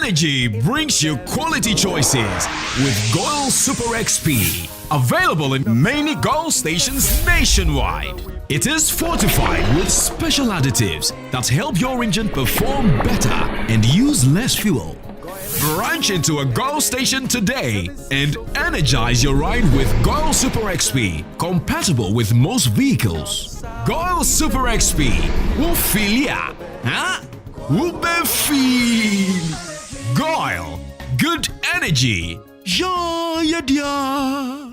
Energy brings you quality choices with Goil Super XP. Available in many Goil stations nationwide. It is fortified with special additives that help your engine perform better and use less fuel. Branch into a Goil station today and energize your ride with Goil Super XP, compatible with most vehicles. Goil Super XP will feel ya, huh? Will be feel. Goil, good energy. Yeah, yeah, yeah.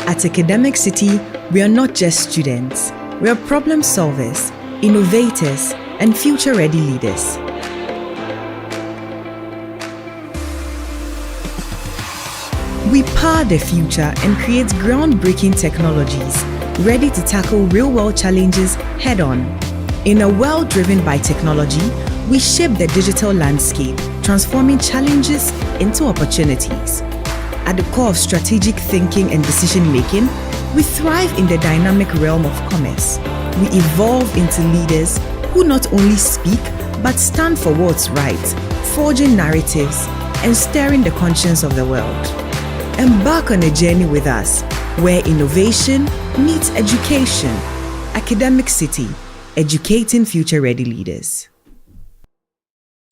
At Academic City, we are not just students. We are problem solvers, innovators, and future-ready leaders. We power the future and create groundbreaking technologies, ready to tackle real-world challenges head-on. In a world driven by technology, we shape the digital landscape, transforming challenges into opportunities. At the core of strategic thinking and decision-making, we thrive in the dynamic realm of commerce. We evolve into leaders who not only speak, but stand for what's right, forging narratives and stirring the conscience of the world. Embark on a journey with us, where innovation meets education. Academic City, educating future-ready leaders.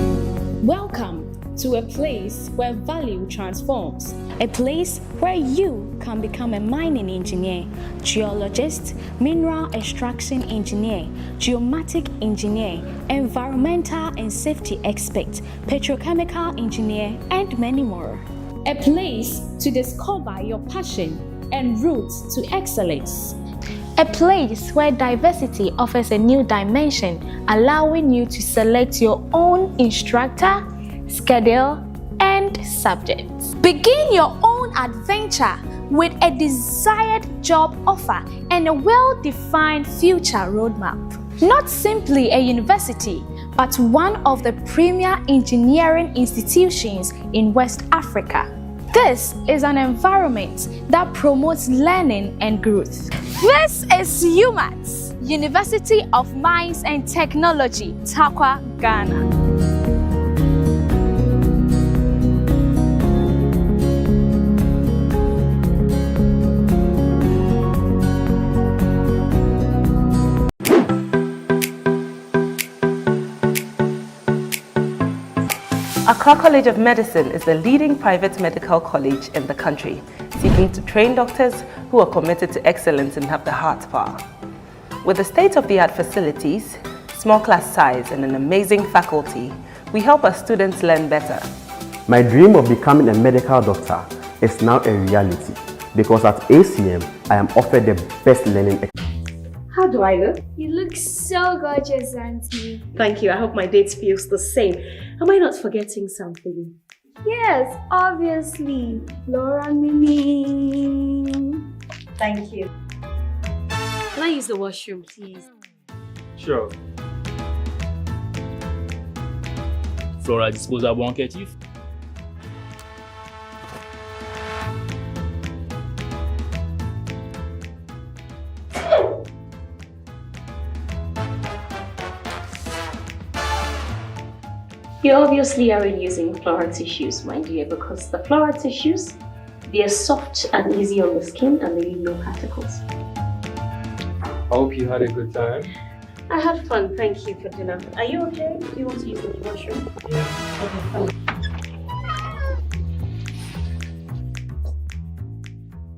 Welcome to a place where value transforms. A place where you can become a mining engineer, geologist, mineral extraction engineer, geomatic engineer, environmental and safety expert, petrochemical engineer, and many more. A place to discover your passion and route to excellence. A place where diversity offers a new dimension, allowing you to select your own instructor, schedule, and subjects. Begin your own adventure with a desired job offer and a well-defined future roadmap. Not simply a university, but one of the premier engineering institutions in West Africa. This is an environment that promotes learning and growth. This is UMAT, University of Mines and Technology, Takwa, Ghana. Accra College of Medicine is the leading private medical college in the country, seeking to train doctors who are committed to excellence and have the heart power. With the state-of-the-art facilities, small class size, and an amazing faculty, we help our students learn better. My dream of becoming a medical doctor is now a reality because at ACM, I am offered the best learning. How do I look? You look so gorgeous, Auntie. Thank you. I hope my date feels the same. Am I not forgetting something? Yes, obviously. Laura Mini. Thank you. Can I use the washroom, please? Sure. Flora disposable handkerchief. You obviously aren't using Flora tissues, my dear, because the Flora tissues, they are soft and easy on the skin and they leave no particles. I hope you had a good time. I had fun, thank you for dinner. Are you okay? Do you want to use the washroom? Yeah. Okay,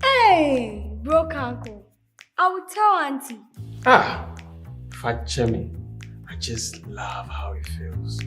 Hey, broke uncle. I will tell Auntie. Fat Chemi. I just love how it feels.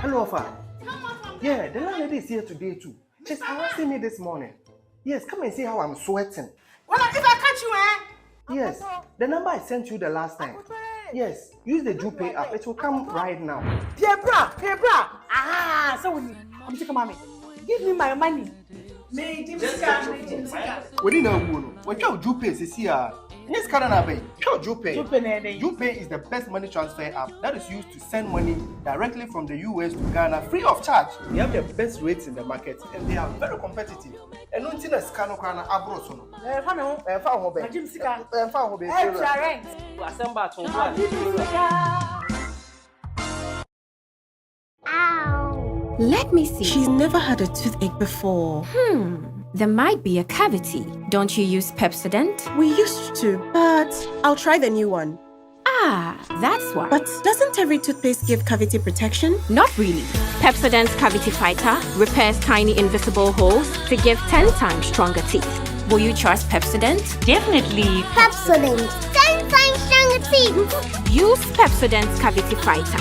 Hello, Alpha. Yeah, the landlady is here today too. She's harassing me this morning. Yes, come and see how I'm sweating. Well, if I catch you, Yes, the number I sent you the last time. Yes, use the Jupe app. It will come right now. Dear bra. So I'm taking mommy. Give me my money. Me, Jim Sika. We didn't know. When you Jupe is here, yes, Canada, Jupe is the best money transfer app that is used to send money directly from the US to Ghana free of charge. They have the best rates in the market and they are very competitive. And no thing is Kano abroad. Jim Sika. Let me see. She's never had a toothache before. There might be a cavity. Don't you use Pepsodent? We used to, but I'll try the new one. Ah, that's why. But doesn't every toothpaste give cavity protection? Not really. Pepsodent's Cavity Fighter repairs tiny invisible holes to give 10 times stronger teeth. Will you trust Pepsodent? Definitely. Pepsodent. 10 times stronger teeth. Use Pepsodent's Cavity Fighter.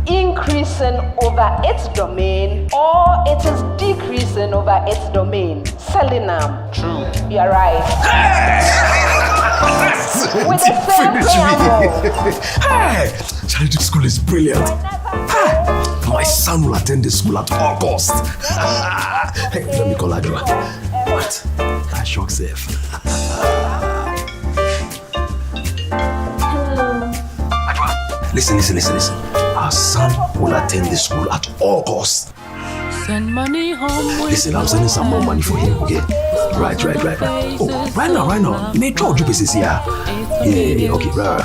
Increasing over its domain, or it is decreasing over its domain. Selling them. True. You're right. With the same preamble. Hey! Charlie school is brilliant. My son will attend this school at all costs. Hey, let me call Adwa. What? That shock safe. Adwa, listen. Our son will attend the school at all costs. Send money home. Listen, I'm sending some more money for him, okay? Right. Oh, right now. Make sure you is here. Yeah, okay, right.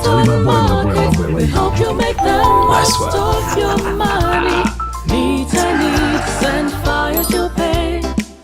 Charlie, my boy. Help you make the Nice most one. of your money. Needs send fire to pay.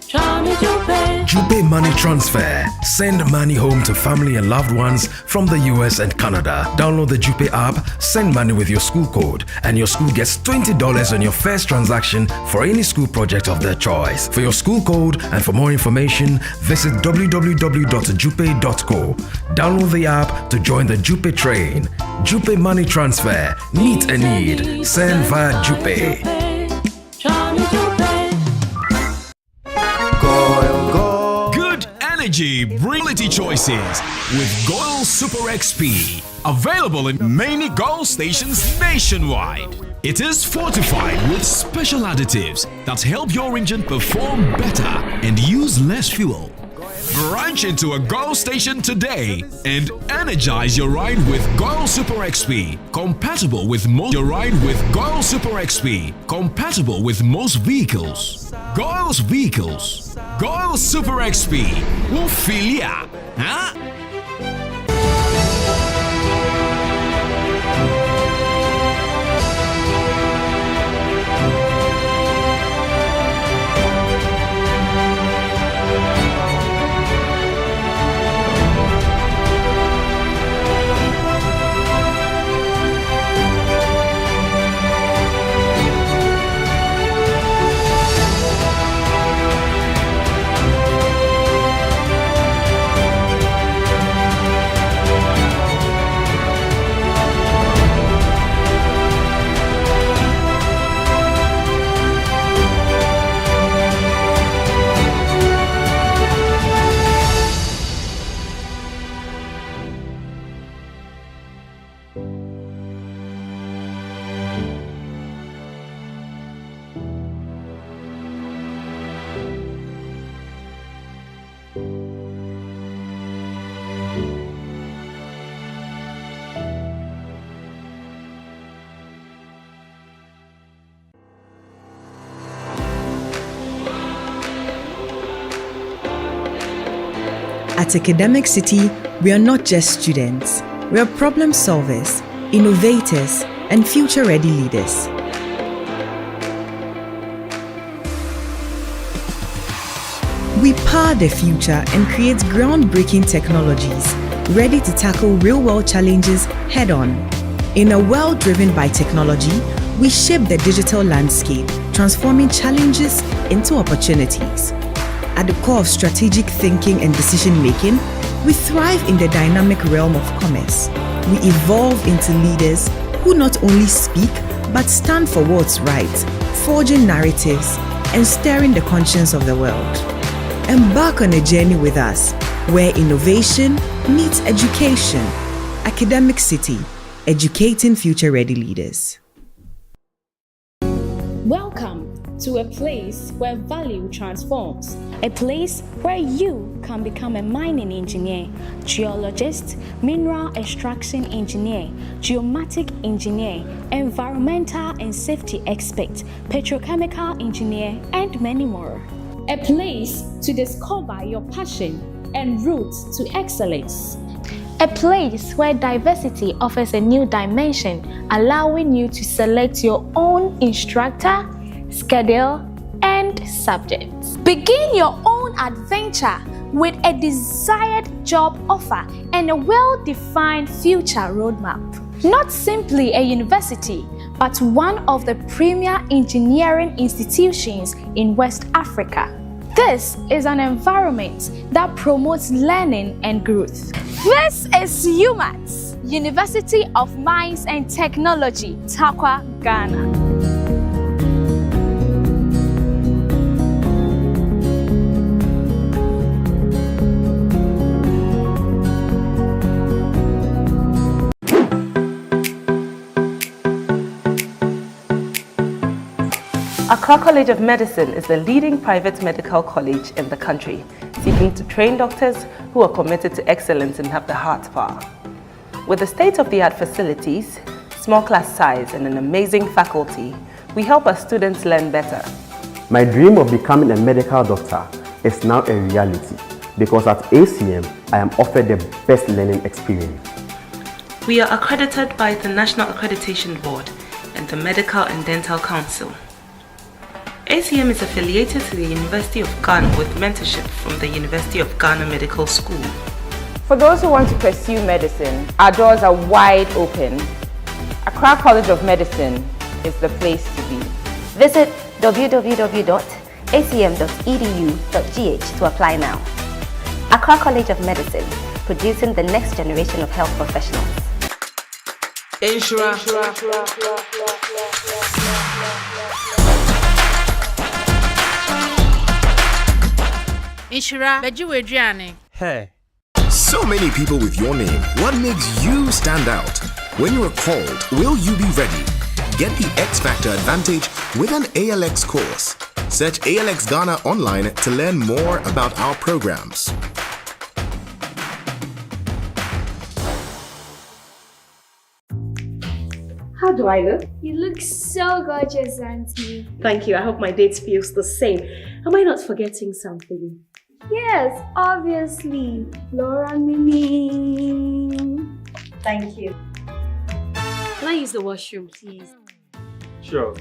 Charlie to pay. Jupe Money Transfer. Send money home to family and loved ones from the US and Canada. Download the Jupe app, send money with your school code, and your school gets $20 on your first transaction for any school project of their choice. For your school code and for more information, visit www.jupe.co. Download the app to join the Jupe train. Jupe Money Transfer. Meet a need. Send via Jupe. Energy quality choices with Goil Super XP. Available in many Goil stations nationwide. It is fortified with special additives that help your engine perform better and use less fuel. Branch into a Goil station today and energize your ride with Goil Super XP. Compatible with most Goil Super XP. Compatible with most vehicles. Goil's vehicles. Goil Super XP. Will fill ya, huh? At Academic City, we are not just students. We are problem solvers, innovators, and future-ready leaders. We power the future and create groundbreaking technologies ready to tackle real-world challenges head-on. In a world driven by technology, we shape the digital landscape, transforming challenges into opportunities. At the core of strategic thinking and decision-making, we thrive in the dynamic realm of commerce. We evolve into leaders who not only speak, but stand for what's right, forging narratives and stirring the conscience of the world. Embark on a journey with us, where innovation meets education. Academic City, educating future-ready leaders. Welcome to a place where value transforms, a place where you can become a mining engineer, geologist, mineral extraction engineer, geomatic engineer, environmental and safety expert, petrochemical engineer, and many more. A place to discover your passion and route to excellence. A place where diversity offers a new dimension, allowing you to select your own instructor, schedule, and subjects. Begin your own adventure with a desired job offer and a well-defined future roadmap. Not simply a university, but one of the premier engineering institutions in West Africa. This is an environment that promotes learning and growth. This is UMATS, University of Mines and Technology, Takwa, Ghana. Accra College of Medicine is the leading private medical college in the country, seeking to train doctors who are committed to excellence and have the heart power. With the state-of-the-art facilities, small class size, and an amazing faculty, we help our students learn better. My dream of becoming a medical doctor is now a reality because at ACM, I am offered the best learning experience. We are accredited by the National Accreditation Board and the Medical and Dental Council. ACM is affiliated to the University of Ghana with mentorship from the University of Ghana Medical School. For those who want to pursue medicine, our doors are wide open. Accra College of Medicine is the place to be. Visit www.acm.edu.gh to apply now. Accra College of Medicine, producing the next generation of health professionals. Inshira, beju Adriane. Hey. So many people with your name. What makes you stand out? When you are called, will you be ready? Get the X Factor advantage with an ALX course. Search ALX Ghana online to learn more about our programs. How do I look? You look so gorgeous, Auntie. Thank you. I hope my date feels the same. Am I not forgetting something? Yes, obviously. Laura Mimi. Thank you. Can I use the washroom, please? Sure.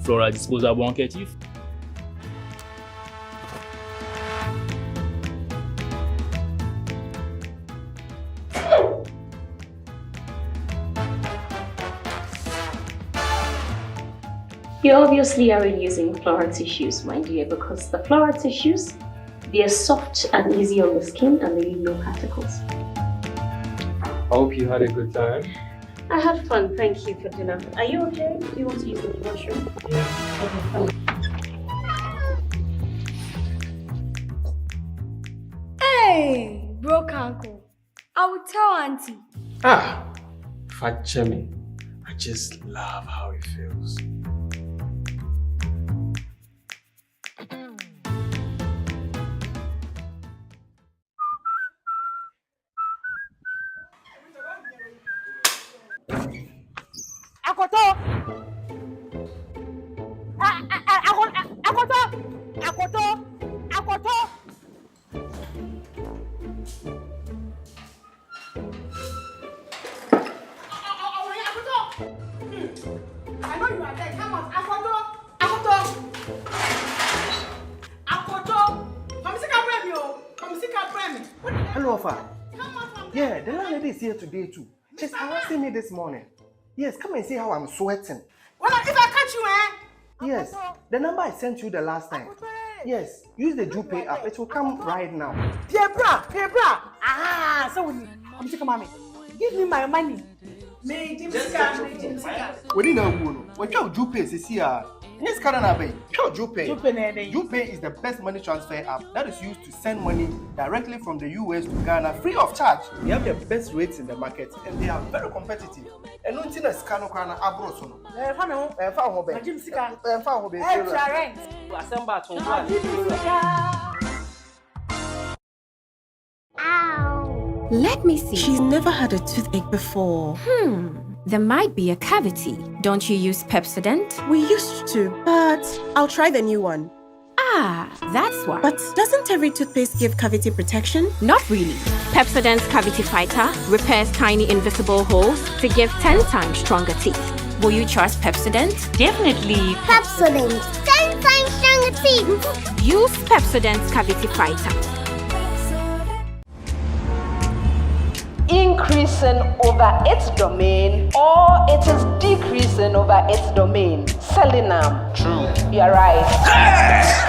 Flora disposable handkerchief. You obviously aren't using floral tissues, my dear, because the floral tissues, they are soft and easy on the skin and they leave no particles. I hope you had a good time. I had fun. Thank you for dinner. Are you okay? Do you want to use the washroom? Yeah. Okay, fine. Hey, broke uncle. I will tell Auntie. Fachemi. I just love how it feels. Akoto. I know you are there. Come on, Akoto. Come see Come see Hello, Alpha. Yeah, the landlady is here today too. She's harassing me this morning. Yes, come and see how I'm sweating. Well, if I catch you, Yes, the number I sent you the last time. Yes, use the JuPay app. It will come right now. Dear bra. So come see Mommy. Give me my money. Me Jim Sika. We didn't know. What your JuPay is here. Yes, JuPay. JuPay is the best money transfer app that is used to send money directly from the US to Ghana free of charge. They have the best rates in the market and they are very competitive. And no thing is can Ghana abroad. Let me see. She's never had a toothache before. There might be a cavity. Don't you use Pepsodent? We used to, but I'll try the new one. That's why. But doesn't every toothpaste give cavity protection? Not really. Pepsodent's Cavity Fighter repairs tiny invisible holes to give 10 times stronger teeth. Will you trust Pepsodent? Definitely. Pepsodent. 10 times stronger teeth. Use Pepsodent's Cavity Fighter. Increasing over its domain, or it is decreasing over its domain. Selenam. True. You're right.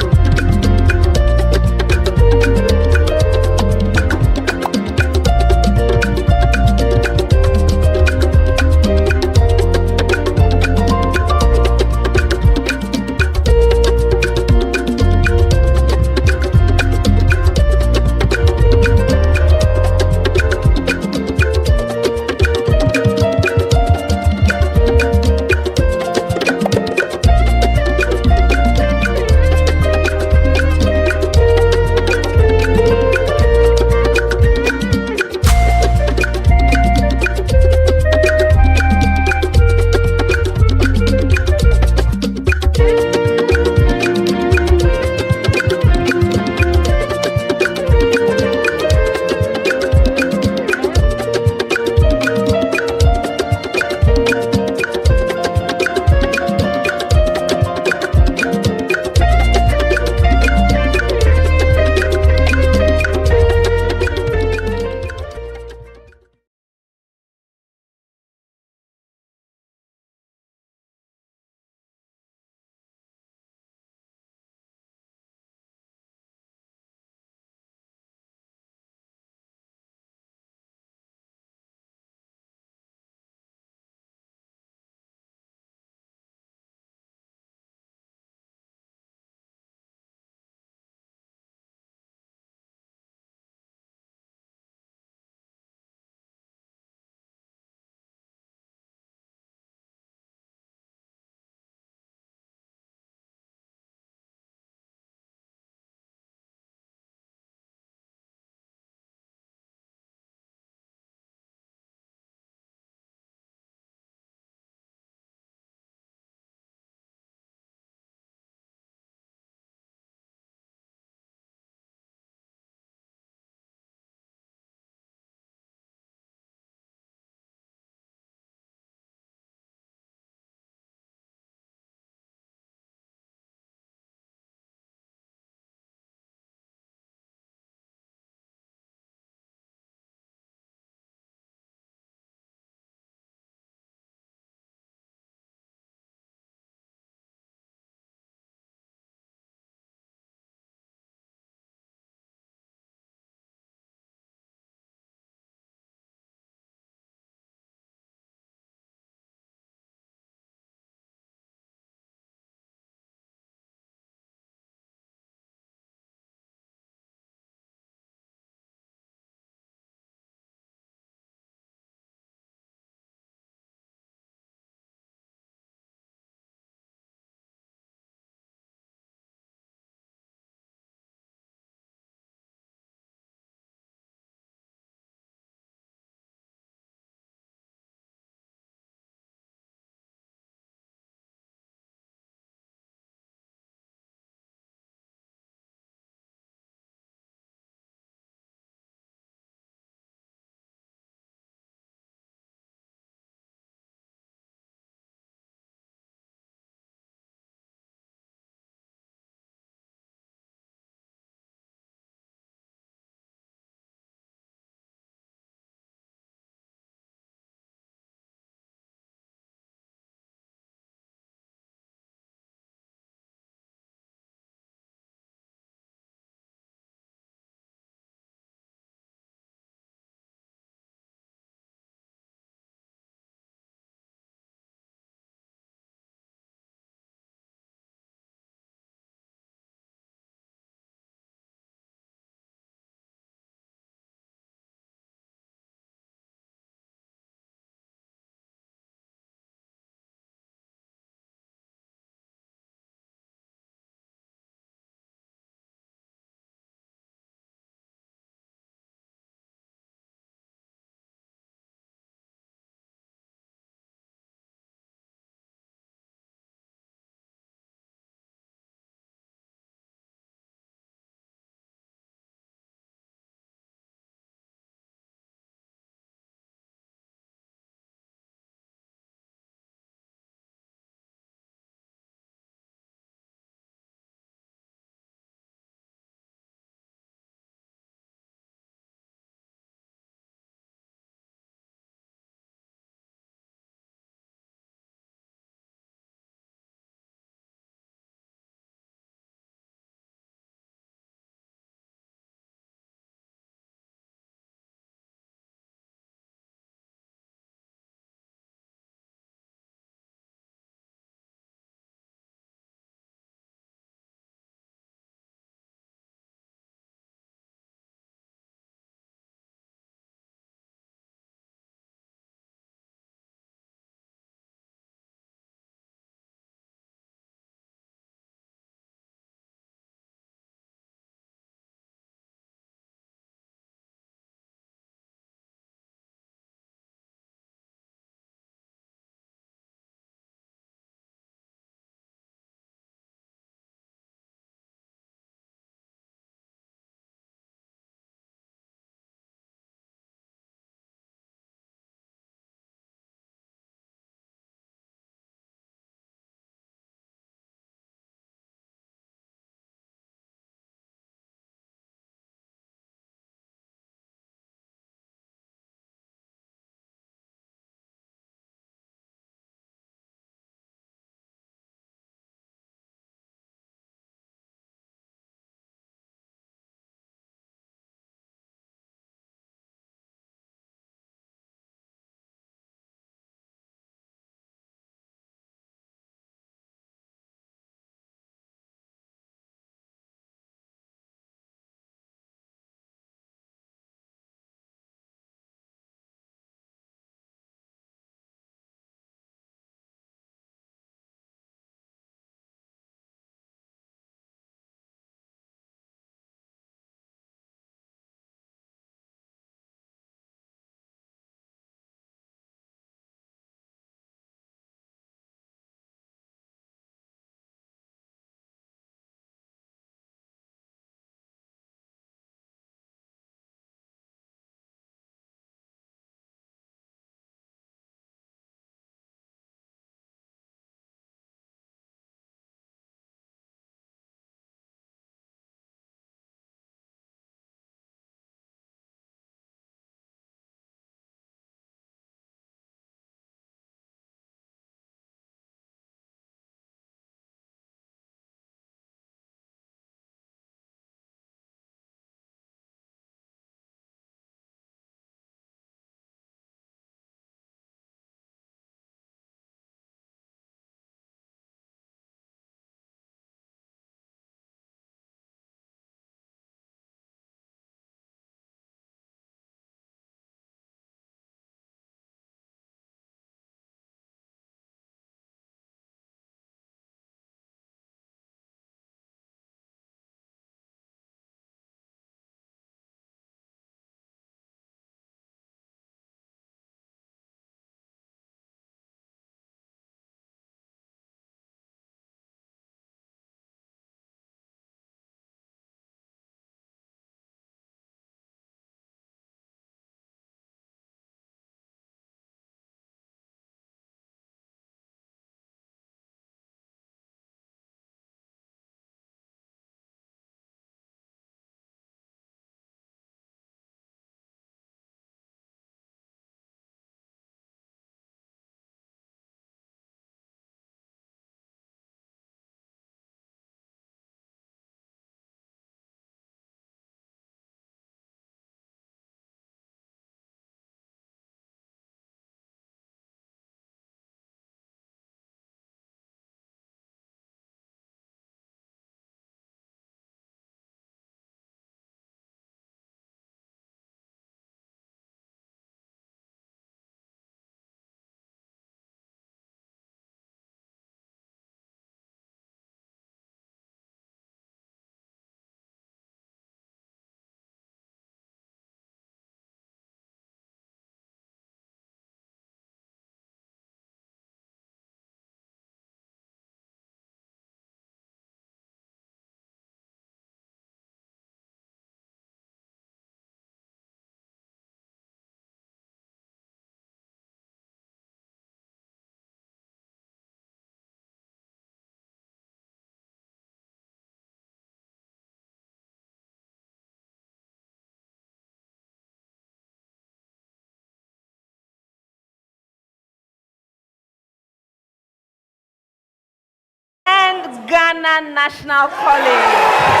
and Ghana National College.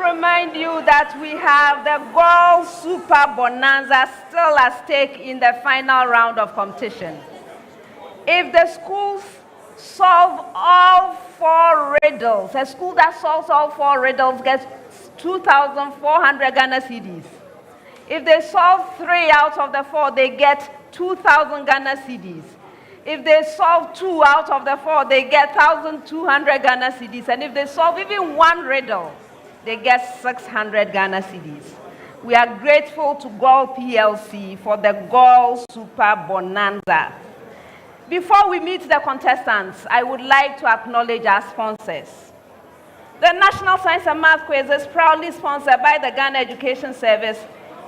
Remind you that we have the Girls Super Bonanza still at stake in the final round of competition. If the schools solve all 4 riddles, a school that solves all 4 riddles gets 2,400 Ghana cedis. If they solve 3 out of the 4, they get 2,000 Ghana cedis. If they solve 2 out of the 4, they get 1,200 Ghana cedis. And if they solve even 1 riddle, they get 600 Ghana cedis. We are grateful to GOL PLC for the GOL Super Bonanza. Before we meet the contestants, I would like to acknowledge our sponsors. The National Science and Math Quiz is proudly sponsored by the Ghana Education Service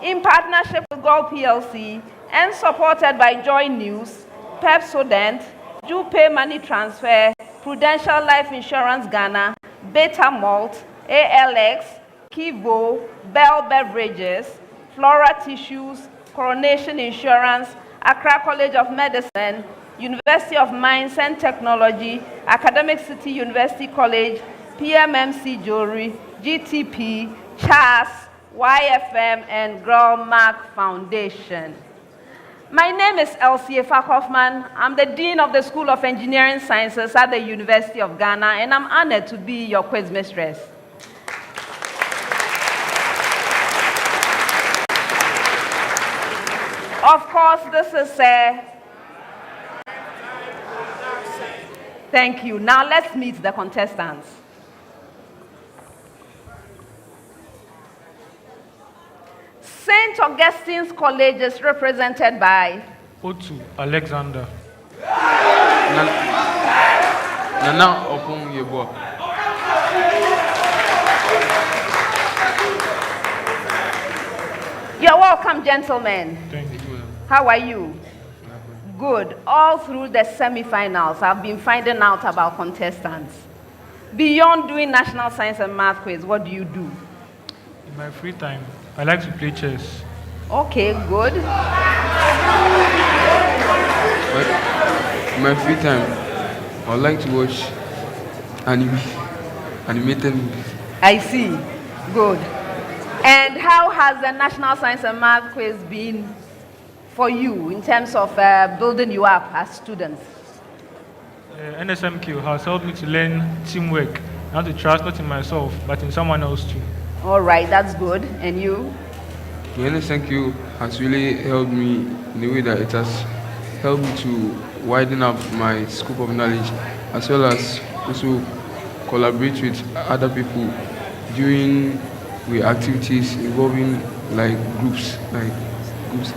in partnership with GOL PLC and supported by Joy News, Pepsodent, Jupe Money Transfer, Prudential Life Insurance Ghana, Beta Malt, ALX, Kivo, Bell Beverages, Flora Tissues, Coronation Insurance, Accra College of Medicine, University of Mines and Technology, Academic City University College, PMMC Jewelry, GTP, CHAS, YFM, and Girl Mark Foundation. My name is Elsie Hoffman. I'm the Dean of the School of Engineering Sciences at the University of Ghana, and I'm honored to be your quiz mistress. Of course, this is thank you. Now let's meet the contestants. St. Augustine's College is represented by Otu Alexander. Nana Opung Yebo. You're welcome, gentlemen. Thank you. How are you? Good. All through the semi-finals, I've been finding out about contestants. Beyond doing National Science and Math Quiz, what do you do? In my free time, I like to play chess. Okay, good. But in my free time, I like to watch animated movies. I see. Good. And how has the National Science and Math Quiz been for you in terms of building you up as students? NSMQ has helped me to learn teamwork, not to trust not in myself, but in someone else too. All right, that's good. And you? The NSMQ has really helped me in a way that it has helped me to widen up my scope of knowledge, as well as also collaborate with other people during activities involving groups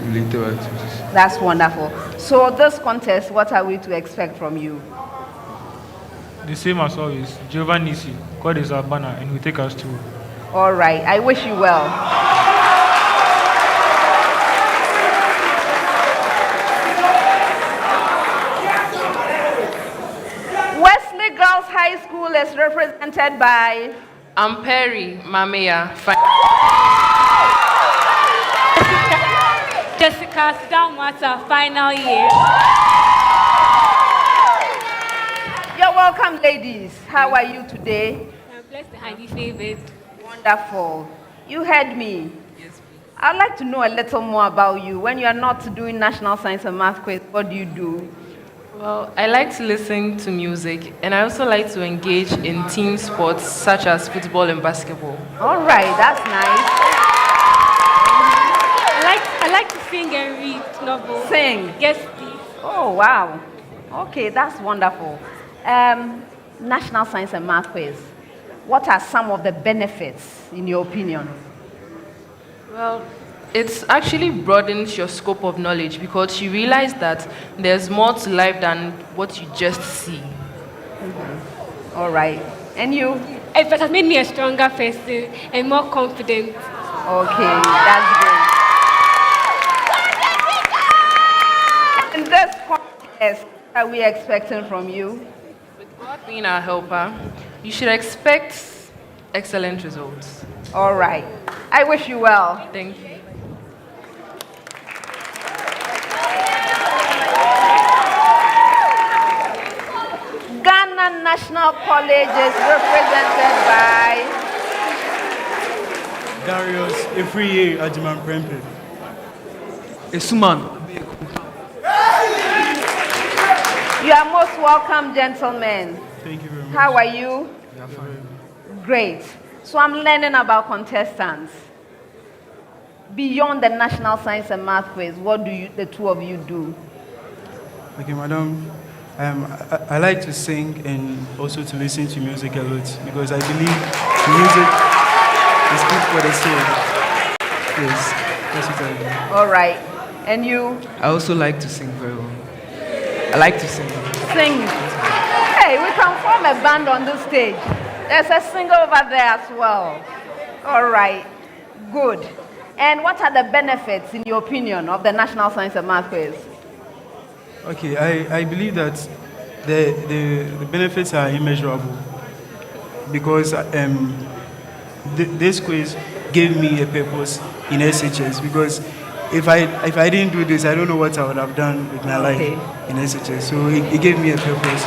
related activities. That's wonderful. So this contest, what are we to expect from you? The same as always. Jehovah Nisi, God is our banner, and will take us through. All right. I wish you well. Wesley Girls High School is represented by Amperi Mamea. Jessica Stamata, final year. You're welcome, ladies. How are you today? I'm blessed and highly favored. Wonderful. You heard me. Yes, please. I'd like to know a little more about you. When you are not doing National Science and Math Quiz, what do you do? Well, I like to listen to music, and I also like to engage in team sports such as football and basketball. All right, that's nice. I like to sing and read novels. Sing? Yes, please. Oh, wow. Okay, that's wonderful. National Science and Math Quiz. What are some of the benefits, in your opinion? Well, it actually broadens your scope of knowledge because you realize that there's more to life than what you just see. Mm-hmm. All right. And you? It has made me a stronger person and more confident. Okay, that's good. And this contest, what are we expecting from you? With God being our helper, you should expect excellent results. All right. I wish you well. Thank you. Ghana National College is represented by Darius Efriye Ajiman Prempe. Esuman. You are most welcome, gentlemen. Thank you very much. How are you? Yeah, fine. Great. So I'm learning about contestants. Beyond the National Science and Math quiz, what do the two of you do? Okay, madam. I like to sing and also to listen to music a lot because I believe music is good for the soul. Yes, that's what I do. All right. And you? I also like to sing very well. I like to sing. Sing. Hey, we can form a band on this stage. There's a singer over there as well. All right. Good. And what are the benefits, in your opinion, of the National Science and Math quiz? Okay, I believe that the benefits are immeasurable because this quiz gave me a purpose in SHS because if I didn't do this, I don't know what I would have done with my life in SHS. So it gave me a purpose.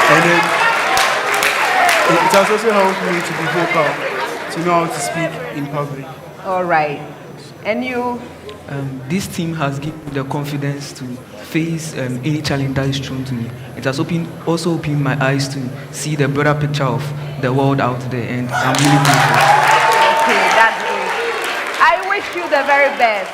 And then it has also helped me to be vocal, to know how to speak in public. All right. And you? This team has given me the confidence to face any challenge that is thrown to me. It has also opened my eyes to see the broader picture of the world out there, and I'm really grateful. Okay, that's great. I wish you the very best.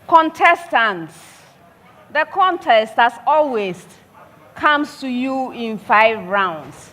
Contestants, the contest, as always, comes to you in 5 rounds.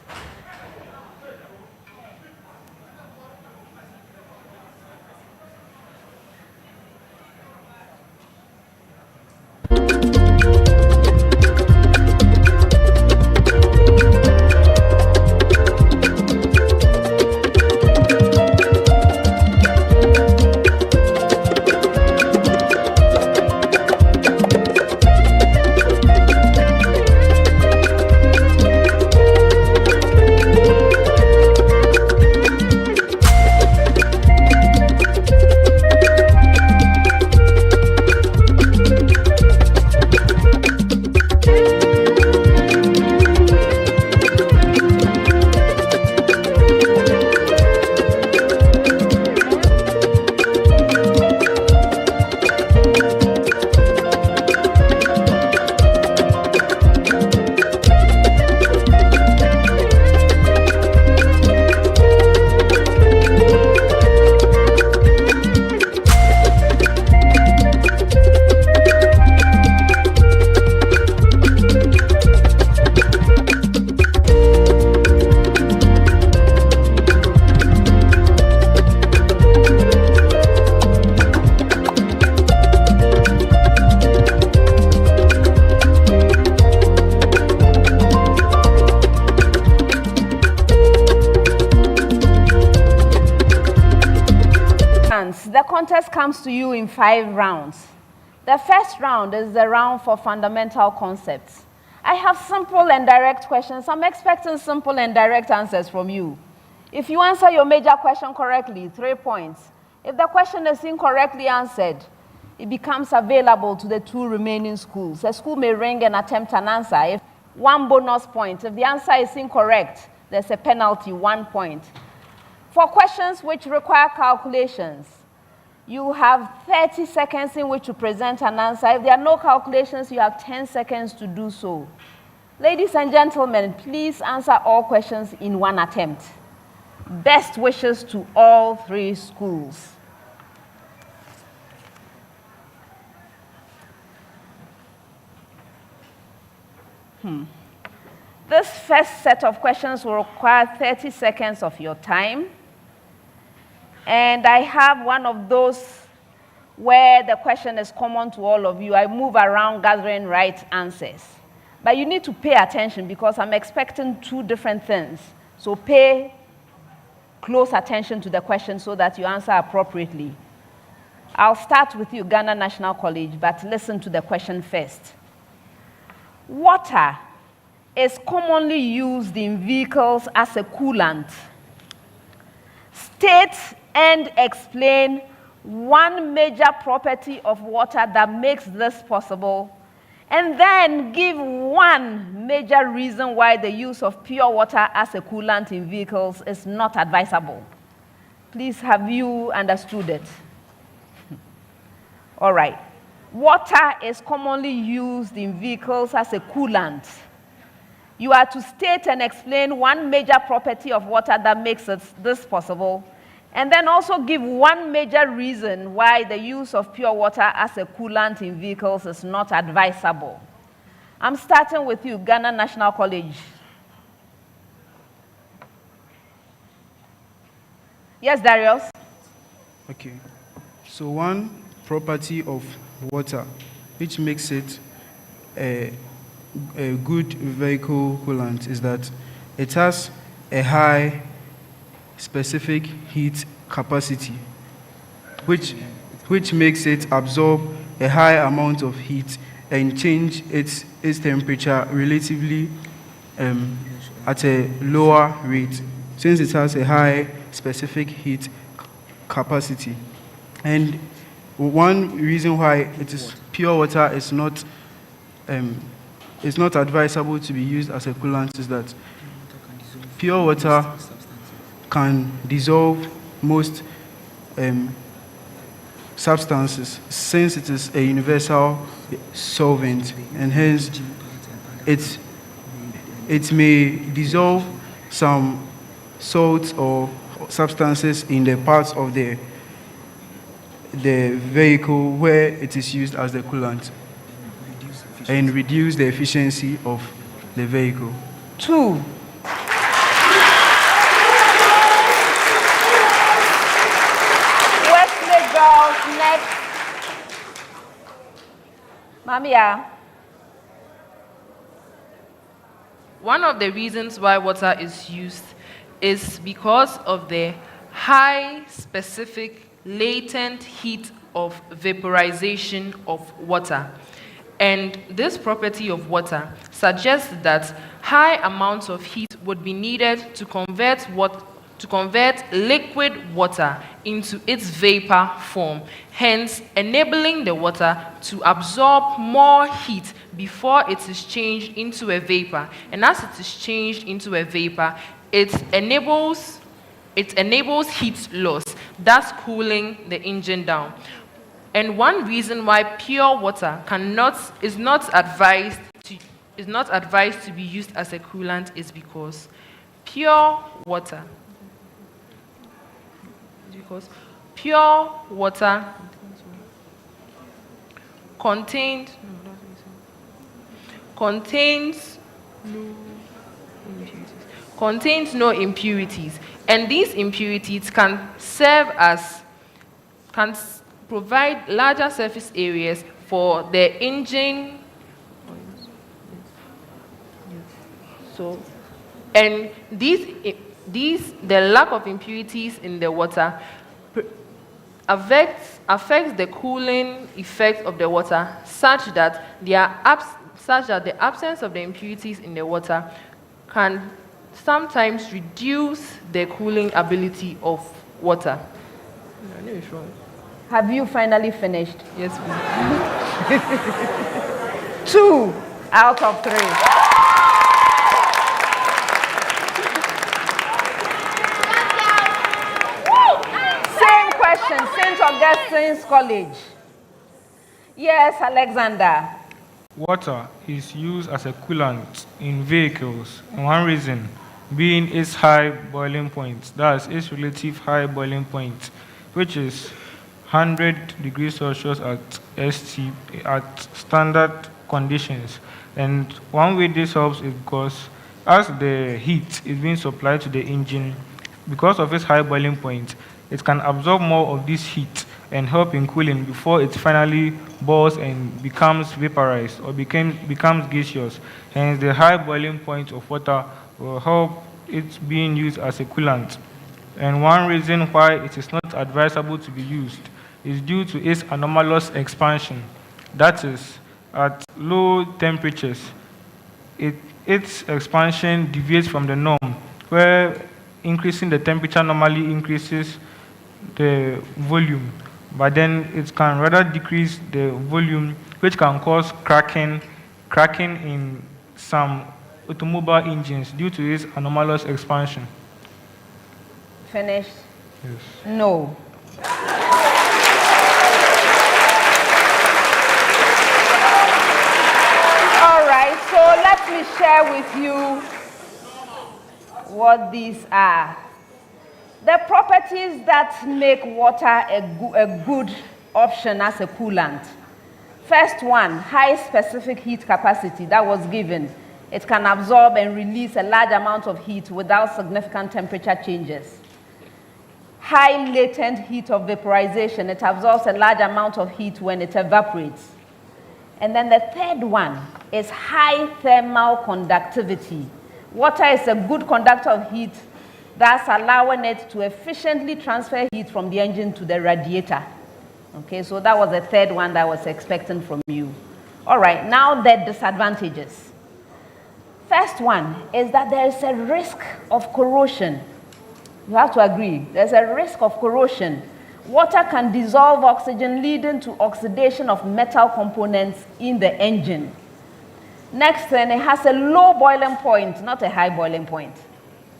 contest comes to you in 5 rounds. The first round is the round for fundamental concepts. I have simple and direct questions. I'm expecting simple and direct answers from you. If you answer your major question correctly, 3 points. If the question is incorrectly answered, it becomes available to the 2 remaining schools. A school may ring and attempt an answer. If 1 bonus point. If the answer is incorrect, there's a penalty, 1 point. For questions which require calculations, you have 30 seconds in which to present an answer. If there are no calculations, you have 10 seconds to do so. Ladies and gentlemen, please answer all questions in 1 attempt. Best wishes to all 3 schools. This first set of questions will require 30 seconds of your time. And I have one of those where the question is common to all of you. I move around gathering right answers. But you need to pay attention because I'm expecting 2 different things. So pay close attention to the question so that you answer appropriately. I'll start with you, Ghana National College, but listen to the question first. Water is commonly used in vehicles as a coolant. State and explain 1 major property of water that makes this possible, and then give 1 major reason why the use of pure water as a coolant in vehicles is not advisable. Please, have you understood it? All right. Water is commonly used in vehicles as a coolant. You are to state and explain 1 major property of water that makes this possible, and then also give 1 major reason why the use of pure water as a coolant in vehicles is not advisable. I'm starting with you, Ghana National College. Yes, Darius? Okay. So 1 property of water, which makes it a good vehicle coolant, is that it has a high specific heat capacity, which makes it absorb a high amount of heat and change its temperature relatively at a lower rate, since it has a high specific heat capacity. And 1 reason why it is pure water is not advisable to be used as a coolant is that pure water can dissolve most substances, since it is a universal solvent, and hence it may dissolve some salts or substances in the parts of the vehicle where it is used as the coolant, and reduce the efficiency of the vehicle. 2. Wesley girls, next. Mamia. One of the reasons why water is used is because of the high specific latent heat of vaporization of water. And this property of water suggests that high amounts of heat would be needed to convert liquid water into its vapor form, hence enabling the water to absorb more heat before it is changed into a vapor. And as it is changed into a vapor, it enables heat loss, thus cooling the engine down. And 1 reason why pure water is not advised to be used as a coolant is because pure water contains no impurities, and these impurities can provide larger surface areas for the engine. So, and the lack of impurities in the water affects the cooling effect of the water such that the absence of the impurities in the water can sometimes reduce the cooling ability of water. Have you finally finished? Yes, please. 2 out of 3. Same question, St. Augustine's College. Yes, Alexander. Water is used as a coolant in vehicles, and one reason being its high boiling point, that's its relative high boiling point, which is 100 degrees Celsius at standard conditions. And one way this helps is because as the heat is being supplied to the engine, because of its high boiling point, it can absorb more of this heat and help in cooling before it finally boils and becomes vaporized or becomes gaseous. Hence, the high boiling point of water will help it being used as a coolant. And one reason why it is not advisable to be used is due to its anomalous expansion. That is, at low temperatures, its expansion deviates from the norm, where increasing the temperature normally increases the volume, but then it can rather decrease the volume, which can cause cracking in some automobile engines due to its anomalous expansion. Finished? Yes. No. All right, so let me share with you what these are. The properties that make water a good option as a coolant. First one, high specific heat capacity that was given. It can absorb and release a large amount of heat without significant temperature changes. High latent heat of vaporization. It absorbs a large amount of heat when it evaporates. And then the third one is high thermal conductivity. Water is a good conductor of heat, thus allowing it to efficiently transfer heat from the engine to the radiator. Okay, so that was the third one that I was expecting from you. All right, now the disadvantages. First one is that there is a risk of corrosion. You have to agree, there's a risk of corrosion. Water can dissolve oxygen, leading to oxidation of metal components in the engine. Next thing, it has a low boiling point, not a high boiling point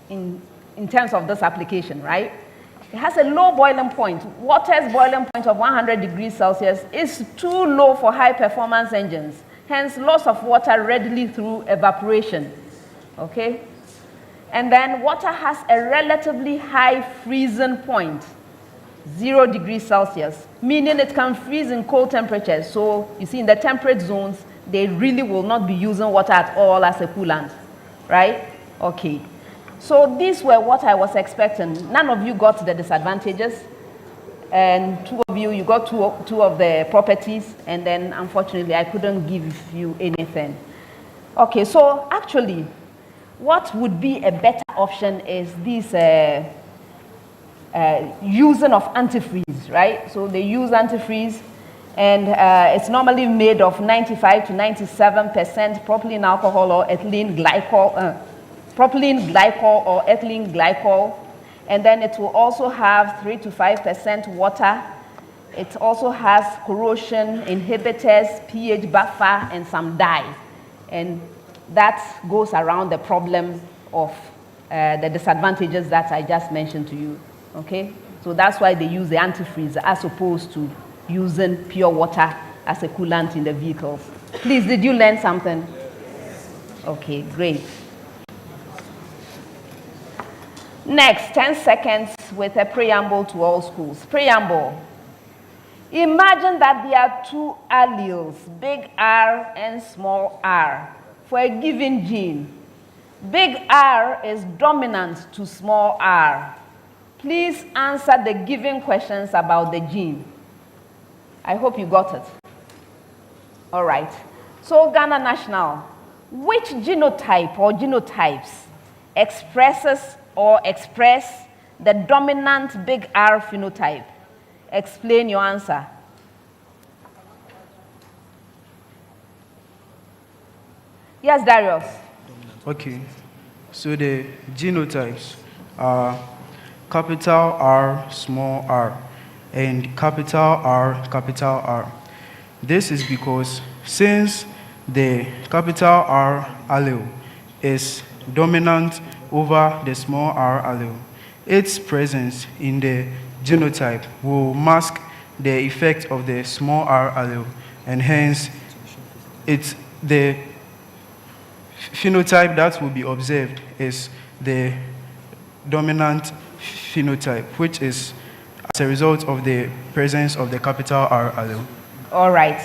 in terms of this application, right? It has a low boiling point. Water's boiling point of 100 degrees Celsius is too low for high performance engines. Hence, loss of water readily through evaporation, okay? And then water has a relatively high freezing point, 0 degrees Celsius, meaning it can freeze in cold temperatures. So you see in the temperate zones, they really will not be using water at all as a coolant, right? Okay. So these were what I was expecting. None of you got the disadvantages, and two of you got two of the properties, and then unfortunately I couldn't give you anything. Okay, so actually, what would be a better option is this using of antifreeze, right? So they use antifreeze, and it's normally made of 95 to 97% propylene alcohol or ethylene glycol. Propylene glycol or ethylene glycol, and then it will also have 3 to 5% water. It also has corrosion inhibitors, pH buffer, and some dye. And that goes around the problem of the disadvantages that I just mentioned to you, okay? So that's why they use the antifreeze as opposed to using pure water as a coolant in the vehicles. Please, did you learn something? Okay, great. Next, 10 seconds with a preamble to all schools. Preamble. Imagine that there are two alleles, big R and small r, for a given gene. Big R is dominant to small r. Please answer the given questions about the gene. I hope you got it. All right. So Ghana National, which genotype or genotypes express the dominant big R phenotype? explain your answer. Yes, Darius. Okay, so the genotypes are capital R, small r, and capital R, capital R. This is because since the capital R allele is dominant over the small r allele, its presence in the genotype will mask the effect of the small r allele, and hence the phenotype that will be observed is the dominant phenotype, which is as a result of the presence of the capital R allele. All right.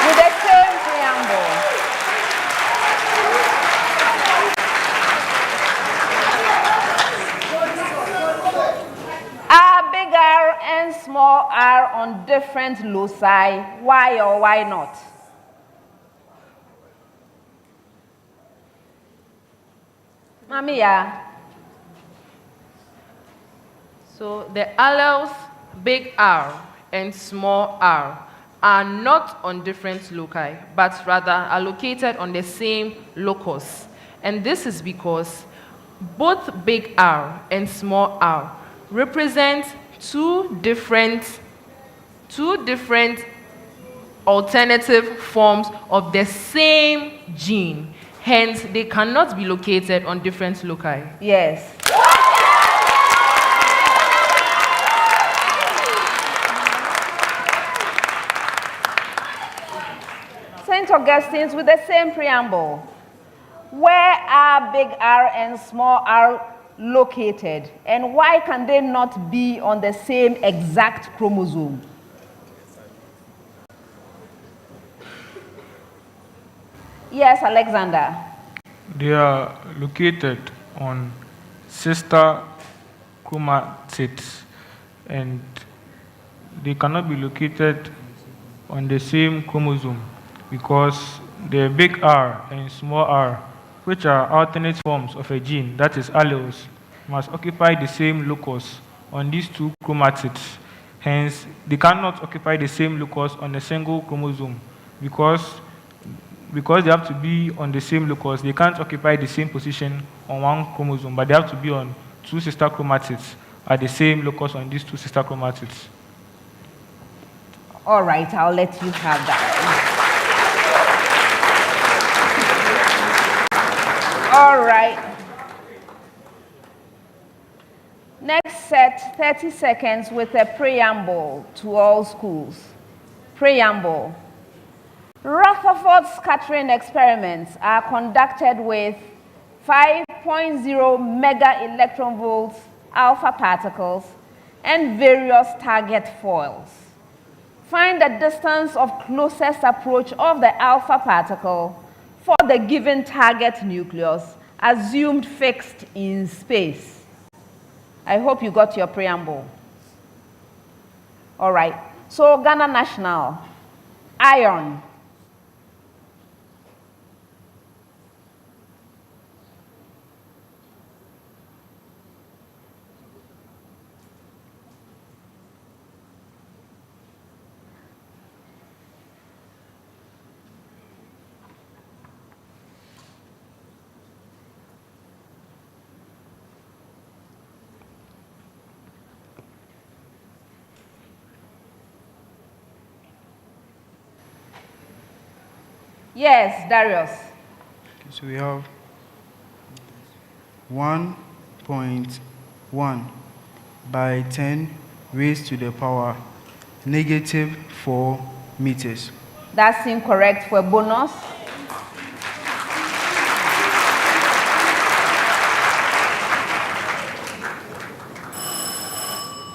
With the same preamble, are big R and small r on different loci? Why or why not? Mamiya. So the alleles big R and small r are not on different loci, but rather are located on the same locus. And this is because both big R and small r represent two different alternative forms of the same gene. Hence, they cannot be located on different loci. Yes. St. Augustine's with the same preamble. Where are big R and small r located? And why can they not be on the same exact chromosome? Yes, Alexander. They are located on sister chromatids, and they cannot be located on the same chromosome because the big R and small r, which are alternate forms of a gene, that is alleles, must occupy the same locus on these two chromatids. Hence, they cannot occupy the same locus on a single chromosome because they have to be on the same locus. They can't occupy the same position on one chromosome, but they have to be on two sister chromatids at the same locus on these two sister chromatids. All right, I'll let you have that. All right. Next set, 30 seconds with a preamble to all schools. Preamble. Rutherford scattering experiments are conducted with 5.0 mega electron volts alpha particles and various target foils. Find the distance of closest approach of the alpha particle for the given target nucleus, assumed fixed in space. I hope you got your preamble. All right. So Ghana National, iron. Yes, Darius. Okay, so we have 1.1 by 10 raised to the power -4 meters. That's incorrect for bonus.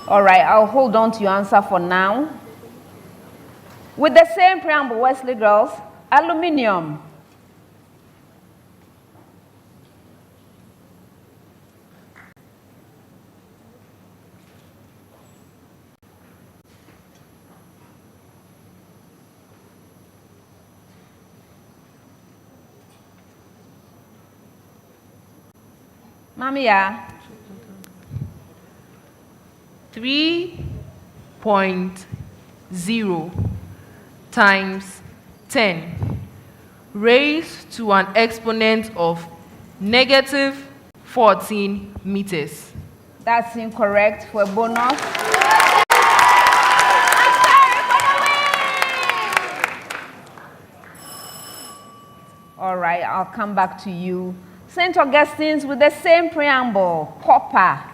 All right, I'll hold on to your answer for now. With the same preamble, Wesley girls, aluminium. Mamiya. 3.0 times 10 raised to an exponent of negative 14 meters. That's incorrect for a bonus. All right, I'll come back to you. St. Augustine's with the same preamble, copper.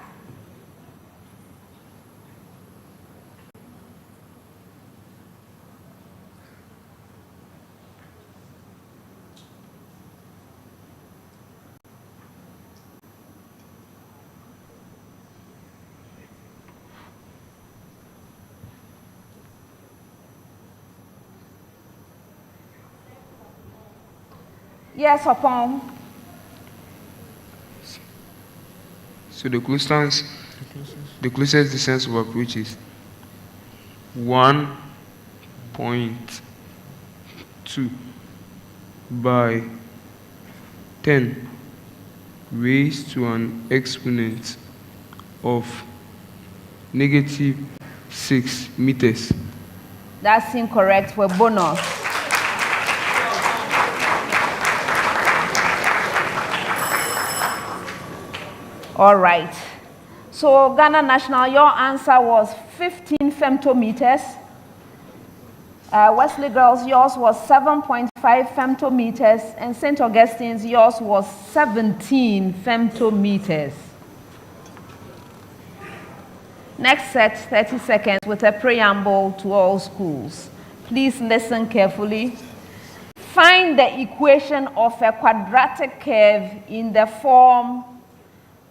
Yes, upon. So the closest distance of approach is 1.2 by 10 raised to an exponent of negative 6 meters. That's incorrect for bonus. All right. So Ghana National, your answer was 15 femtometers. Wesley Girls, yours was 7.5 femtometers. And St. Augustine's, yours was 17 femtometers. Next set, 30 seconds with a preamble to all schools. Please listen carefully. Find the equation of a quadratic curve in the form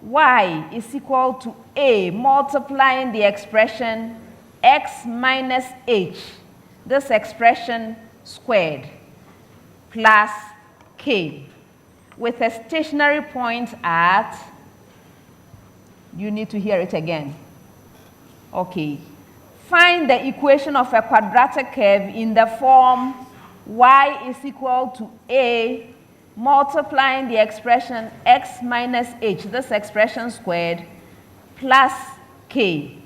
y is equal to a multiplying the expression x minus h, this expression squared, plus k, with a stationary point at, you need to hear it again. Okay. Find the equation of a quadratic curve in the form y is equal to a multiplying the expression x minus h, this expression squared, plus k,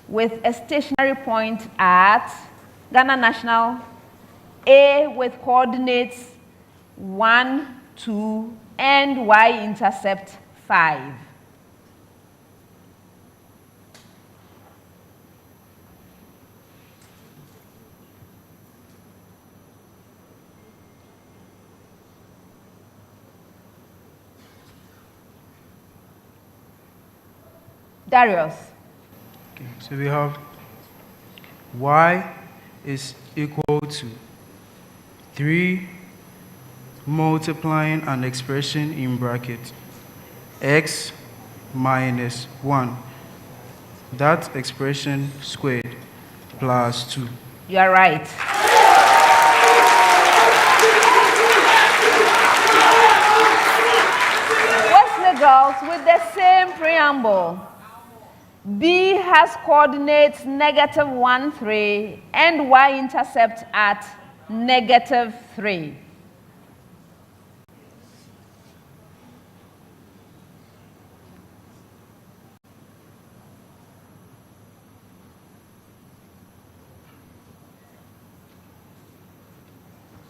with a stationary point at Ghana National, A with coordinates 1, 2, and y-intercept 5. Darius. Okay, so we have y is equal to 3 multiplying an expression in bracket x minus 1. That expression squared plus 2. You are right. Wesley Girls with the same preamble. B has coordinates negative 1, 3, and y-intercept at negative 3.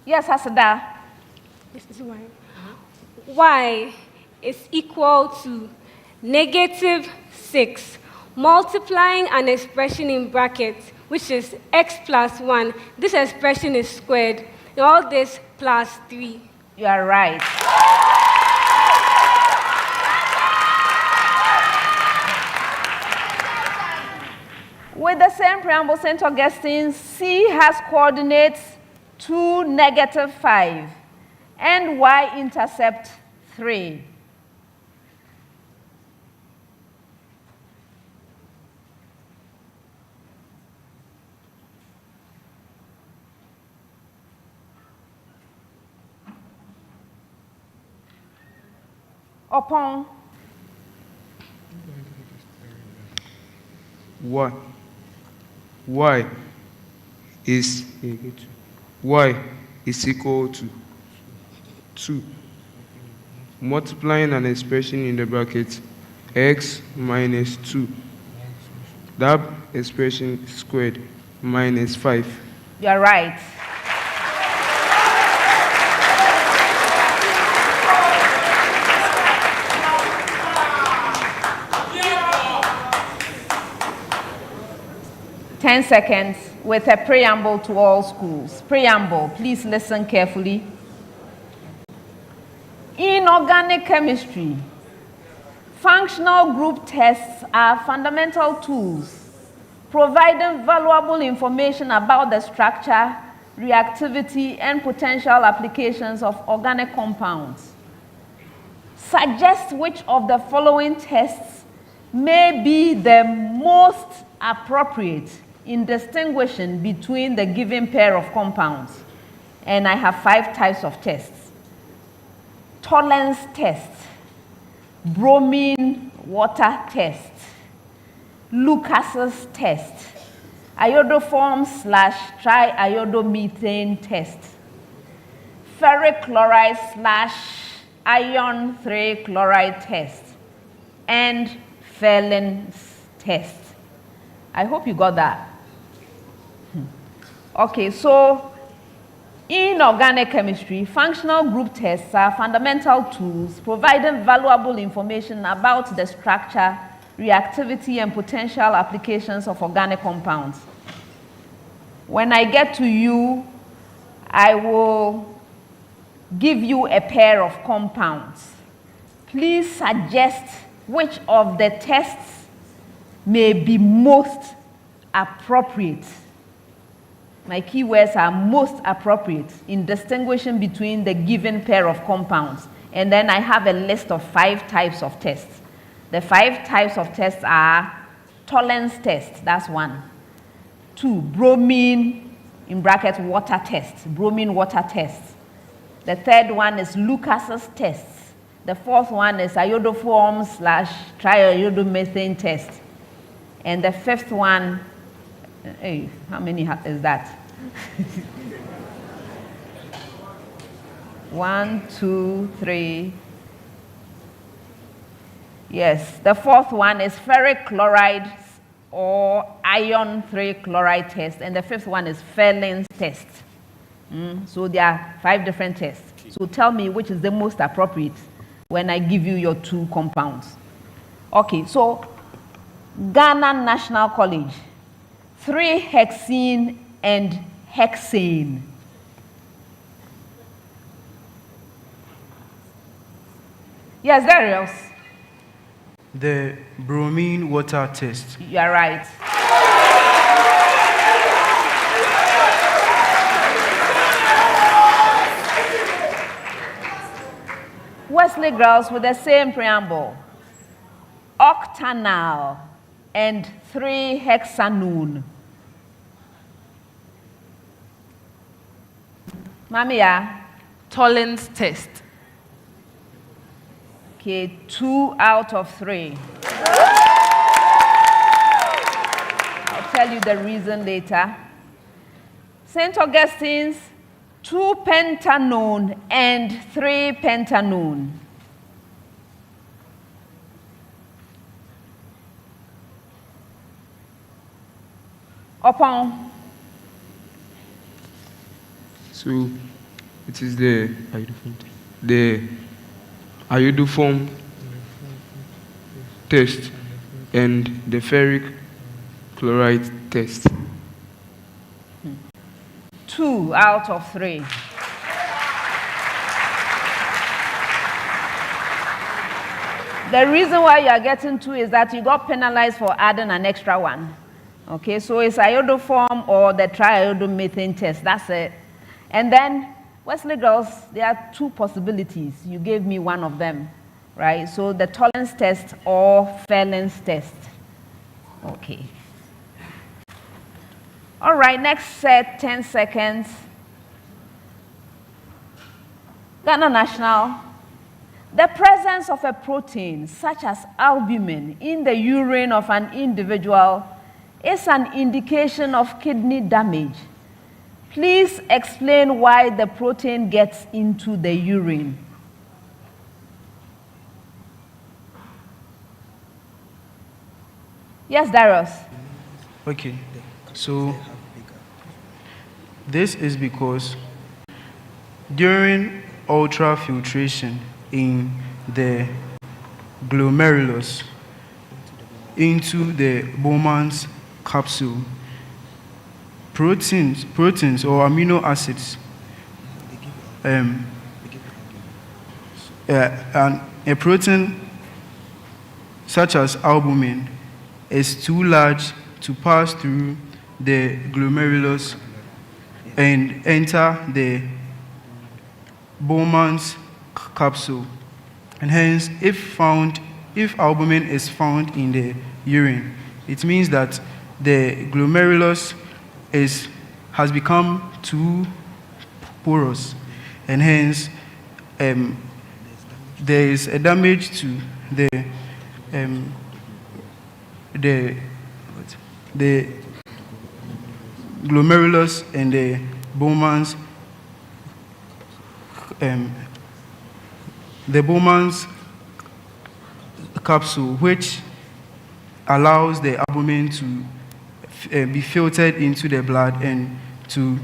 Yes, Hasada. This is y. Y is equal to negative 6. Multiplying an expression in brackets, which is x plus 1. This expression is squared. And all this plus 3. You are right. With the same preamble, St. Augustine, C has coordinates 2, negative 5, and y-intercept 3. Upon y is equal to 2 multiplying an expression in the bracket x minus 2 That expression squared minus 5. You're right. Ten seconds with a preamble to all schools. Preamble, please listen carefully. In organic chemistry, functional group tests are fundamental tools providing valuable information about the structure, reactivity, and potential applications of organic compounds. Suggest which of the following tests may be the most appropriate in distinguishing between the given pair of compounds. And I have 5 types of tests. Tollens test, bromine water test, Lucas's test, iodoform/triiodomethane test, ferric chloride/iron 3 chloride test, and Ferlin's test. I hope you got that. Okay, so in organic chemistry, functional group tests are fundamental tools providing valuable information about the structure, reactivity, and potential applications of organic compounds. When I get to you, I will give you a pair of compounds. Please suggest which of the tests may be most appropriate. My keywords are most appropriate in distinguishing between the given pair of compounds. And then I have a list of 5 types of tests. The 5 types of tests are Tollens test, that's 1. 2, bromine, in brackets, water test, bromine water test. The 3rd one is Lucas's test. The 4th one is iodoform/triiodomethane test. And the 5th one, hey, how many is that? 1, 2, 3. Yes, the 4th one is ferric chloride or iron 3 chloride test, and the 5th one is Ferlin's test. So there are 5 different tests. So tell me which is the most appropriate when I give you your 2 compounds. Okay, so Ghana National College, 3-hexene and hexane. Yes, Darius. The bromine water test. You are right. Wesley girls with the same preamble. Octanol and 3-hexanone. Mamia. Tollens test. Okay, 2 out of 3. I'll tell you the reason later. St. Augustine's, 2-pentanone and 3-pentanone. Upon. So it is the iodoform test and the ferric chloride test. 2 out of 3. The reason why you are getting 2 is that you got penalized for adding an extra one. Okay, so it's iodoform or the triiodomethane test. That's it. And then, Wesley girls, there are 2 possibilities. You gave me one of them, right? So the Tollens test or Ferlin's test. Okay. All right, next set, 10 seconds. Ghana National. The presence of a protein, such as albumin, in the urine of an individual is an indication of kidney damage. Please explain why the protein gets into the urine. Yes, Darius. Okay, so this is because during ultrafiltration in the glomerulus into the Bowman's capsule, proteins or amino acids, and a protein such as albumin is too large to pass through the glomerulus and enter the Bowman's capsule. And hence, if albumin is found in the urine, it means that the glomerulus has become too porous, and hence there is a damage to the glomerulus and the Bowman's capsule, which allows the albumin to be filtered into the blood and to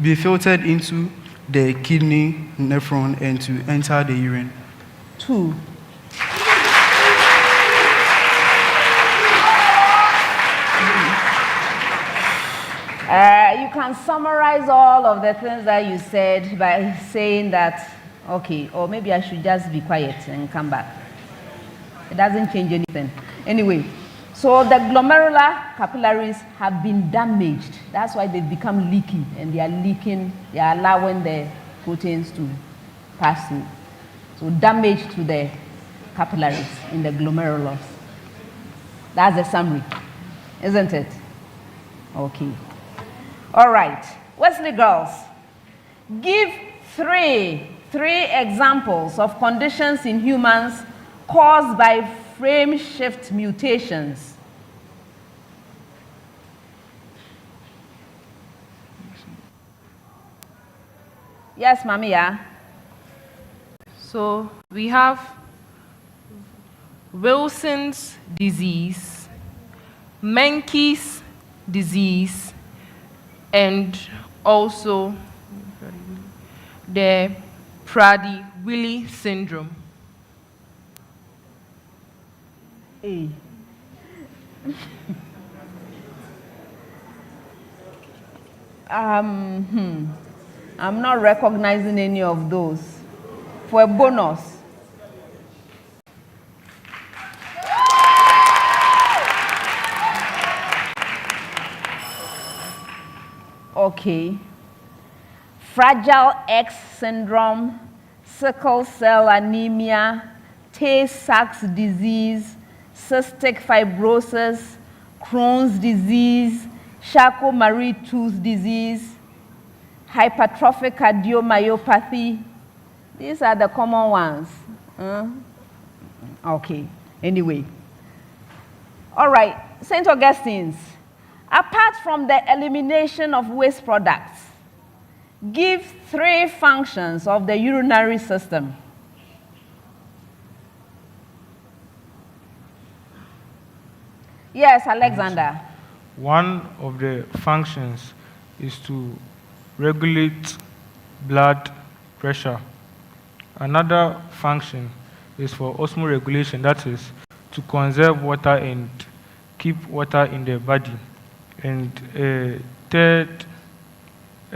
be filtered into the kidney nephron and to enter the urine. 2. You can summarize all of the things that you said by saying that, okay, or maybe I should just be quiet and come back. It doesn't change anything. Anyway, so the glomerular capillaries have been damaged. That's why they've become leaky, and they are allowing the proteins to pass through. So damage to the capillaries in the glomerulus. That's the summary, isn't it? Okay. All right. Wesley girls, give three examples of conditions in humans caused by frame shift mutations. Yes, Mamia. So we have Wilson's disease, Menkes disease, and also the Prader-Willi syndrome. Hey. I'm not recognizing any of those. For a bonus. Okay. Fragile X syndrome, sickle cell anemia, Tay-Sachs disease, cystic fibrosis, Crohn's disease, Charcot-Marie-Tooth disease, hypertrophic cardiomyopathy. These are the common ones. Okay, anyway. All right, St. Augustine's. Apart from the elimination of waste products, give 3 functions of the urinary system. Yes, Alexander. One of the functions is to regulate blood pressure. Another function is for osmoregulation, that is, to conserve water and keep water in the body. And a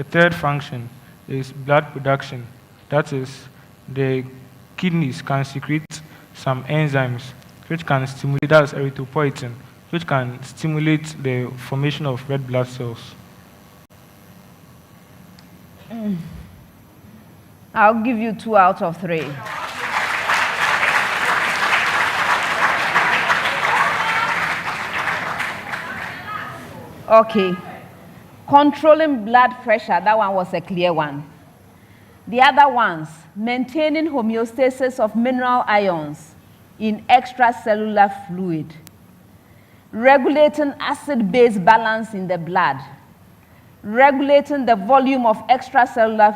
third function is blood production, that is, the kidneys can secrete some enzymes which can stimulate, that's erythropoietin, which can stimulate the formation of red blood cells. I'll give you 2 out of 3. Okay. Controlling blood pressure, that one was a clear one. The other ones, maintaining homeostasis of mineral ions in extracellular fluid, regulating acid-base balance in the blood, regulating the volume of extracellular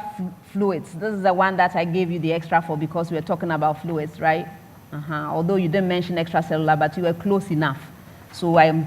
fluids. This is the one that I gave you the extra for because we were talking about fluids, right? Although you didn't mention extracellular, but you were close enough. So I'm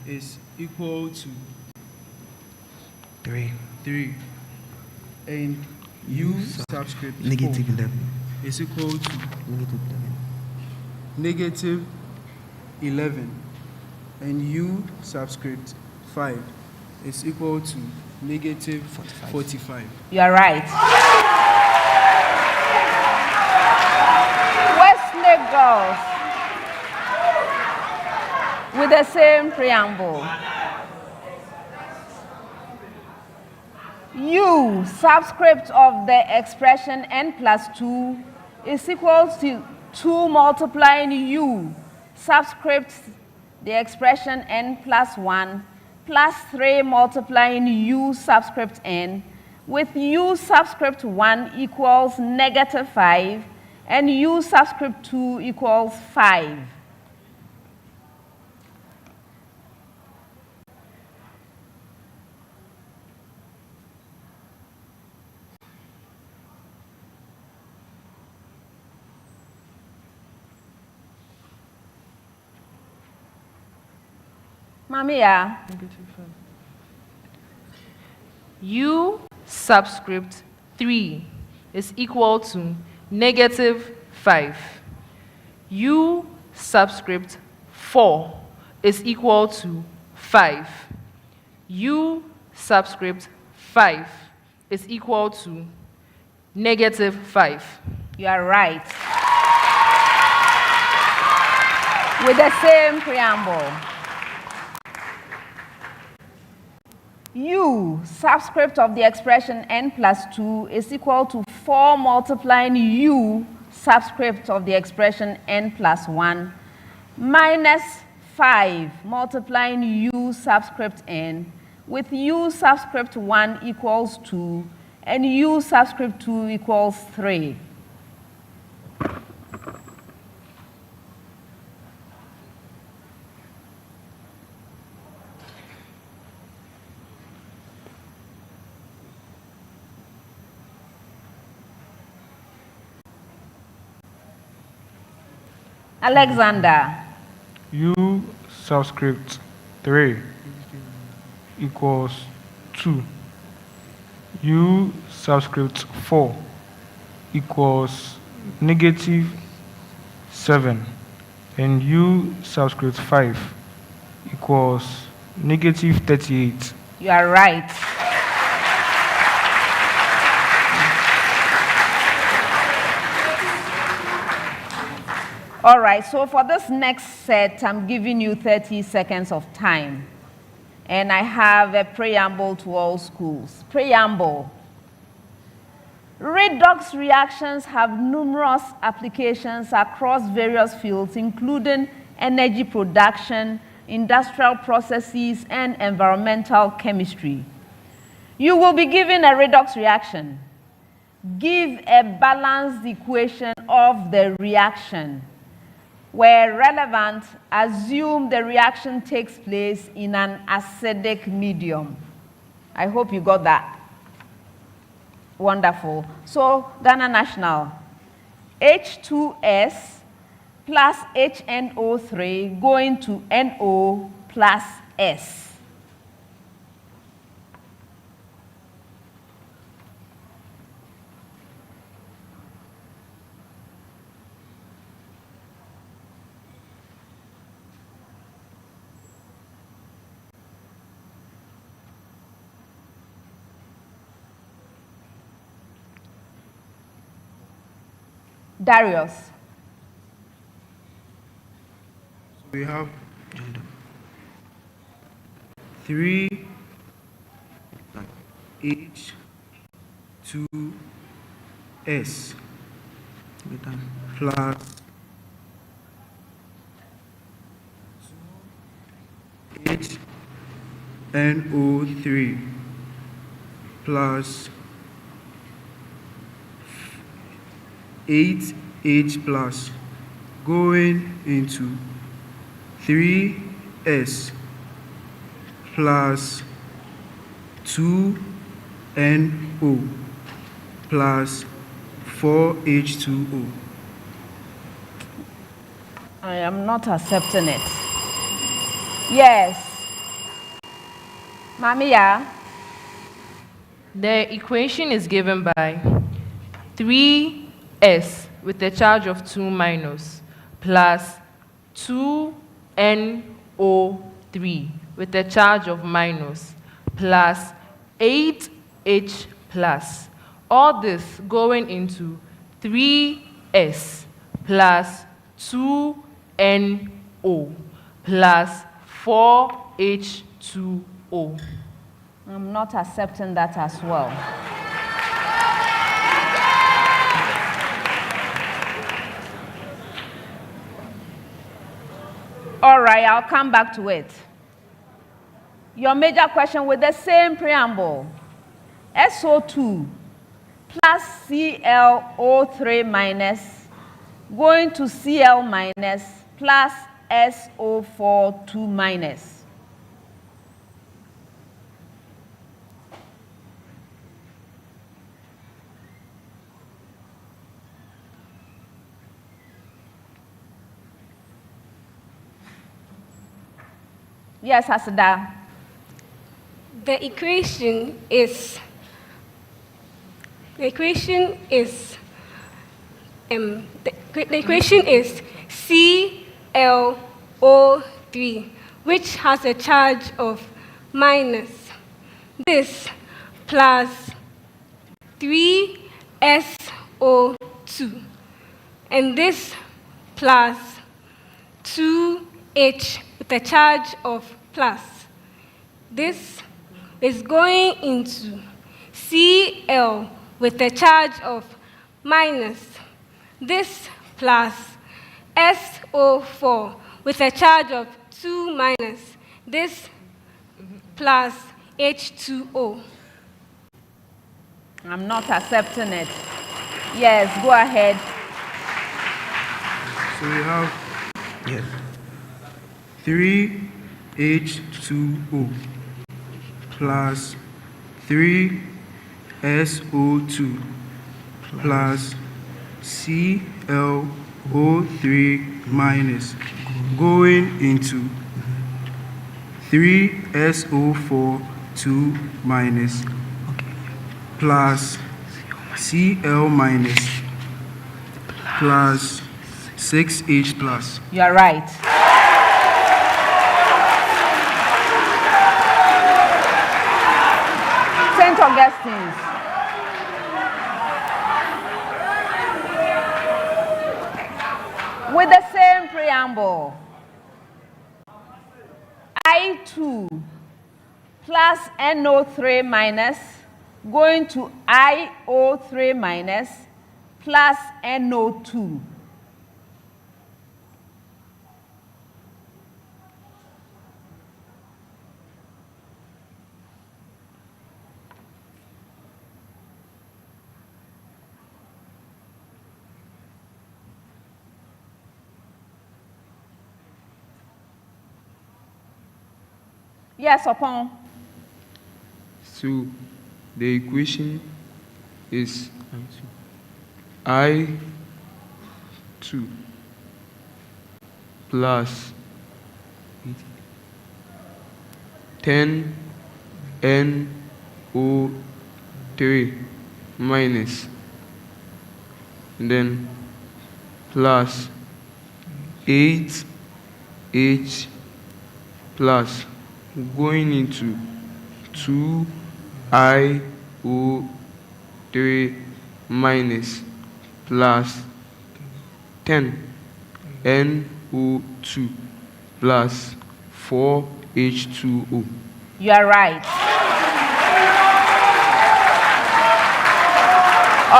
is equal to 3. 3. And U subscript Negative 4 11. is equal to negative 11. And U subscript 5 is equal to negative 45. You are right. Wesley girls with the same preamble. U subscript of the expression n plus 2 is equal to 2 multiplying U subscript the expression n plus 1 plus 3 multiplying U subscript n, with U subscript 1 equals negative 5 and U subscript 2 equals 5. Mamia. U subscript 3 is equal to negative 5. U subscript 4 is equal to 5. U subscript 5 is equal to negative 5. You are right. With the same preamble. U subscript of the expression n plus 2 is equal to 4 multiplying U subscript of the expression n plus 1 minus 5 multiplying U subscript n, with U subscript 1 equals 2 and U subscript 2 equals 3. Alexander. U subscript 3 equals 2. U subscript 4 equals negative 7. And U subscript 5 equals negative 38. You are right. All right, so for this next set, I'm giving you 30 seconds of time. And I have a preamble to all schools. Preamble. Redox reactions have numerous applications across various fields, including energy production, industrial processes, and environmental chemistry. You will be given a redox reaction. Give a balanced equation of the reaction. Where relevant, assume the reaction takes place in an acidic medium. I hope you got that. Wonderful. So, Ghana National, H2S plus HNO3 going to NO plus S. Darius. So we have 3 H2S plus 2HNO3 plus 8H plus going into 3S plus 2NO plus 4H2O. I am not accepting it. Yes, Mamiya. The equation is given by 3s with a charge of 2 minus plus 2NO3 with a charge of minus plus 8H plus. All this going into 3s plus 2NO plus 4H2O. I'm not accepting that as well. All right, I'll come back to it. Your major question with the same preamble. SO2 plus ClO3 minus going to Cl minus plus SO4 2 minus. Yes, Asada. The equation is ClO3, which has a charge of minus this plus 3SO2, and this plus 2H with a charge of plus. This is going into Cl with a charge of minus. This plus SO4 with a charge of 2 minus. This plus H2O. I'm not accepting it. Yes, go ahead. So we have 3H2O plus 3SO2 plus ClO3 minus going into 3SO4 2 minus plus Cl minus plus 6H plus. You are right. St. Augustine's. With the same preamble. I2 plus NO3 minus going to IO3 minus plus NO2. Yes, upon. So the equation is I2 plus 10NO3 minus, and then plus 8H plus going into 2IO3 minus plus 10NO2 plus 4H2O. You are right.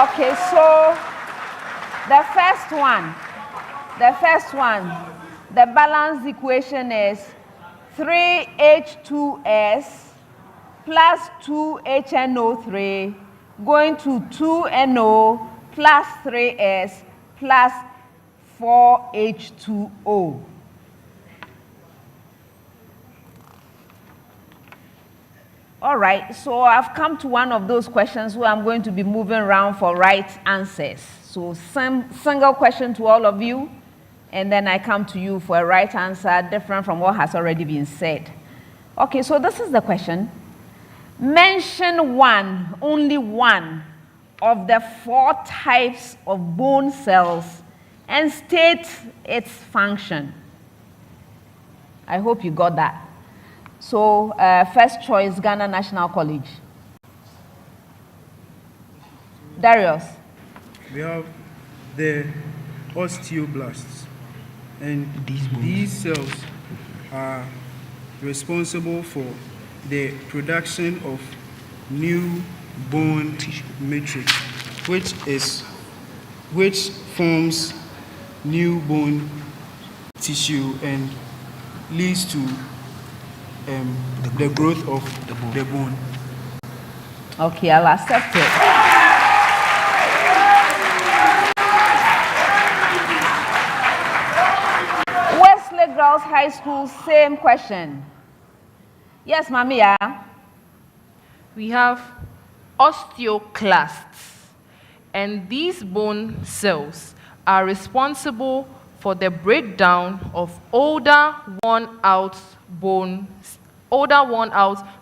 Okay, so the first one, the balanced equation is 3H2S plus 2HNO3 going to 2NO plus 3S plus 4H2O. All right, so I've come to one of those questions where I'm going to be moving around for right answers. So single question to all of you, and then I come to you for a right answer different from what has already been said. Okay, so this is the question. Mention one, only one, of the 4 types of bone cells and state its function. I hope you got that. So, first choice, Ghana National College. Darius. We have the osteoblasts, and these cells are responsible for the production of new bone matrix, which forms new bone tissue and leads to the growth of the bone. Okay, I'll accept it. Wesley Girls High School, same question. Yes, Mamia. We have osteoclasts, and these bone cells are responsible for the breakdown of older, worn-out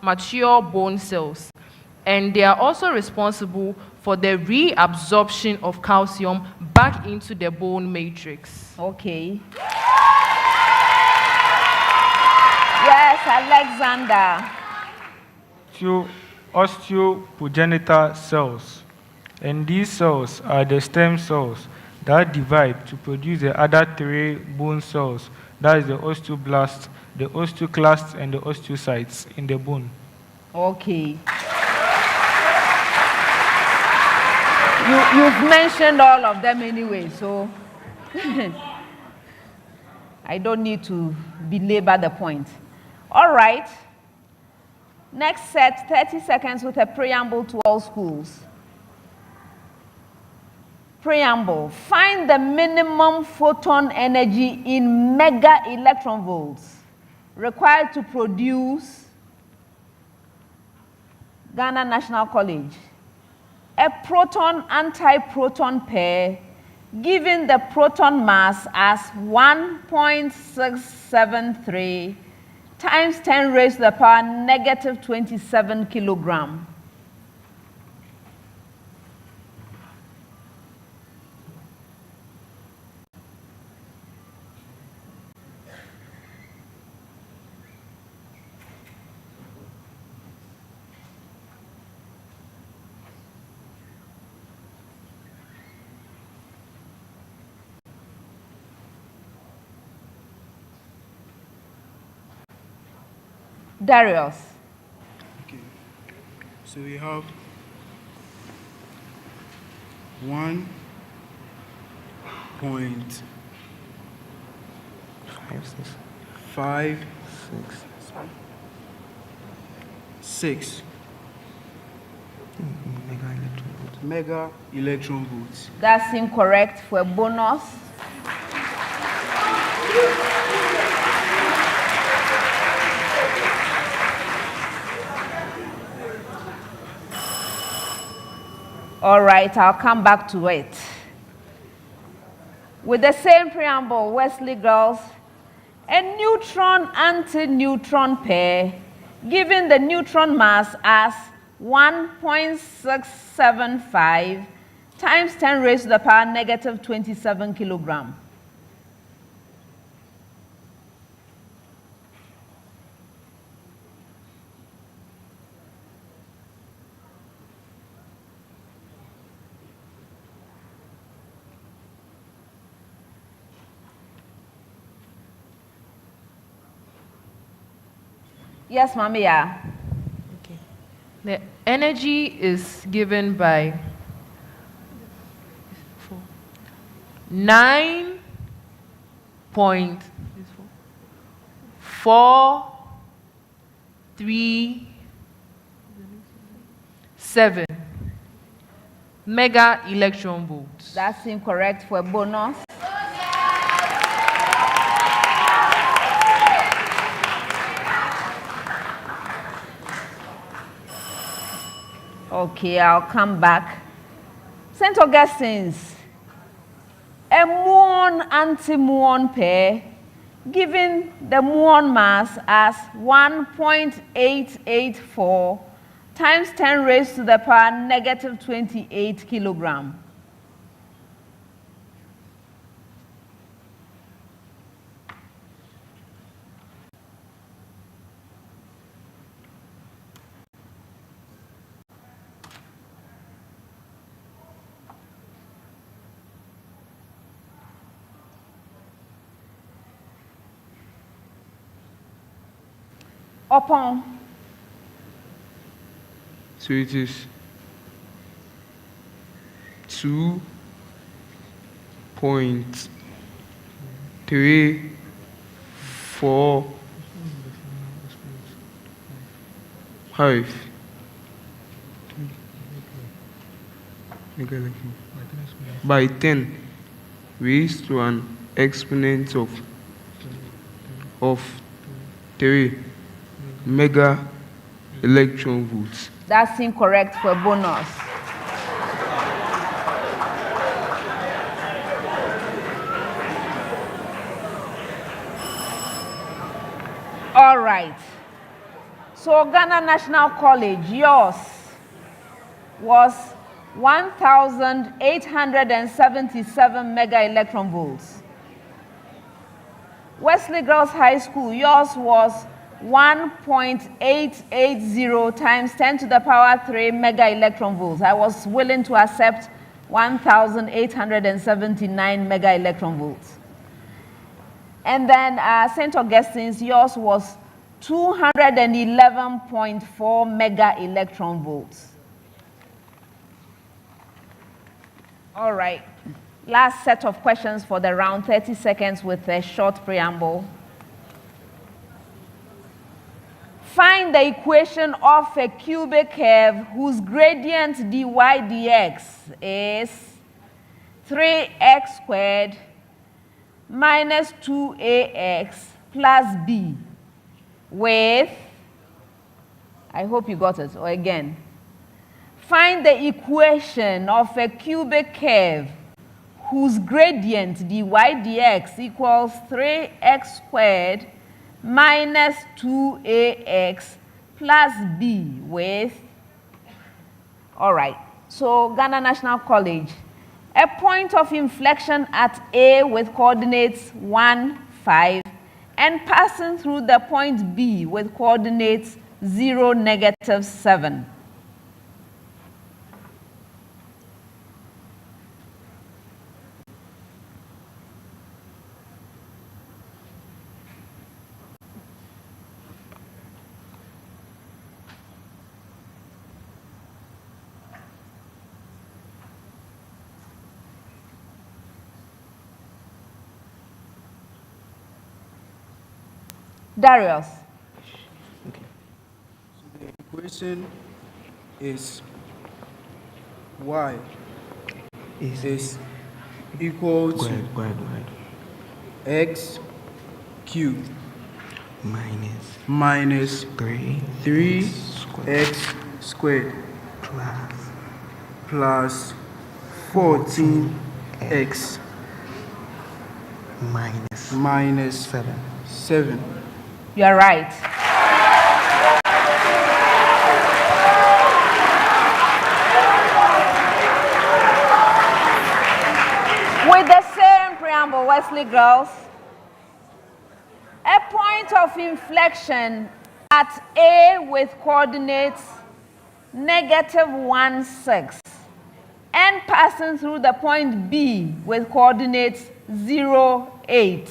mature bone cells, and they are also responsible for the reabsorption of calcium back into the bone matrix. Okay. Yes, Alexander. Osteoprogenitor cells, and these cells are the stem cells that divide to produce the other 3 bone cells, that is the osteoblasts, the osteoclasts, and the osteocytes in the bone. Okay. You've mentioned all of them anyway, so I don't need to belabor the point. All right. Next set, 30 seconds with a preamble to all schools. Preamble. Find the minimum photon energy in mega electron volts required to produce Ghana National College a proton-antiproton pair given the proton mass as 1.673 times 10 raised to the power negative 27 kilogram. Darius. Okay. So we have 1.56 mega electron volts. That's incorrect for a bonus. All right, I'll come back to it. With the same preamble, Wesley Girls, a neutron-anti-neutron pair, given the neutron mass as 1.675 times 10 raised to the power negative 27 kilogram. Yes, Mommy, yeah. Okay. The energy is given by 9.437 mega electron volts. That's incorrect for a bonus. Okay, I'll come back. St. Augustine's, a muon-anti-muon pair, given the muon mass as 1.884 times 10 raised to the power negative 28 kilogram. Upon. So it is 2.345 by 10 raised to an exponent of 3 mega electron volts. That's incorrect for bonus. All right. So Ghana National College, yours was 1,877 mega electron volts. Wesley Girls High School, yours was 1.880 times 10 to the power 3 mega electron volts. I was willing to accept 1,879 mega electron volts. And then St. Augustine's, yours was 211.4 mega electron volts. All right. Last set of questions for the round, 30 seconds with a short preamble. Find the equation of a cubic curve whose gradient dy dx is 3x squared minus 2ax plus b with, I hope you got it, or again. Find the equation of a cubic curve whose gradient dy dx equals 3x squared minus 2ax plus b with, all right, so Ghana National College, a point of inflection at A with coordinates 1, 5, and passing through the point B with coordinates 0, negative 7. Darius. Okay. So the equation is y is equal to x cubed minus 3x squared plus 14x minus 7. You are right. With the same preamble, Wesley Girls, a point of inflection at A with coordinates negative 1, 6, and passing through the point B with coordinates 0, 8.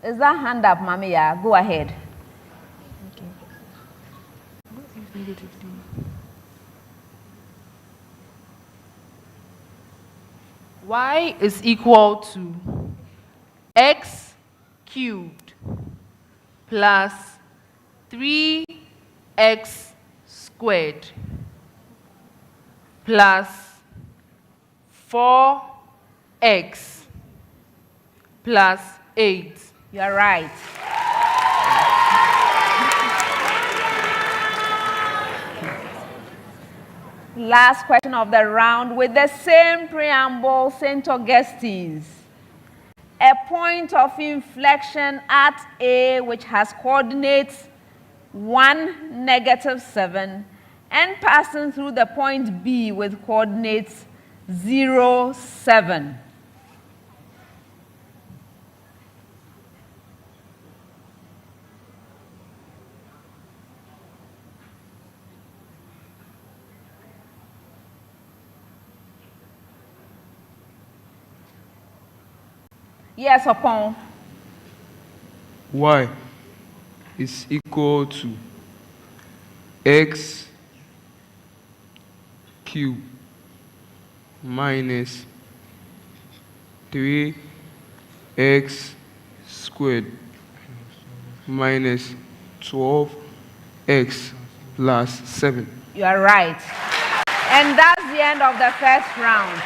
Is that hand up, Mami? Yeah, go ahead. Okay. Y is equal to x cubed plus 3x squared plus 4x plus 8. You're right. Last question of the round with the same preamble, St. Augustine's. A point of inflection at A which has coordinates 1, -7, and passing through the point B with coordinates 0, 7. Yes, upon. Y is equal to x cubed minus 3x squared minus 12x plus 7. You are right. And that's the end of the first round.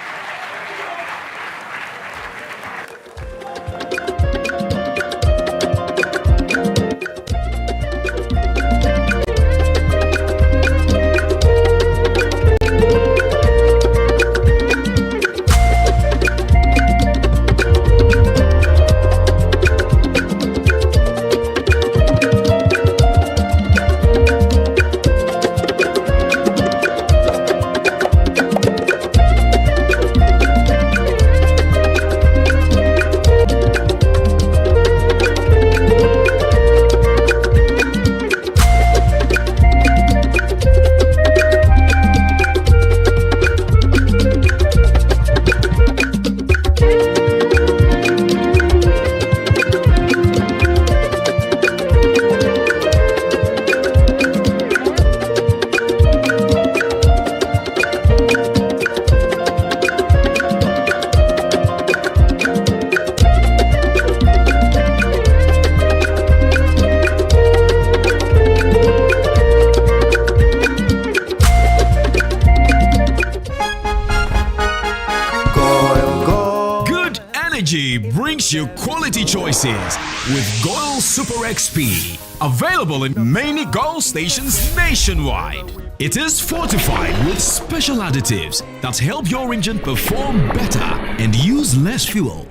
brings you quality choices with Goil Super XP. Available in many Goil stations nationwide. It is fortified with special additives that help your engine perform better and use less fuel.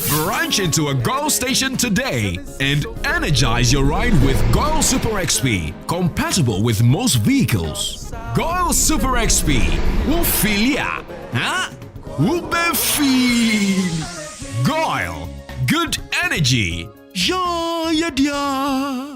Branch into a Goil station today and energize your ride with Goil Super XP, compatible with most vehicles. Goil Super XP will feel ya, huh? Will be feel. Goil, good energy. Ja, ja, ja.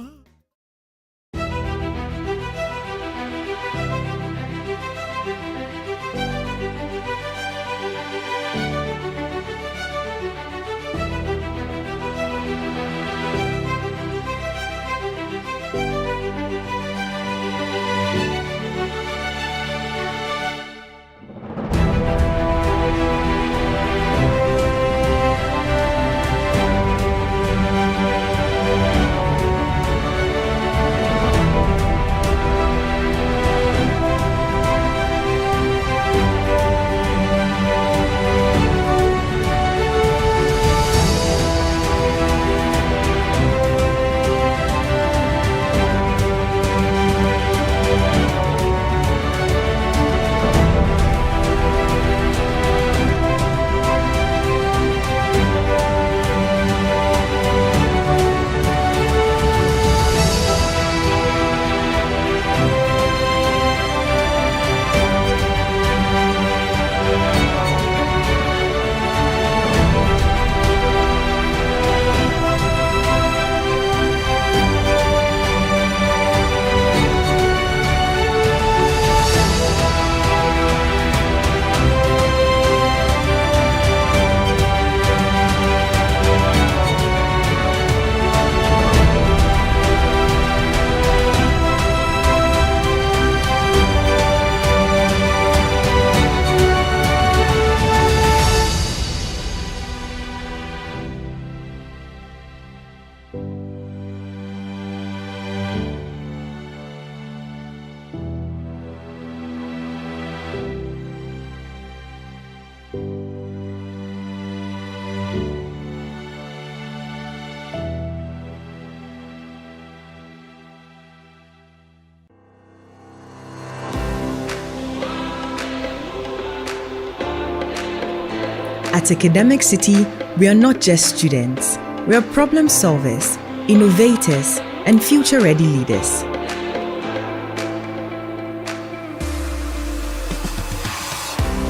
At Academic City, we are not just students. We are problem solvers, innovators, and future-ready leaders.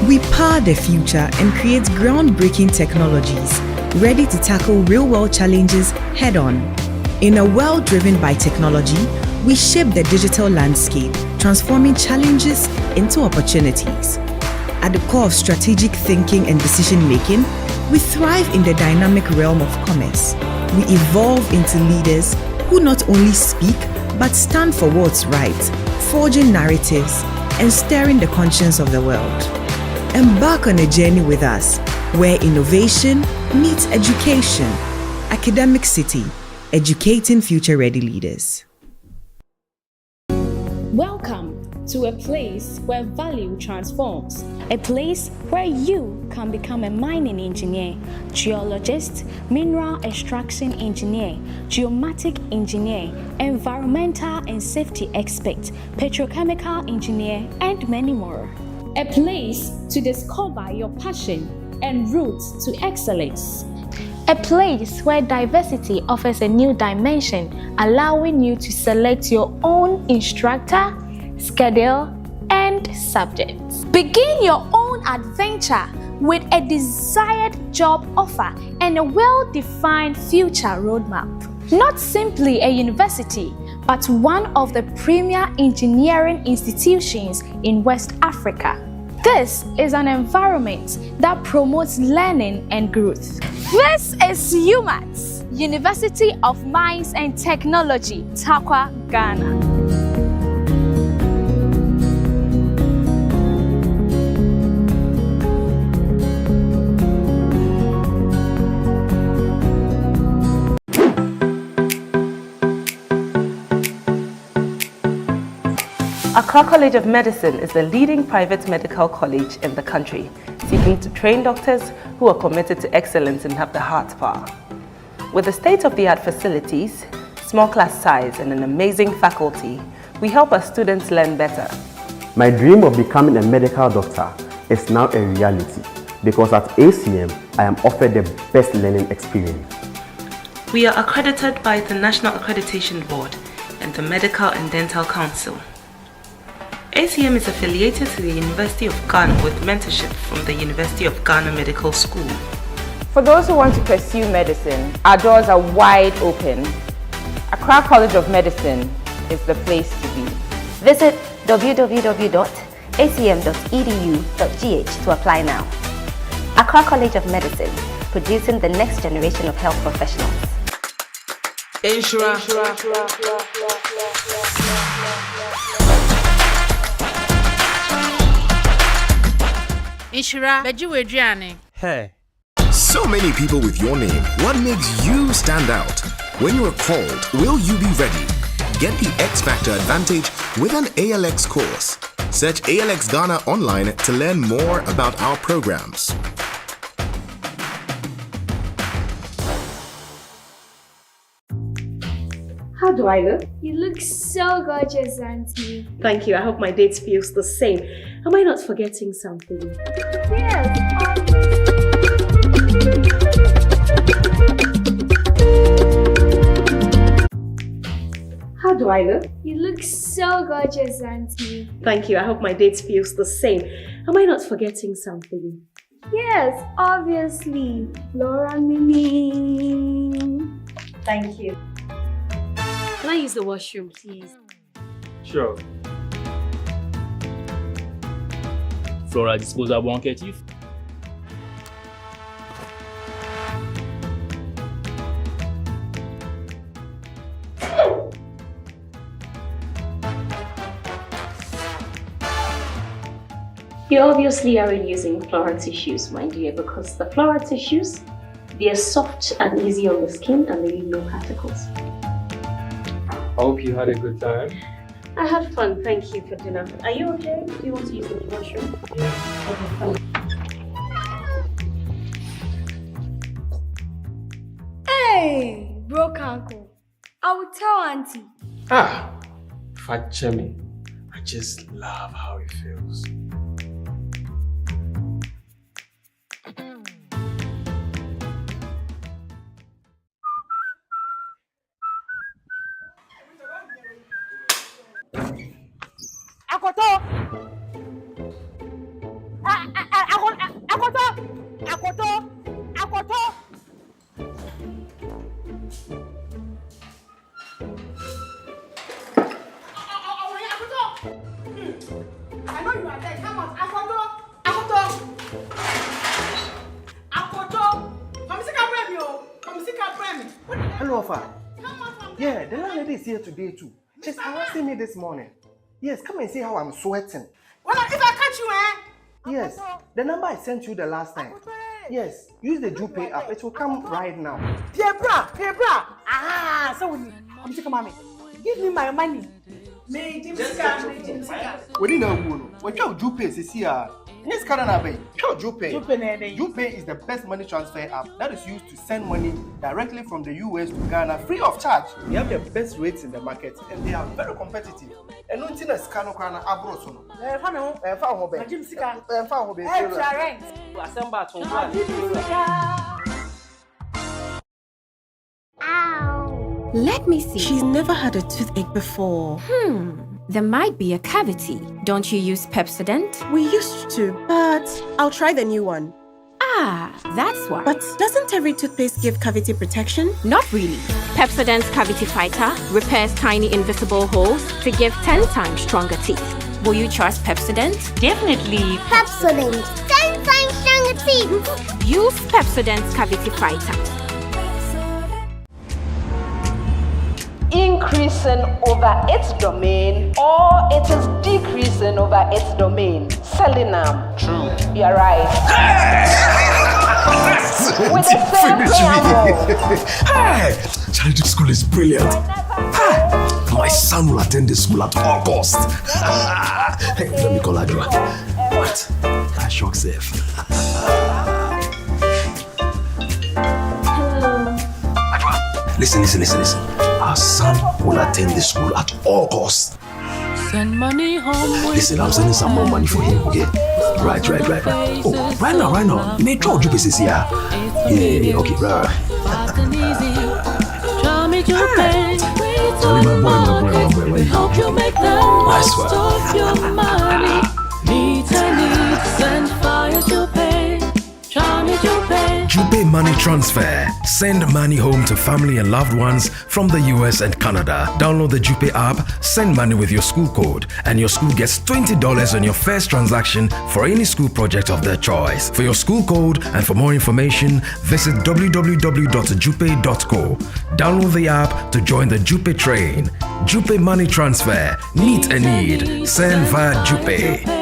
We power the future and create groundbreaking technologies ready to tackle real-world challenges head-on. In a world driven by technology, we shape the digital landscape, transforming challenges into opportunities. At the core of strategic thinking and decision-making, we thrive in the dynamic realm of commerce. We evolve into leaders who not only speak, but stand for what's right, forging narratives and stirring the conscience of the world. Embark on a journey with us, where innovation meets education. Academic City, educating future-ready leaders. Welcome to a place where value transforms, a place where you can become a mining engineer, geologist, mineral extraction engineer, geomatic engineer, environmental and safety expert, petrochemical engineer, and many more. A place to discover your passion and route to excellence. A place where diversity offers a new dimension, allowing you to select your own instructor, schedule, and subjects. Begin your own adventure with a desired job offer and a well-defined future roadmap. Not simply a university, but one of the premier engineering institutions in West Africa. This is an environment that promotes learning and growth. This is UMAT, University of Mines and Technology, Takwa, Ghana. Accra College of Medicine is the leading private medical college in the country, seeking to train doctors who are committed to excellence and have the heart power. With the state-of-the-art facilities, small class size, and an amazing faculty, we help our students learn better. My dream of becoming a medical doctor is now a reality because at ACM, I am offered the best learning experience. We are accredited by the National Accreditation Board and the Medical and Dental Council. ACM is affiliated to the University of Ghana with mentorship from the University of Ghana Medical School. For those who want to pursue medicine, our doors are wide open. Accra College of Medicine is the place to be. Visit www.acm.edu.gh to apply now. Accra College of Medicine, producing the next generation of health professionals. Hey. So many people with your name. What makes you stand out? When you are called, will you be ready? Get the X Factor advantage with an ALX course. Search ALX Ghana online to learn more about our programs. How do I look? You look so gorgeous, Auntie. Thank you. I hope my date feels the same. Am I not forgetting something? Yes. How do I look? You look so gorgeous, Auntie. Thank you. I hope my date feels the same. Am I not forgetting something? Yes, obviously. Laura Mimi. Thank you. Can I use the washroom, please? Sure. Flora disposable handkerchief. You obviously aren't using floral tissues, my dear, because the floral tissues, they are soft and easy on the skin and they leave no particles. I hope you had a good time. I had fun. Thank you for dinner. Are you okay? Do you want to use the washroom? Yeah. Okay, fine. Hey, broke uncle. I will tell Auntie. Fat Chemi. I just love how it feels. I know you are there. Come on, Akoto. Hello, Alpha. Yeah, the landlady is here today too. She's harassing me this morning. Yes, come and see how I'm sweating. Well, if I catch you, Yes, the number I sent you the last time. Yes, use the JuPay app. It will come right now. Piebra. Ah, so when you come mommy, give me my money. Me, Jim We didn't know. What your JuPay is here. Yes, JuPay is the best money transfer app that is used to send money directly from the US to Ghana free of charge. They have the best rates in the market and they are very competitive. And no thing is cano crana abrosono. Let me see. She's never had a toothache before. There might be a cavity. Don't you use Pepsodent? We used to, but I'll try the new one. Ah, that's why. But doesn't every toothpaste give cavity protection? Not really. Pepsodent's Cavity Fighter repairs tiny invisible holes to give 10 times stronger teeth. Will you trust Pepsodent? Definitely. Pepsodent. 10 times stronger teeth. Use Pepsodent's Cavity Fighter. Increasing over its domain, or it is decreasing over its domain. Selenam. True. You're right. With the same preamble. Hey! Charlie, this school is brilliant. My son will attend this school at all costs. Hey, let me call Adwa. What? That shock safe. Adwa, listen. Our son will attend the school at all costs. Send money home. Listen, I'm sending some more money for him, okay? Right. Oh, right now. Make sure you pay this here. Yeah, okay, right. Charlie, my boy. Help you make the Nice most one. of your money. Needs send fire to pay. JuPay Money Transfer. Send money home to family and loved ones from the US and Canada. Download the JuPay app, send money with your school code, and your school gets $20 on your first transaction for any school project of their choice. For your school code and for more information, visit www.jupay.co. Download the app to join the JuPay train. JuPay Money Transfer. Meet a need. Send via JuPay.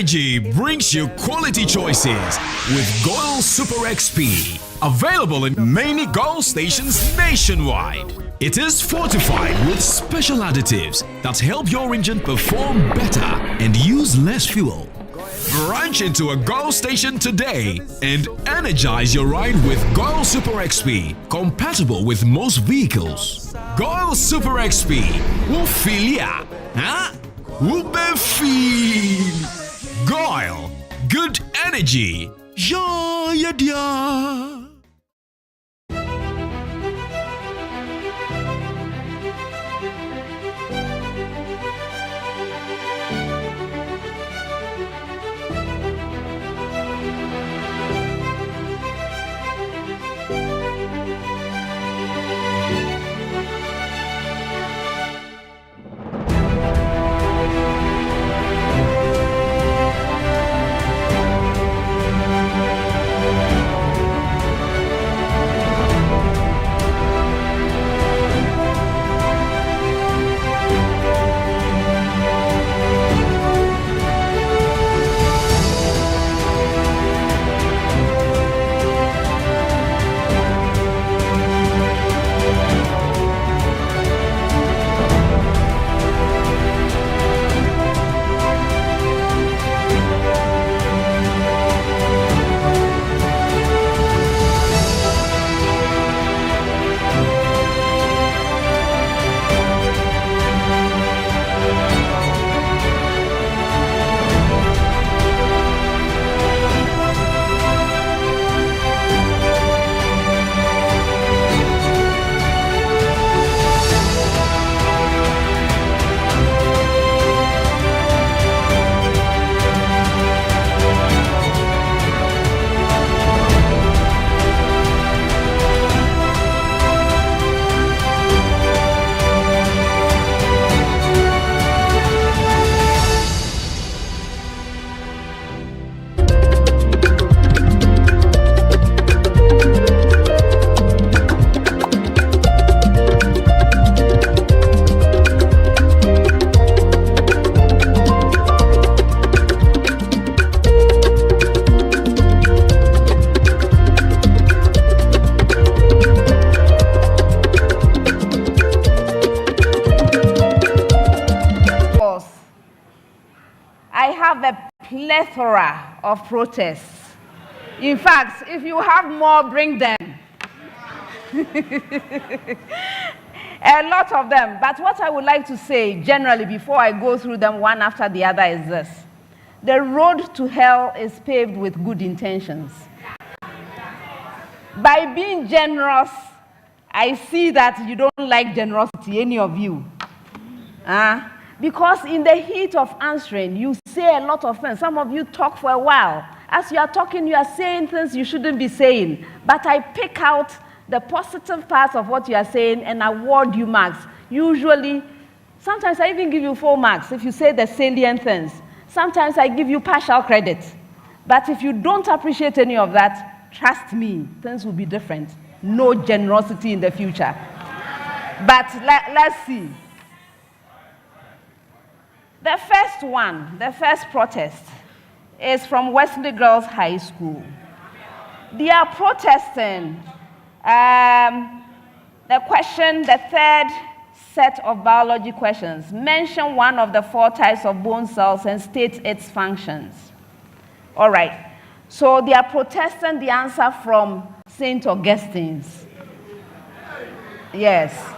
Energy brings you quality choices with Goil Super XP. Available in many Goil stations nationwide. It is fortified with special additives that help your engine perform better and use less fuel. Branch into a Goil station today and energize your ride with Goil Super XP, compatible with most vehicles. Goil Super XP will feel ya, huh? Will be feel. Goil, good energy. Yeah, dear. have a plethora of protests. In fact, if you have more, bring them. A lot of them. But what I would like to say generally before I go through them one after the other is this. The road to hell is paved with good intentions. By being generous, I see that you don't like generosity, any of you. Because in the heat of answering, you say a lot of things. Some of you talk for a while. As you are talking, you are saying things you shouldn't be saying. But I pick out the positive parts of what you are saying and award you marks. Usually, sometimes I even give you 4 marks if you say the salient things. Sometimes I give you partial credit. But if you don't appreciate any of that, trust me, things will be different. No generosity in the future. But let's see. The first one, the first protest, is from Wesley Girls High School. They are protesting the question, the third set of biology questions. Mention one of the 4 types of bone cells and state its functions. All right. So they are protesting the answer from St. Augustine's. Yes.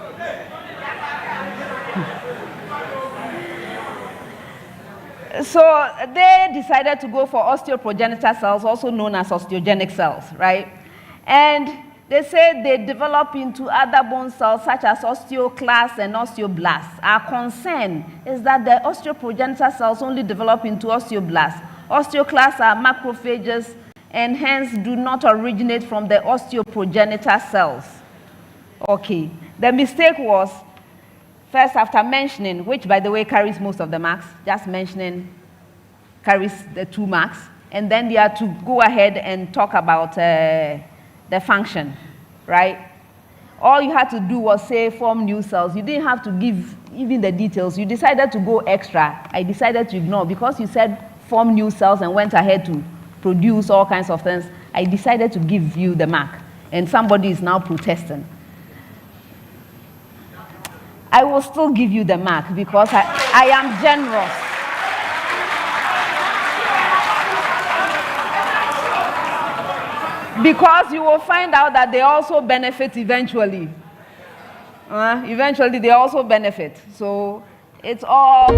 So they decided to go for osteoprogenitor cells, also known as osteogenic cells, right? And they said they develop into other bone cells such as osteoclasts and osteoblasts. Our concern is that the osteoprogenitor cells only develop into osteoblasts. Osteoclasts are macrophages and hence do not originate from the osteoprogenitor cells. Okay. The mistake was, first after mentioning, which by the way carries most of the marks, just mentioning carries the 2 marks, and then they had to go ahead and talk about the function, right? All you had to do was say form new cells. You didn't have to give even the details. You decided to go extra. I decided to ignore because you said form new cells and went ahead to produce all kinds of things. I decided to give you the mark, and somebody is now protesting. I will still give you the mark because I am generous. Because you will find out that they also benefit eventually. Eventually, they also benefit. So it's all...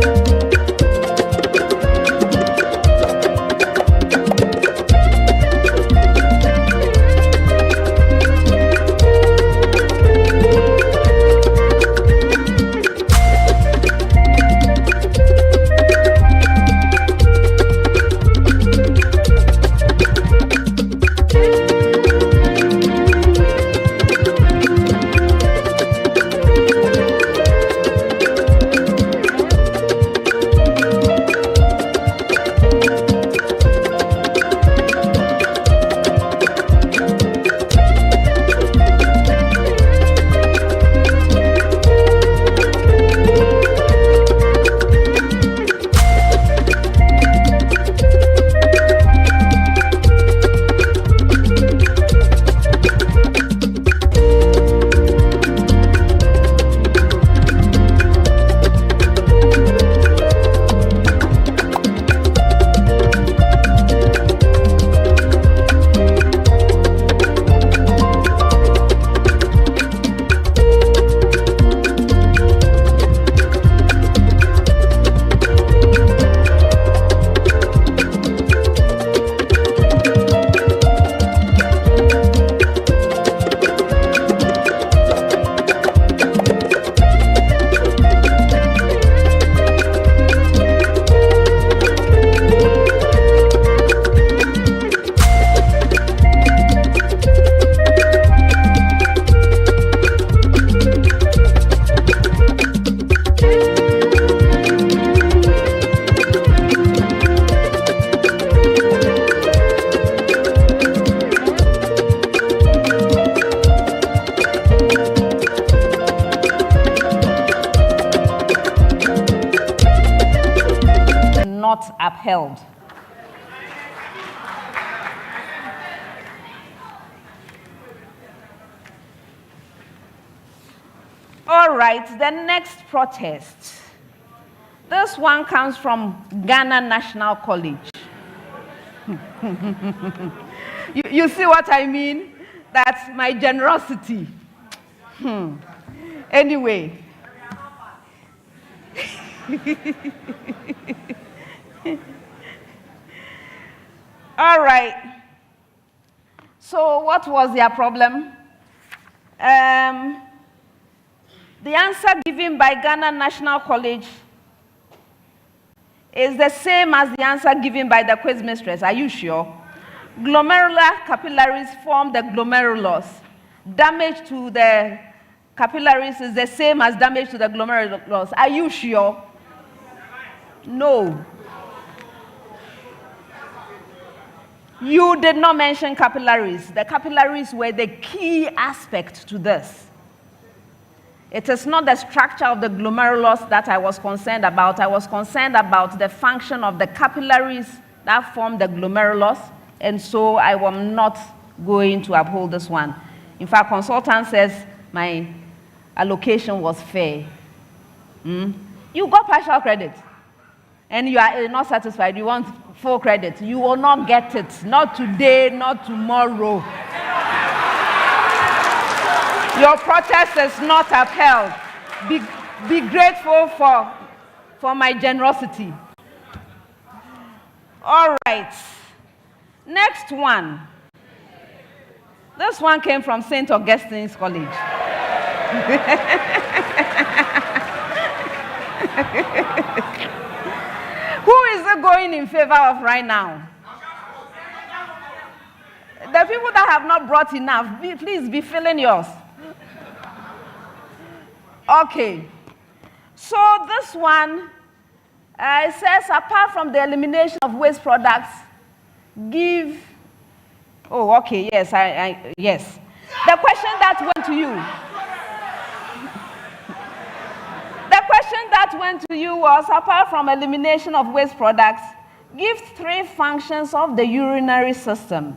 Upheld. All right, the next protest. This one comes from Ghana National College. you see what I mean? That's my generosity. Anyway. All right. So what was their problem? The answer given by Ghana National College is the same as the answer given by the quiz mistress. Are you sure? Glomerular capillaries form the glomerulus. Damage to the capillaries is the same as damage to the glomerulus. Are you sure? No. You did not mention capillaries. The capillaries were the key aspect to this. It is not the structure of the glomerulus that I was concerned about. I was concerned about the function of the capillaries that form the glomerulus, and so I am not going to uphold this one. In fact, consultant says my allocation was fair. You got partial credit, and you are not satisfied. You want full credit. You will not get it. Not today, not tomorrow. Your protest is not upheld. Be grateful for my generosity. All right. Next one. This one came from St. Augustine's College. Who is it going in favor of right now? The people that have not brought enough, please be filling yours. Okay. So this one, it says, apart from the elimination of waste products, give... Oh, okay, yes, yes. The question that went to you. The question that went to you was, apart from elimination of waste products, give 3 functions of the urinary system.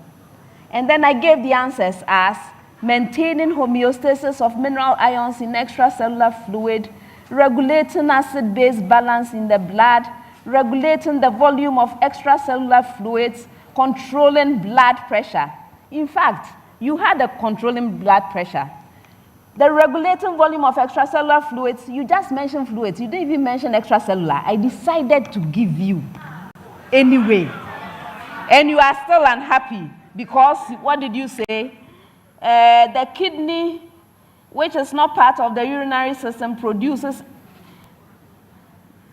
And then I gave the answers as maintaining homeostasis of mineral ions in extracellular fluid, regulating acid-base balance in the blood, regulating the volume of extracellular fluids, controlling blood pressure. In fact, you had a controlling blood pressure. The regulating volume of extracellular fluids, you just mentioned fluids. You didn't even mention extracellular. I decided to give you anyway. And you are still unhappy because, what did you say? The kidney, which is not part of the urinary system, produces,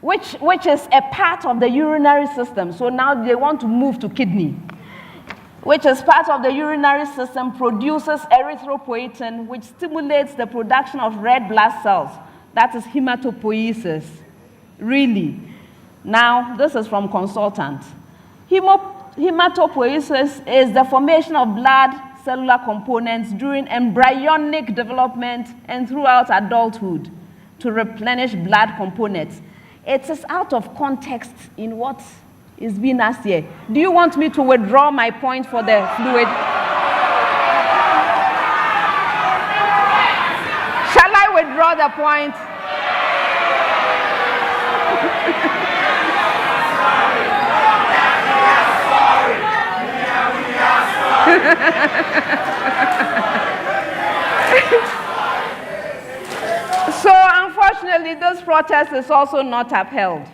which is a part of the urinary system. So now they want to move to kidney, which is part of the urinary system, produces erythropoietin, which stimulates the production of red blood cells. That is hematopoiesis. Really. Now, this is from consultant. Hematopoiesis is the formation of blood cellular components during embryonic development and throughout adulthood to replenish blood components. It is out of context in what is being asked here. Do you want me to withdraw my point for the fluid? Shall I withdraw the point? So, unfortunately, this protest is also not upheld.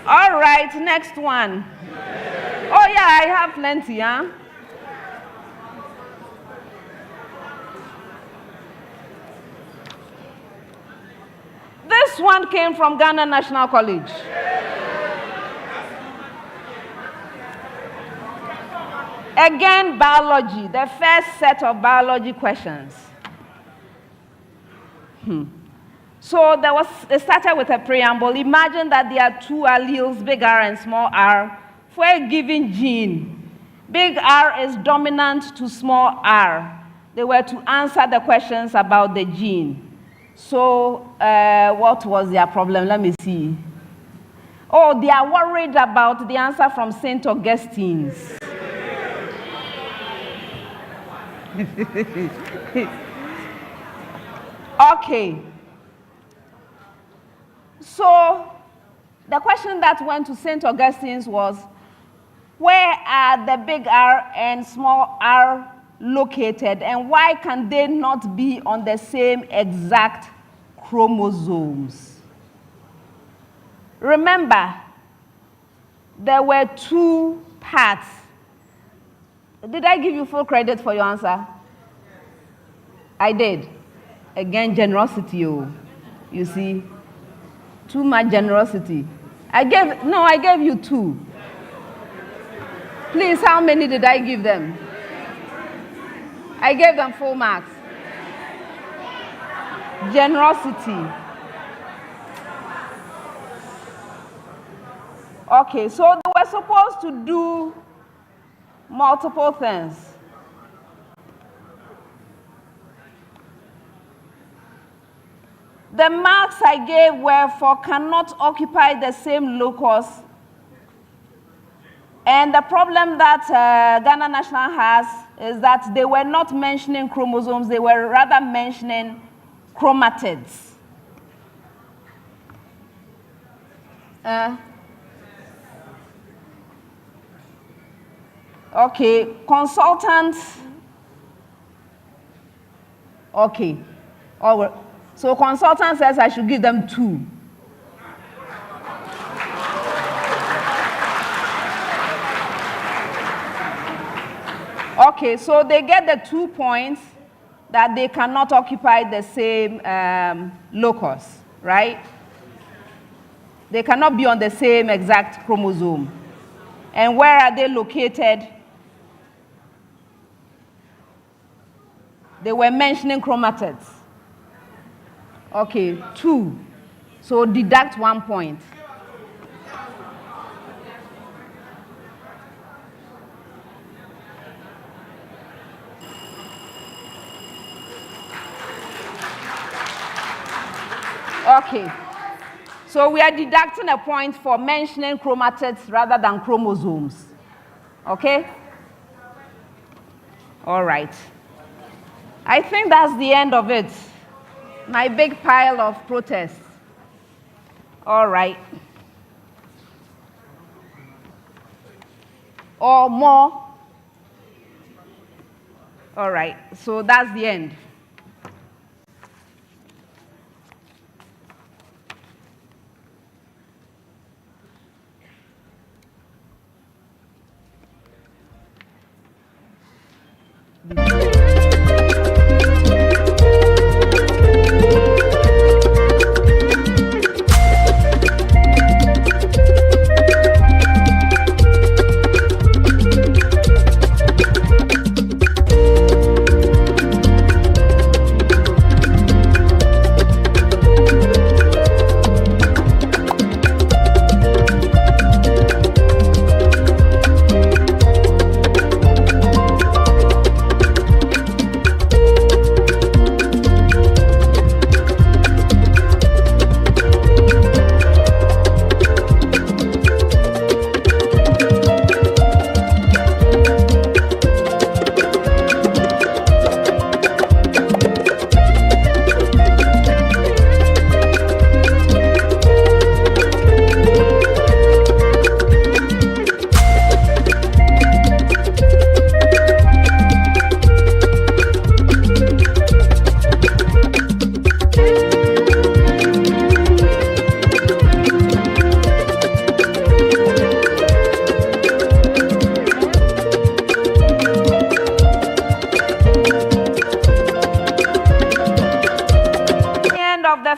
All right, next one. Oh, yeah, I have plenty, huh? This one came from Ghana National College. Again, biology, the first set of biology questions. So it started with a preamble. Imagine that there are 2 alleles, big R and small r, for a given gene. Big R is dominant to small r. They were to answer the questions about the gene. So what was their problem? Let me see. Oh, they are worried about the answer from St. Augustine's. Okay. So the question that went to St. Augustine's was, where are the big R and small r located, and why can they not be on the same exact chromosomes? Remember, there were two parts. Did I give you full credit for your answer? I did. Again, generosity, you see. Too much generosity. I gave you two. Please, how many did I give them? I gave them full marks. Generosity. Okay, so they were supposed to do multiple things. The marks I gave were for cannot occupy the same locus. And the problem that Ghana National has is that they were not mentioning chromosomes, they were rather mentioning chromatids. Okay, consultants. Okay. So consultant says I should give them 2. Okay, so they get the 2 points that they cannot occupy the same locus, right? They cannot be on the same exact chromosome. And where are they located? They were mentioning chromatids. Okay, 2. So deduct 1 point. Okay. So we are deducting a point for mentioning chromatids rather than chromosomes. Okay? All right. I think that's the end of it. My big pile of protests. All right. Or more. All right. So that's the end.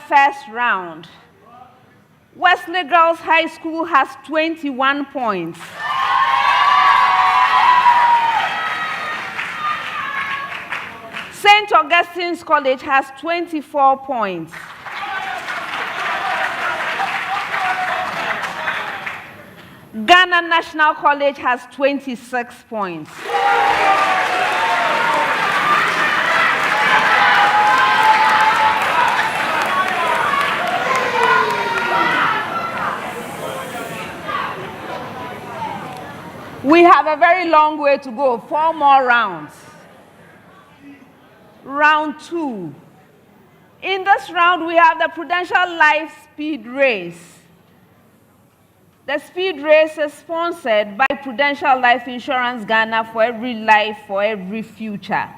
First round. Wesley Girls High School has 21 points. St. Augustine's College has 24 points. Ghana National College has 26 points. We have a very long way to go, 4 more rounds. Round 2. In this round, we have the Prudential Life Speed Race. The speed race is sponsored by Prudential Life Insurance Ghana, for every life, for every future.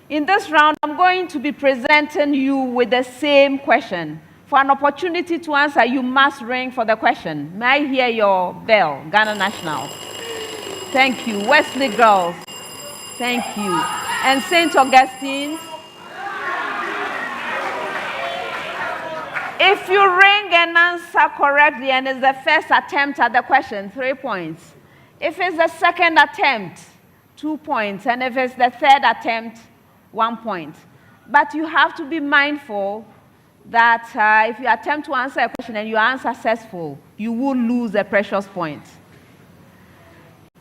In this round, I'm going to be presenting you with the same question. For an opportunity to answer, you must ring for the question. May I hear your bell, Ghana National? Thank you. Wesley Girls, thank you. And St. Augustine's. If you ring and answer correctly and it's the first attempt at the question, 3 points. If it's the second attempt, 2 points. And if it's the third attempt, 1 point. But you have to be mindful that if you attempt to answer a question and you are unsuccessful, you will lose a precious point.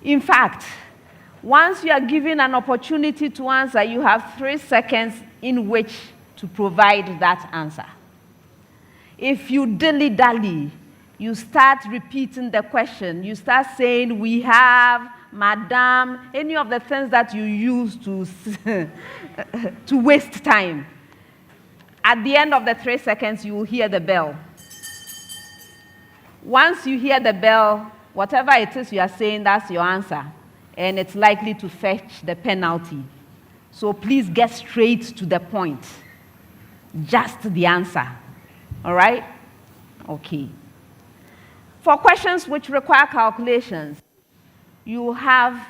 In fact, once you are given an opportunity to answer, you have 3 seconds in which to provide that answer. If you dilly-dally, you start repeating the question, you start saying, we have, madam, any of the things that you use to waste time. At the end of the 3 seconds, you will hear the bell. Once you hear the bell, whatever it is you are saying, that's your answer. And it's likely to fetch the penalty. So please get straight to the point. Just the answer. All right? Okay. For questions which require calculations, you have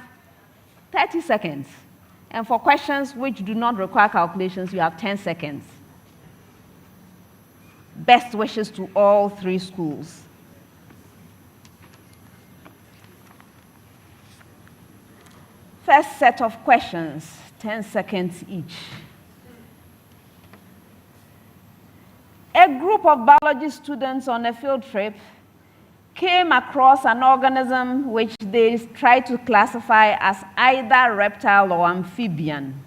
30 seconds. And for questions which do not require calculations, you have 10 seconds. Best wishes to all 3 schools. First set of questions, 10 seconds each. A group of biology students on a field trip came across an organism which they tried to classify as either reptile or amphibian.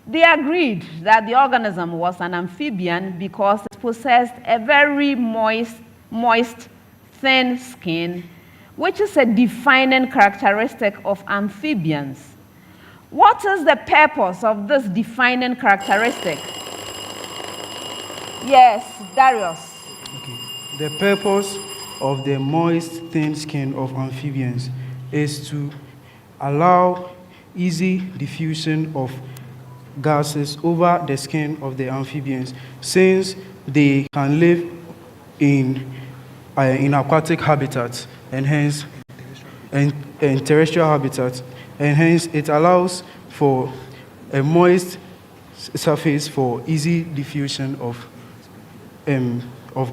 They agreed that the organism was an amphibian because it possessed a very moist, thin skin, which is a defining characteristic of amphibians. What is the purpose of this defining characteristic? Yes, Darius. Okay. The purpose of the moist, thin skin of amphibians is to allow easy diffusion of gases over the skin of the amphibians, since they can live in aquatic habitats and hence in terrestrial habitats, and hence it allows for a moist surface for easy diffusion of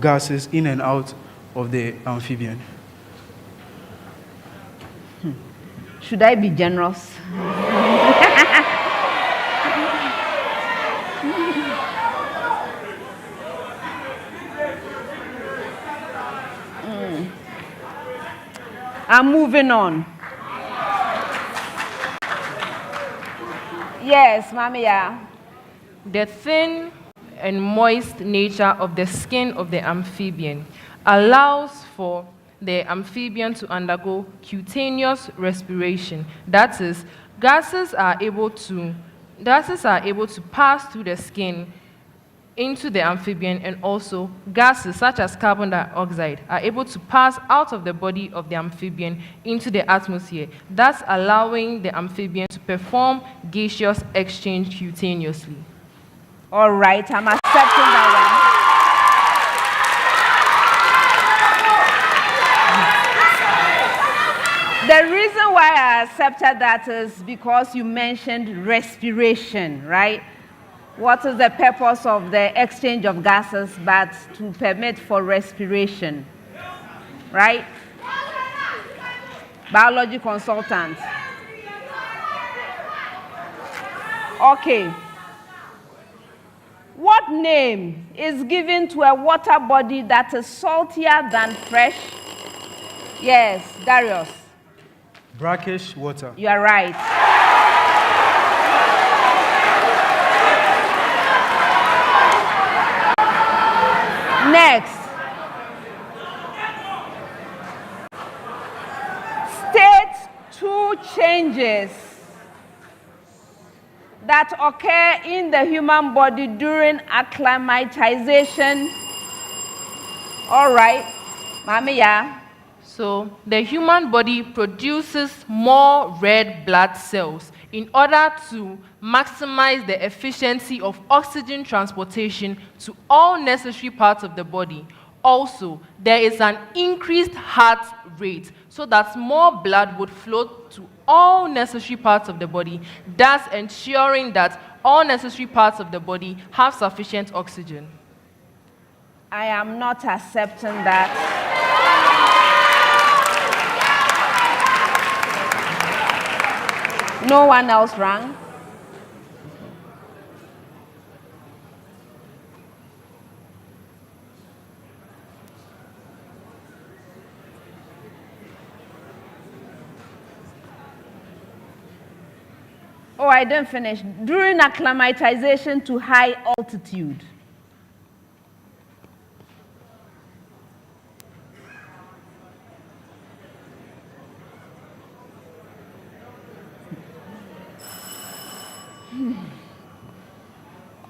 gases in and out of the amphibian. Should I be generous? I'm moving on. Yes, Mamia. The thin and moist nature of the skin of the amphibian allows for the amphibian to undergo cutaneous respiration. That is, gases are able to pass through the skin into the amphibian, and also gases such as carbon dioxide are able to pass out of the body of the amphibian into the atmosphere, thus allowing the amphibian to perform gaseous exchange cutaneously. All right, I'm accepting that one. The reason why I accepted that is because you mentioned respiration, right? What is the purpose of the exchange of gases but to permit for respiration, right? Biology consultant. Okay. What name is given to a water body that is saltier than fresh? Yes, Darius. Brackish water. You are right. Next. State 2 changes that that occur in the human body during acclimatization. All right, Mamiya. So the human body produces more red blood cells in order to maximize the efficiency of oxygen transportation to all necessary parts of the body. Also, there is an increased heart rate so that more blood would flow to all necessary parts of the body, thus ensuring that all necessary parts of the body have sufficient oxygen. I am not accepting that. No one else rang? Oh, I didn't finish. During acclimatization to high altitude.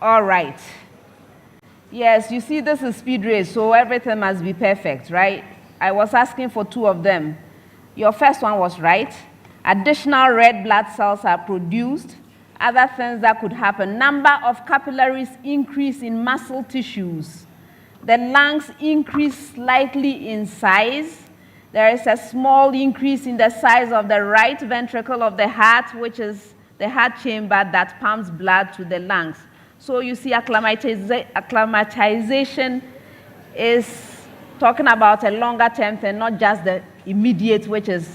All right. Yes, you see, this is speed race, so everything must be perfect, right? I was asking for 2 of them. Your first one was right. Additional red blood cells are produced. Other things that could happen. Number of capillaries increase in muscle tissues. The lungs increase slightly in size. There is a small increase in the size of the right ventricle of the heart, which is the heart chamber that pumps blood to the lungs. So you see, acclimatization is talking about a longer term thing, not just the immediate, which is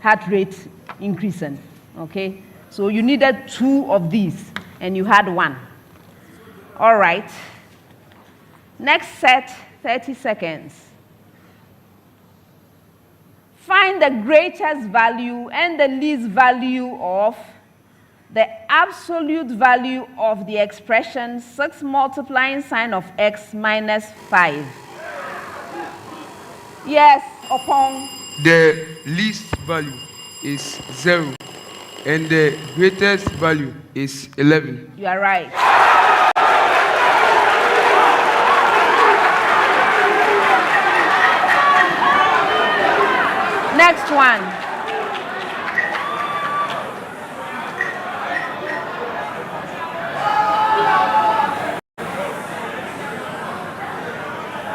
heart rate increasing, okay? So you needed 2 of these, and you had 1. All right. Next set, 30 seconds. Find the greatest value and the least value of the absolute value of the expression 6 multiplying sine of x minus 5. Yes, upon. The least value is 0, and the greatest value is 11. You are right. Next one.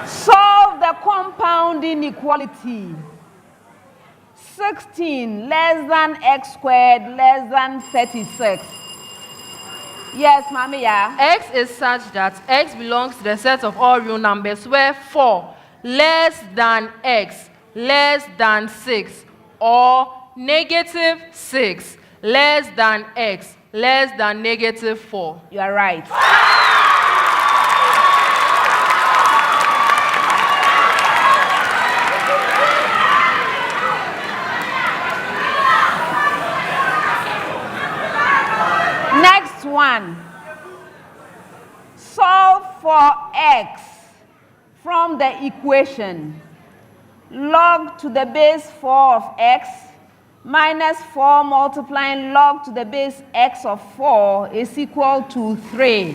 Solve the compound inequality. 16 less than x squared less than 36. Yes, Mamiya. X is such that x belongs to the set of all real numbers where 4 less than x less than 6 or negative 6 less than x less than negative 4. You are right. Next one. Solve for x from the equation log to the base 4 of x minus 4 multiplying log to the base x of 4 is equal to 3.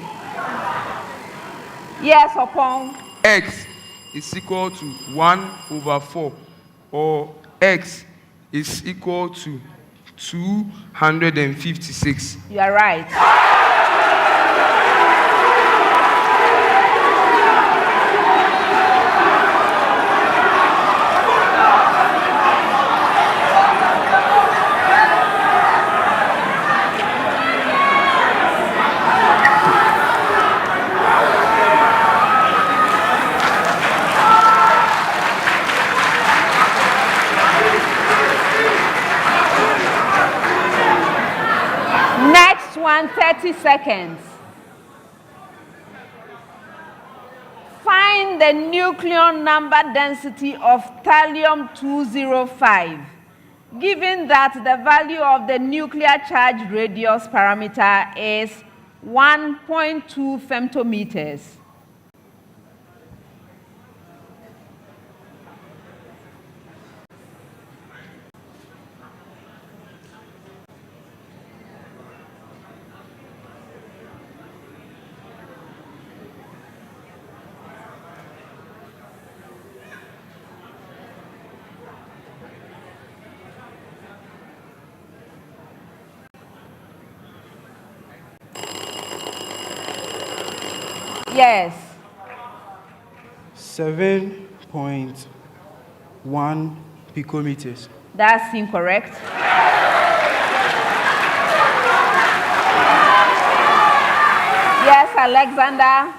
Yes, upon. X is equal to 1 over 4, or x is equal to 256. You are right. Next one, 30 seconds. Find the nucleon number density of thallium-205, given that the value of the nuclear charge radius parameter is 1.2 femtometers. Yes. 7.1 picometers. That's incorrect. Yes, Alexander.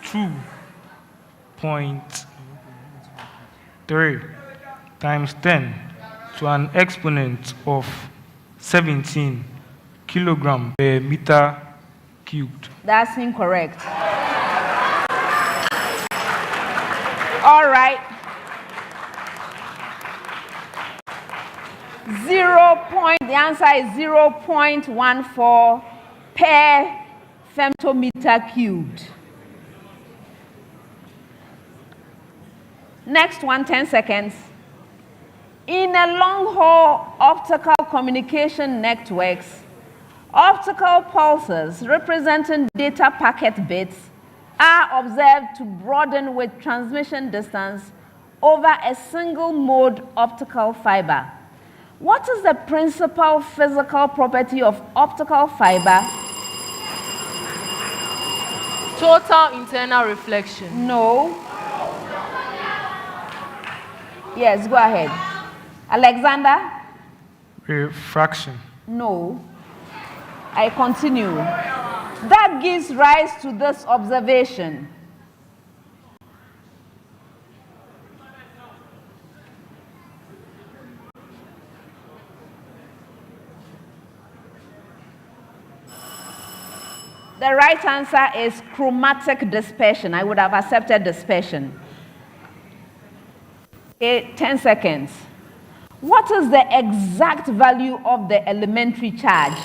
2.3 times 10 to an exponent of 17 kilogram per meter cubed. That's incorrect. All right. The answer is 0.14 per femtometer cubed. Next one, 10 seconds. In a long-haul optical communication networks, optical pulses representing data packet bits are observed to broaden with transmission distance over a single-mode optical fiber. What is the principal physical property of optical fiber? Total internal reflection. No. Yes, go ahead. Alexander? Refraction. No. I continue. That gives rise to this observation. The right answer is chromatic dispersion. I would have accepted dispersion. Okay, 10 seconds. What is the exact value of the elementary charge?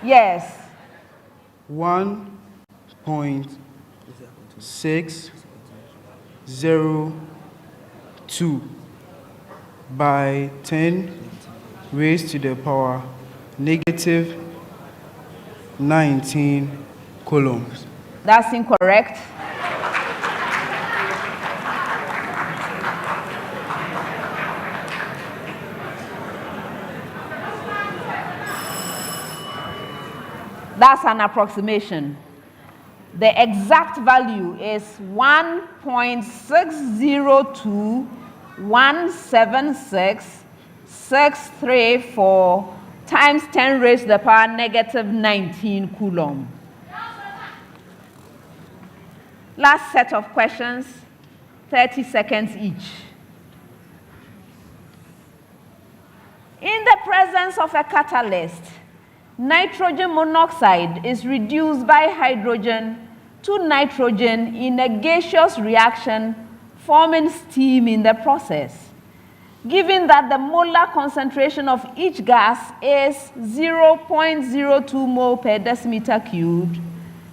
Yes. 1.602 by 10 raised to the power negative 19 coulombs. That's incorrect. That's an approximation. The exact value is 1.602176634 times 10 raised to the power negative 19 coulomb. Last set of questions, 30 seconds each. In the presence of a catalyst, nitrogen monoxide is reduced by hydrogen to nitrogen in a gaseous reaction, forming steam in the process. Given that the molar concentration of each gas is 0.02 mole per decimeter cubed,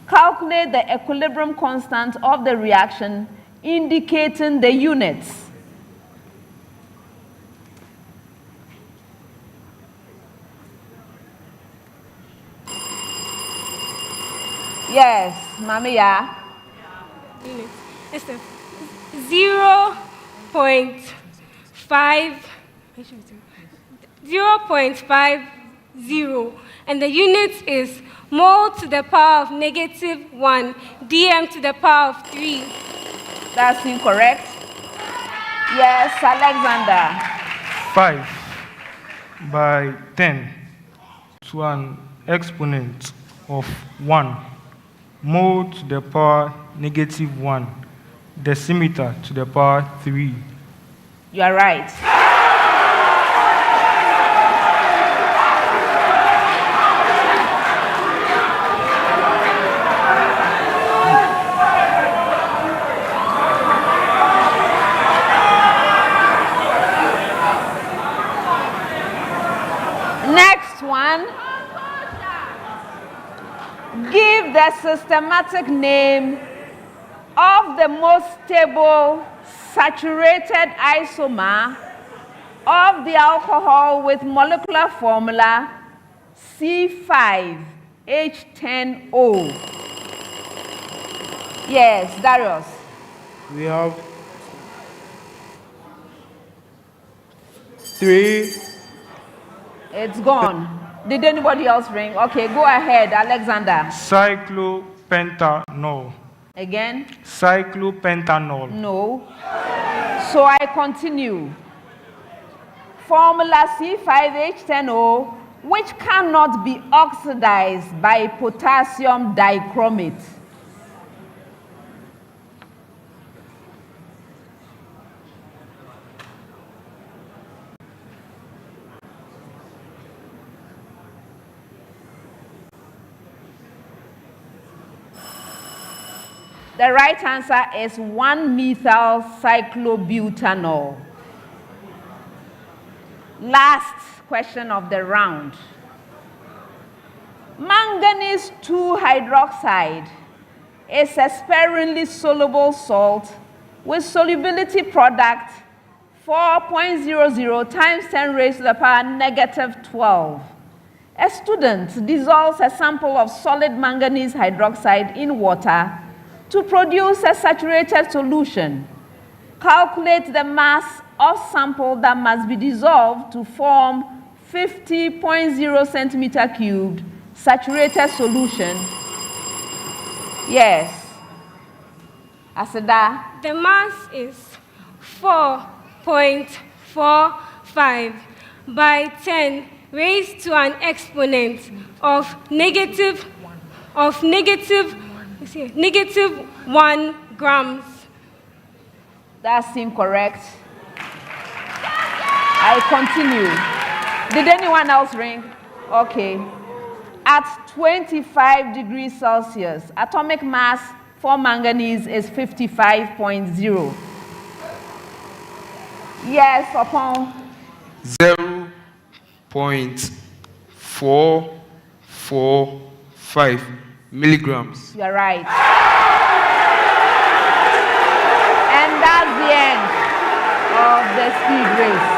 calculate the equilibrium constant of the reaction, indicating the units. Yes, Mamiya. It's 0.50, and the unit is mole to the power of negative 1, dm to the power of 3. That's incorrect. Yes, Alexander. 5 by 10 to an exponent of 1, mole to the power negative 1, decimeter to the power 3. You are right. Next one. Give the systematic name of the most stable saturated isomer of the alcohol with molecular formula C5H10O. Yes, Darius. We have 3. It's gone. Did anybody else ring? Okay, go ahead, Alexander. Cyclopentanol. Again? Cyclopentanol. No. So I continue. Formula C5H10O, which cannot be oxidized by potassium dichromate. The right answer is 1-methyl cyclobutanol. Last question of the round. Manganese 2 hydroxide is a sparingly soluble salt with solubility product 4.00 times 10 raised to the power -12. A student dissolves a sample of solid manganese hydroxide in water to produce a saturated solution. Calculate the mass of sample that must be dissolved to form 50.0 centimeter cubed saturated solution. Yes. Asada. The mass is 4.45 by 10 raised to an exponent of negative 1 grams. That's incorrect. I continue. Did anyone else ring? Okay. At 25 degrees Celsius, atomic mass for manganese is 55.0. Yes, upon 0.445 milligrams. You're right. And that's the end of the speed race.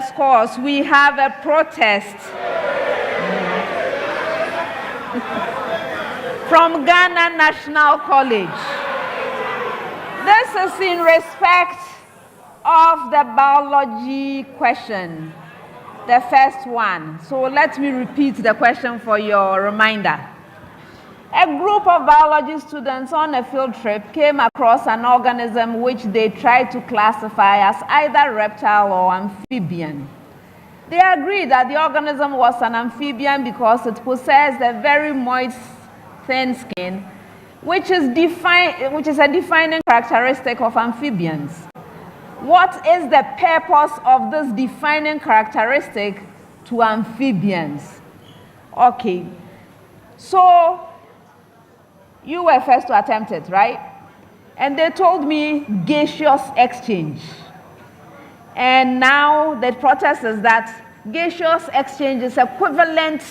scores, we have a protest from Ghana National College. This is in respect of the biology question, the first one. So let me repeat the question for your reminder. A group of biology students on a field trip came across an organism which they tried to classify as either reptile or amphibian. They agreed that the organism was an amphibian because it possessed a very moist, thin skin, which is a defining characteristic of amphibians. What is the purpose of this defining characteristic to amphibians? Okay, so you were first to attempt it, right? And they told me gaseous exchange. And now the protest is that gaseous exchange is equivalent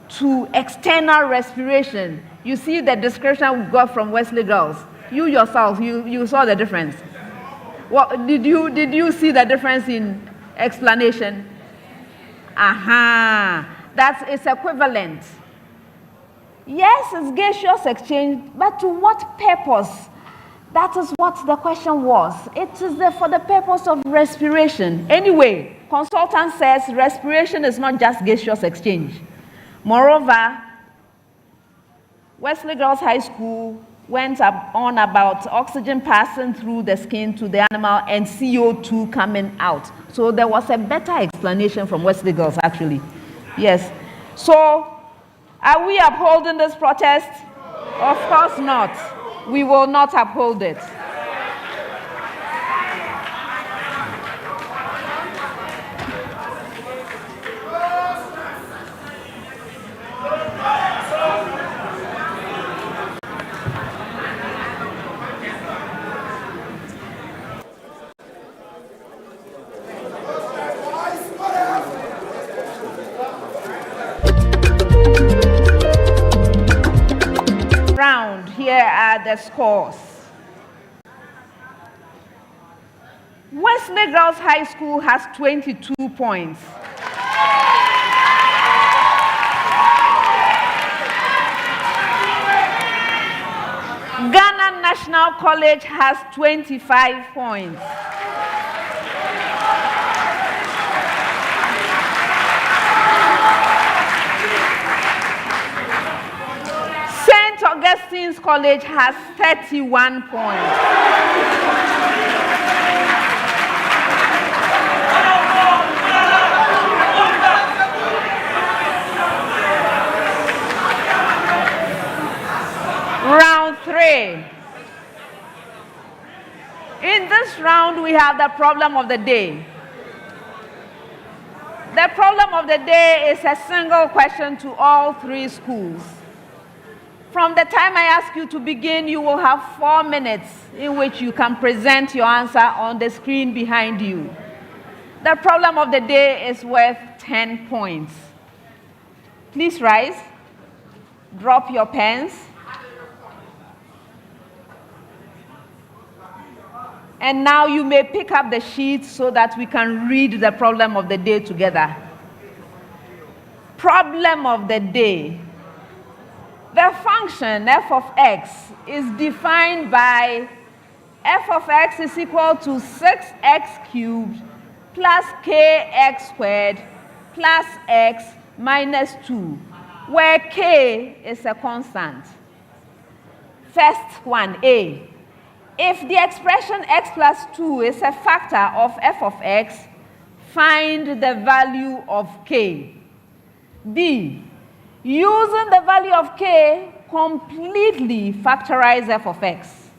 to external respiration. You see the description we got from Wesley girls. You yourself, you saw the difference. What, did you see the difference in explanation? That is equivalent. Yes, it's gaseous exchange, but to what purpose? That is what the question was. It is for the purpose of respiration. Anyway, consultant says respiration is not just gaseous exchange. Moreover, Wesley Girls High School went on about oxygen passing through the skin to the animal and CO2 coming out. So there was a better explanation from Wesley Girls, actually. Yes. So, are we upholding this protest? Of course not. We will not uphold it. Here are the scores. Wesley Girls High School has 22 points. Ghana National College has 25 points. Augustine'S College has 31 points. Round 3. In this round, we have the problem of the day. The problem of the day is a single question to all 3 schools. From the time I ask you to begin, you will have 4 minutes in which you can present your answer on the screen behind you. The problem of the day is worth 10 points. Please rise. Drop your pens. And now you may pick up the sheet so that we can read the problem of the day together. Problem of the day. The function f of x is defined by f of x is equal to 6x cubed plus kx squared plus x minus 2, where k is a constant. First one, A. If the expression x plus 2 is a factor of f of x, find the value of k. B. Using the value of k, completely factorize f of x.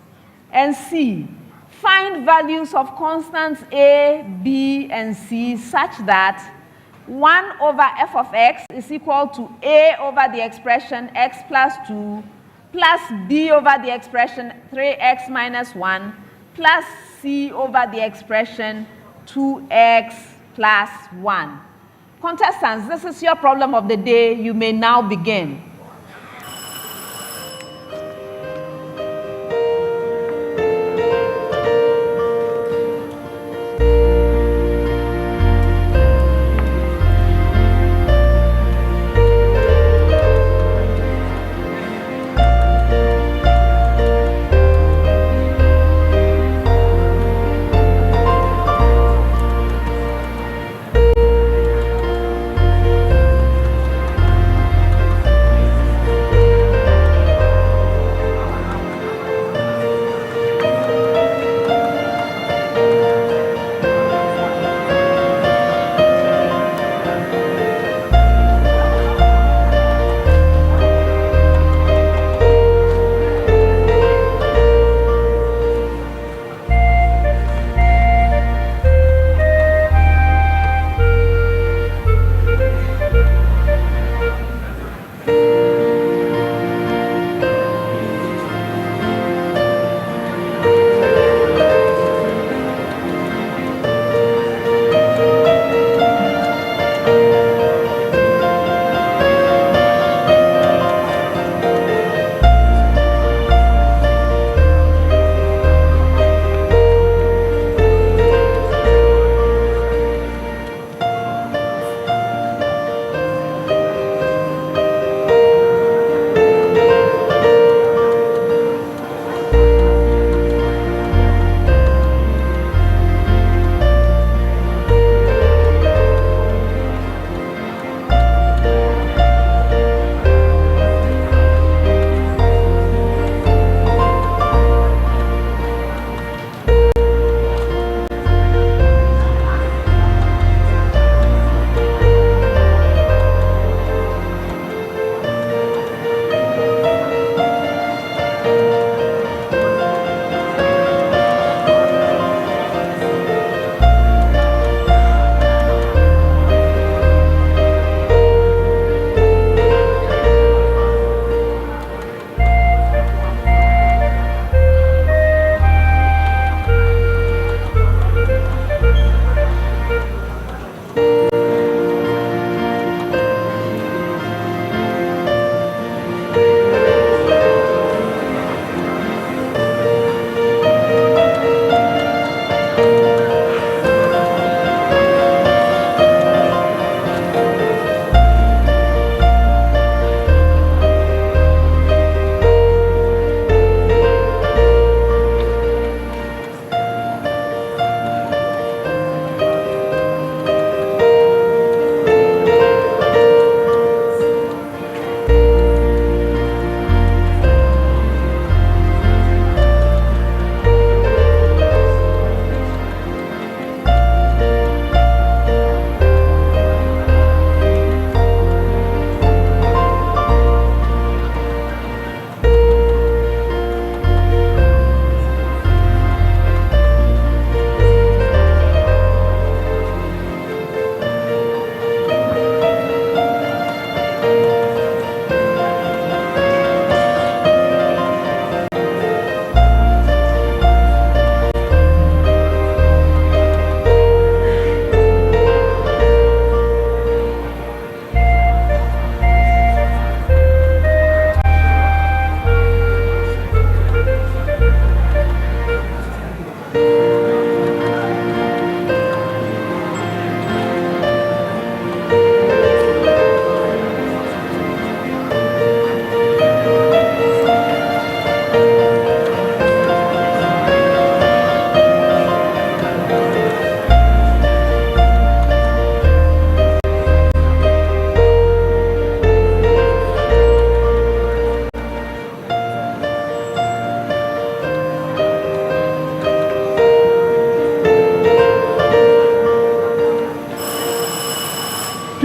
And C, find values of constants a, b, and c such that 1 over f of x is equal to a over the expression x plus 2 plus b over the expression 3x minus 1 plus c over the expression 2x plus 1. Contestants, this is your problem of the day. You may now begin.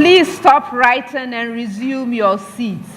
Please stop writing and resume your seats.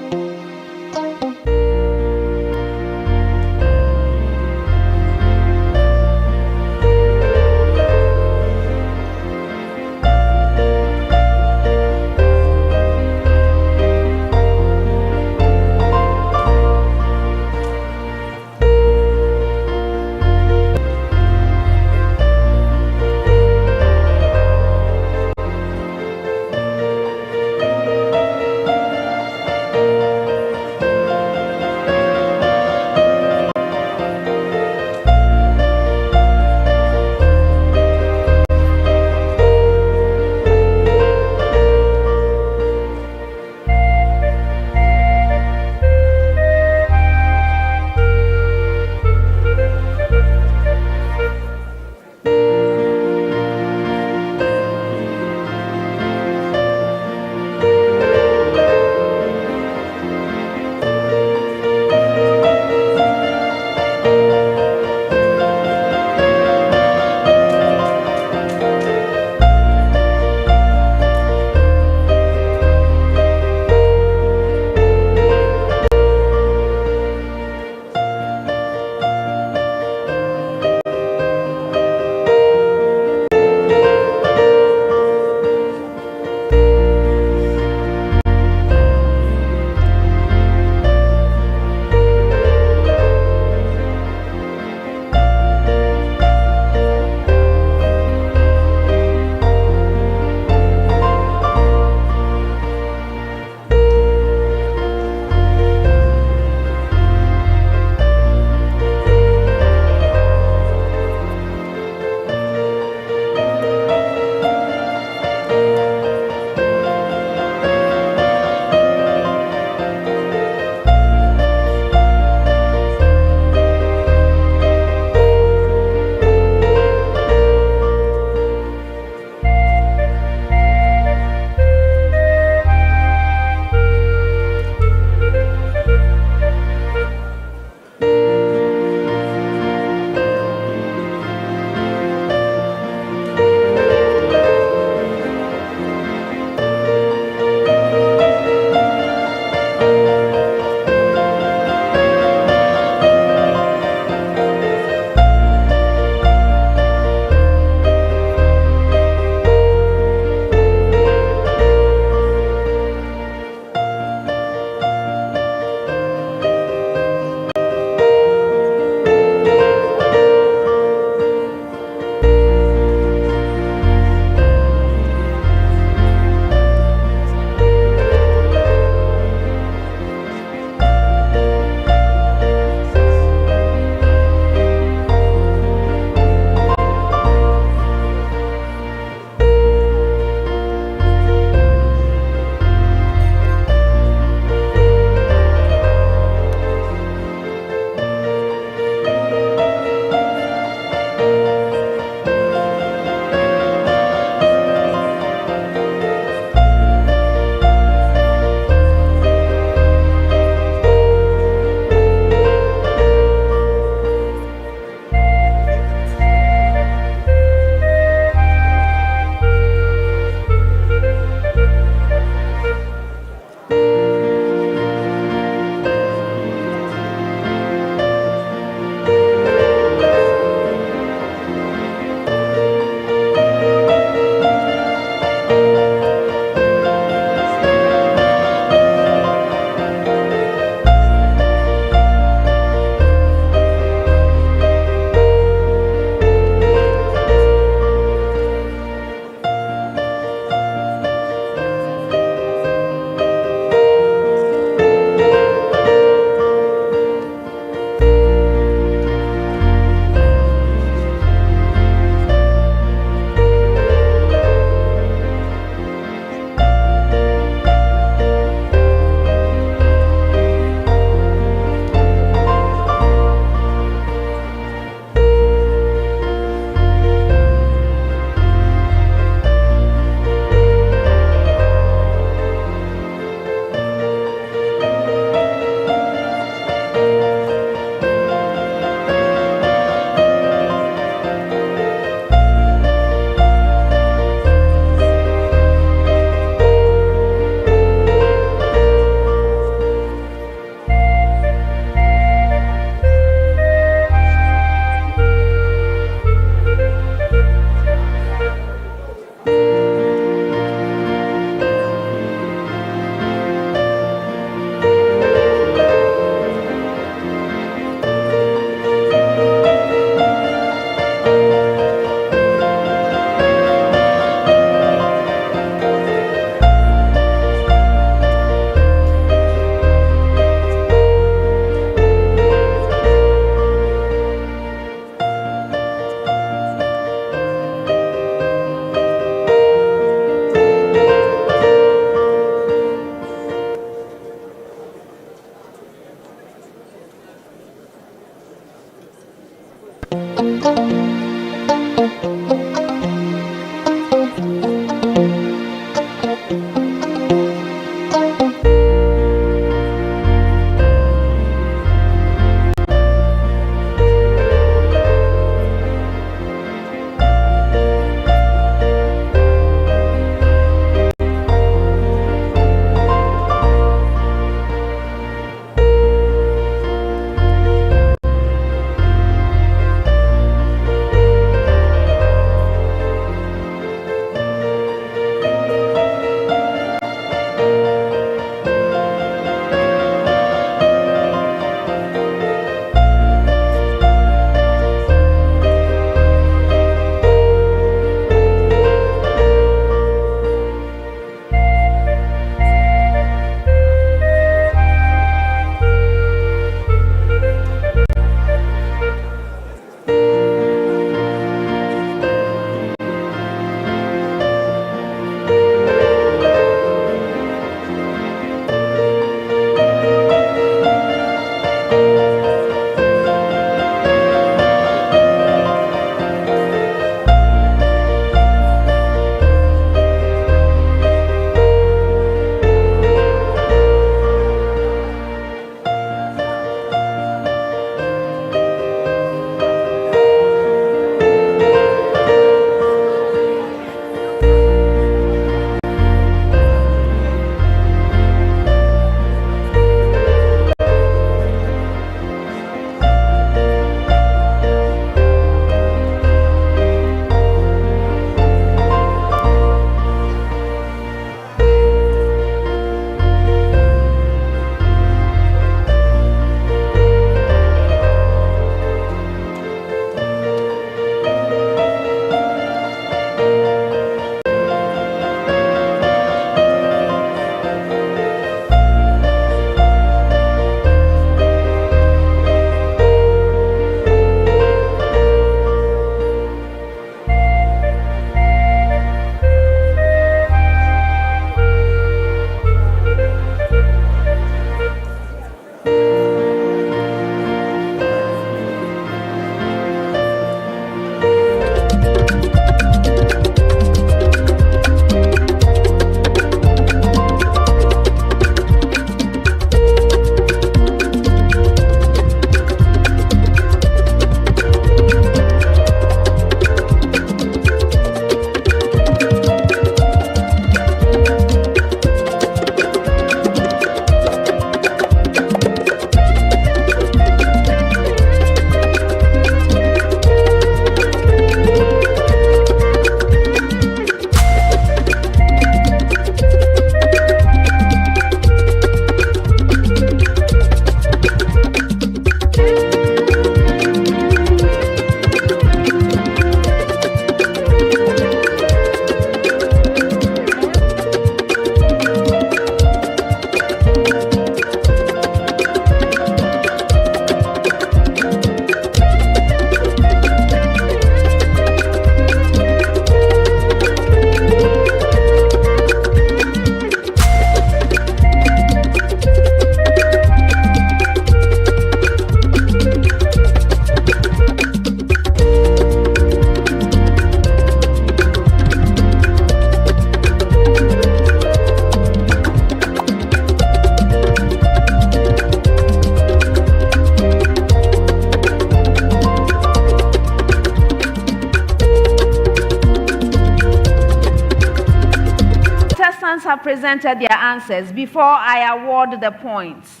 have presented their answers, before I award the points,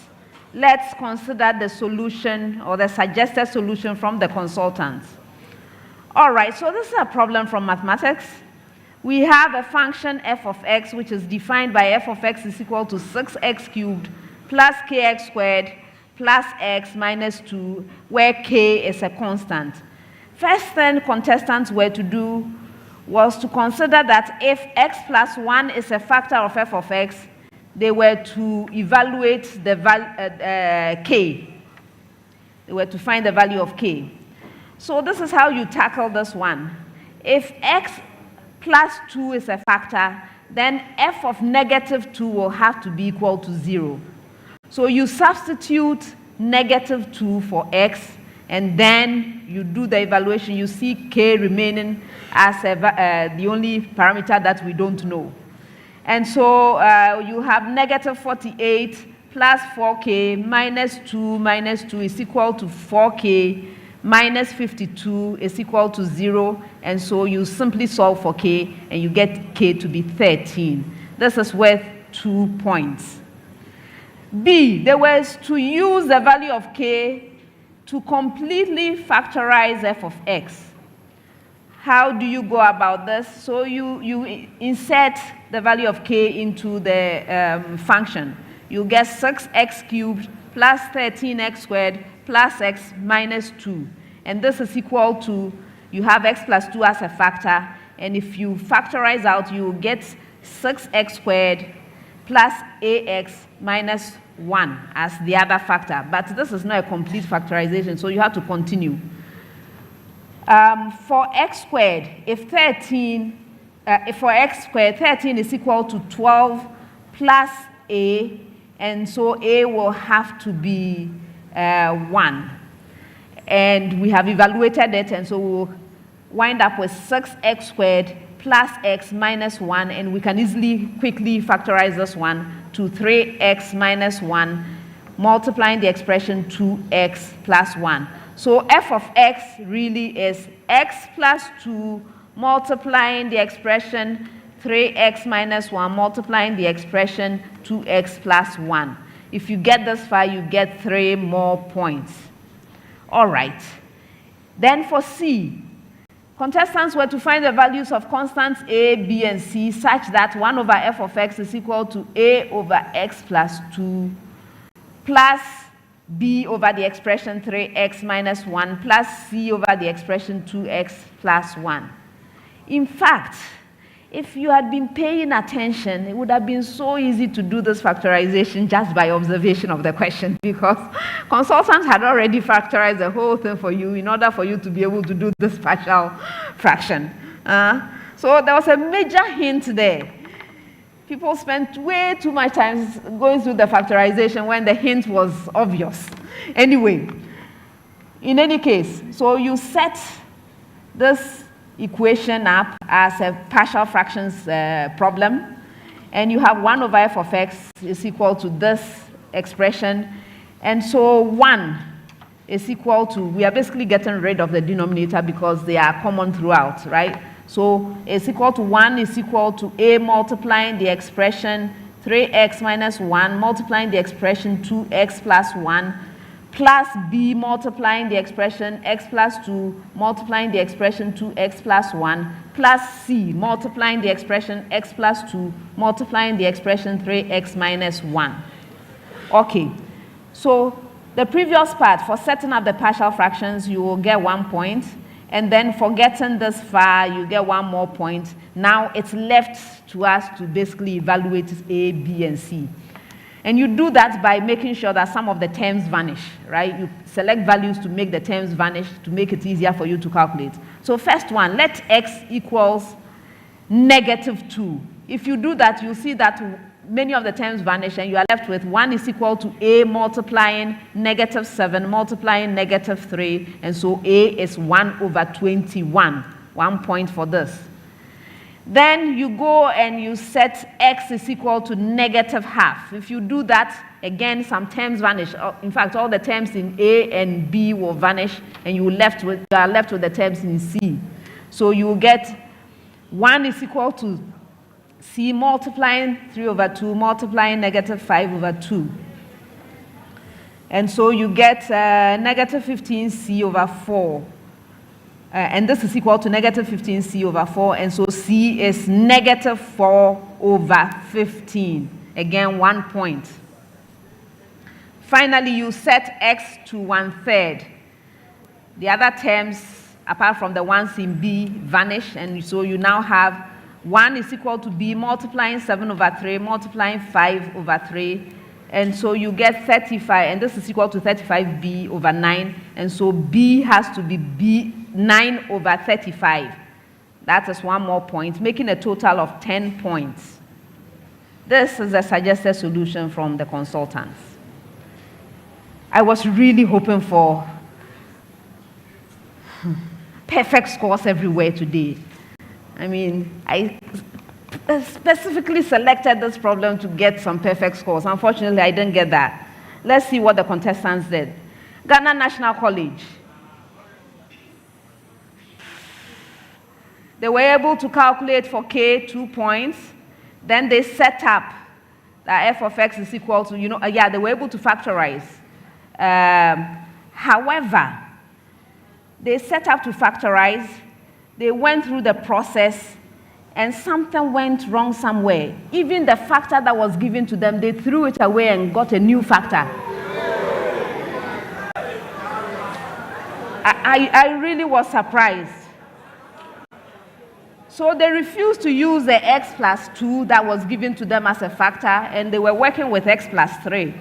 let's consider the solution or the suggested solution from the consultants. All right, so this is a problem from mathematics. We have a function f of x, which is defined by f of x is equal to 6x cubed plus kx squared plus x minus 2, where k is a constant. First thing contestants were to do was to consider that if x plus 1 is a factor of f of x, they were to evaluate the k. They were to find the value of k. So this is how you tackle this one. If x plus 2 is a factor, then f of negative 2 will have to be equal to 0. So you substitute negative 2 for x, and then you do the evaluation, you see k remaining as the only parameter that we don't know. And so you have negative 48 plus 4k minus 2 is equal to 4k minus 52 is equal to 0. And so you simply solve for k and you get k to be 13. This is worth 2 points. B, they were to use the value of k to completely factorize f of x. How do you go about this? So you insert the value of k into the function. You get 6x cubed plus 13x squared plus x minus 2. And this is equal to, you have x plus 2 as a factor, and if you factorize out, you get 6x squared plus ax minus 1 as the other factor. But this is not a complete factorization, so you have to continue. For x squared, for x squared, 13 is equal to 12 plus a, and so a will have to be 1. And we have evaluated it, and so we'll wind up with 6x squared plus x minus 1, and we can easily quickly factorize this one to 3x minus 1, multiplying the expression 2x plus 1. So f of x really is x plus 2 multiplying the expression 3x minus 1 multiplying the expression 2x plus 1. If you get this far, you get 3 more points. All right. Then for C, contestants were to find the values of constants a, b, and c such that 1 over f of x is equal to a over x plus 2 plus b over the expression 3x minus 1 plus c over the expression 2x plus 1. In fact, if you had been paying attention, it would have been so easy to do this factorization just by observation of the question, because consultants had already factorized the whole thing for you in order for you to be able to do this partial fraction. So there was a major hint there. People spent way too much time going through the factorization when the hint was obvious. Anyway, in any case, so you set this equation up as a partial fractions problem, and you have 1 over f of x is equal to this expression, and so 1 is equal to, we are basically getting rid of the denominator because they are common throughout, right? So it's equal to 1 is equal to a multiplying the expression 3x minus 1 multiplying the expression 2x plus 1 plus b multiplying the expression x plus 2 multiplying the expression 2x plus 1 plus c multiplying the expression x plus 2 multiplying the expression 3x minus 1. Okay, so the previous part, for setting up the partial fractions, you will get 1 point. And then for getting this far, you get 1 more point. Now it's left to us to basically evaluate A, B, and C. And you do that by making sure that some of the terms vanish, right? You select values to make the terms vanish, to make it easier for you to calculate. So first one, let x equals -2. If you do that, you'll see that many of the terms vanish, and you are left with 1 is equal to a multiplying -7 multiplying -3, and so a is 1 over 21. 1 point for this. Then you go and you set x is equal to -½ If you do that, again, some terms vanish. In fact, all the terms in a and b will vanish, and you are left with the terms in c. So you will get 1 is equal to c multiplying 3 over 2 multiplying -5 over 2. And so you get -15c over 4. And this is equal to -15c over 4. And so c is -4 over 15. Again, 1 point. Finally, you set x to 1/3. The other terms, apart from the ones in b, vanish. And so you now have 1 is equal to b multiplying 7 over 3 multiplying 5 over 3, and so you get 35, and this is equal to 35b over 9, and so b has to be 9 over 35. That is 1 more point, making a total of 10 points. This is a suggested solution from the consultants. I was really hoping for perfect scores everywhere today. I mean, I specifically selected this problem to get some perfect scores. Unfortunately, I didn't get that. Let's see what the contestants did. Ghana National College. They were able to calculate for K 2 points. Then they set up that f of x is equal to, they were able to factorize. However, they set up to factorize. They went through the process, and something went wrong somewhere. Even the factor that was given to them, they threw it away and got a new factor. I really was surprised. So they refused to use the x plus 2 that was given to them as a factor, and they were working with x plus 3.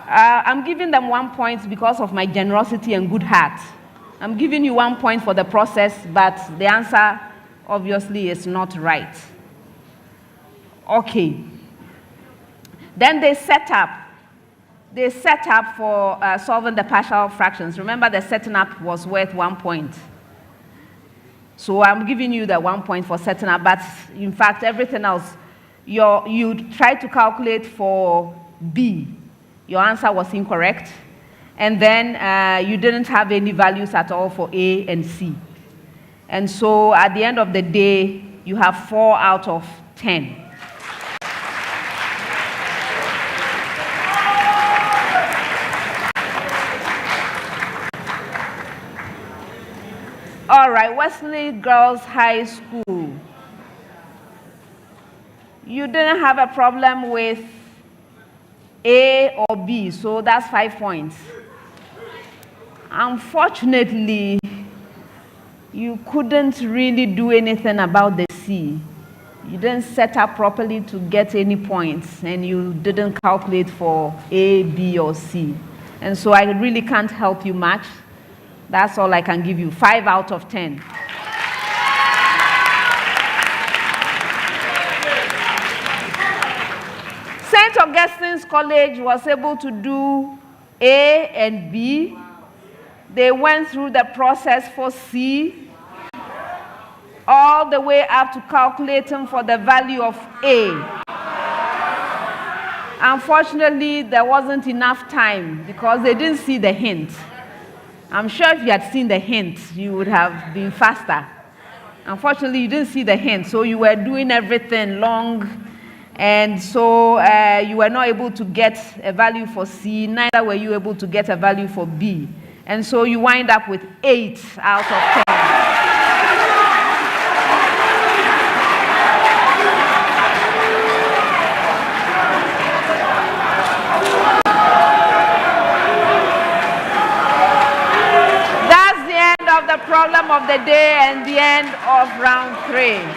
I'm giving them 1 point because of my generosity and good heart. I'm giving you 1 point for the process, but the answer obviously is not right. Okay. Then they set up for solving the partial fractions. Remember, the setting up was worth 1 point. So I'm giving you the 1 point for setting up, but in fact, everything else, you tried to calculate for B. Your answer was incorrect. And then you didn't have any values at all for A and C. And so at the end of the day, you have 4 out of 10. All right, Wesley Girls High School. You didn't have a problem with A or B, so that's 5 points. Unfortunately, you couldn't really do anything about the C. You didn't set up properly to get any points, and you didn't calculate for A, B, or C. And so I really can't help you much. That's all I can give you, 5 out of 10. St. Augustine's College was able to do A and B. They went through the process for C, all the way up to calculating for the value of A. Unfortunately, there wasn't enough time because they didn't see the hint. I'm sure if you had seen the hint, you would have been faster. Unfortunately, you didn't see the hint, so you were doing everything long, and so you were not able to get a value for C, neither were you able to get a value for B. And so you wind up with 8 out of 10. The problem of the day and the end of round 3.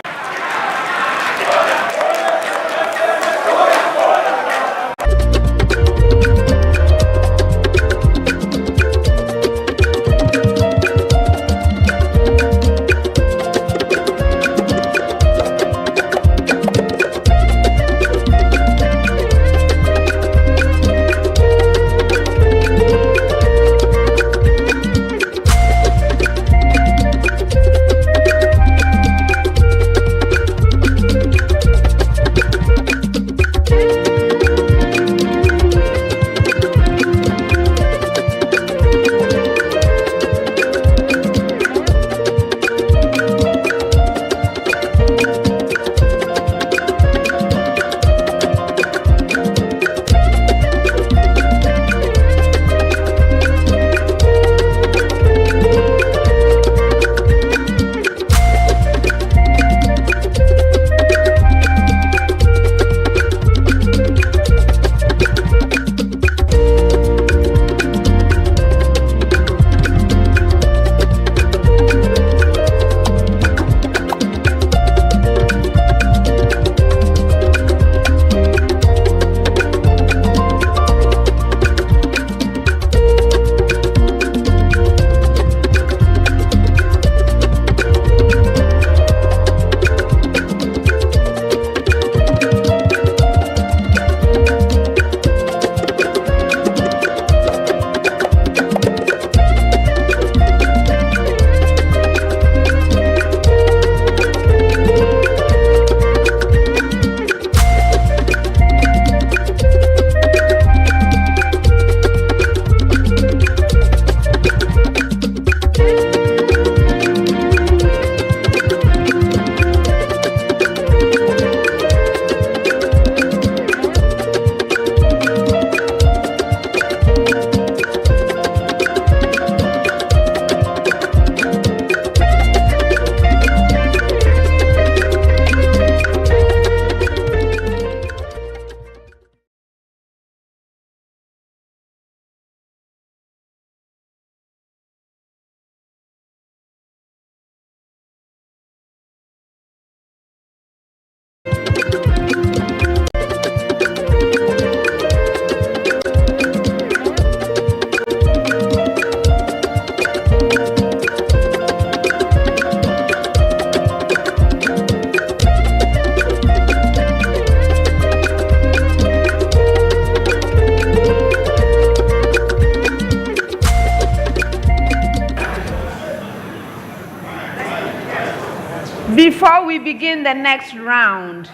Before we begin the next round,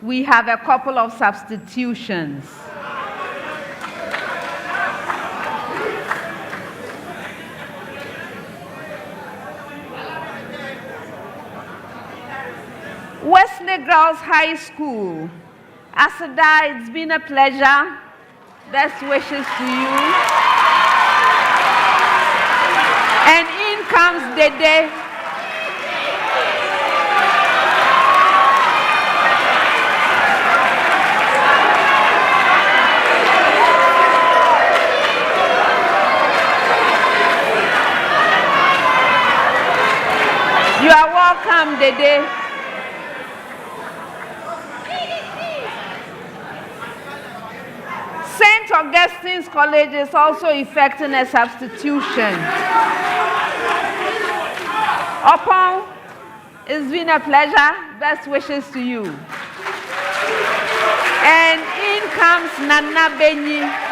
we have a couple of substitutions. Wesley Girls High School. Asada, it's been a pleasure. Best wishes to you. And in comes Dede. You are welcome, Dede. St. Augustine's College is also effecting a substitution. Opon, it's been a pleasure. Best wishes to you. And in comes Nana Benyi.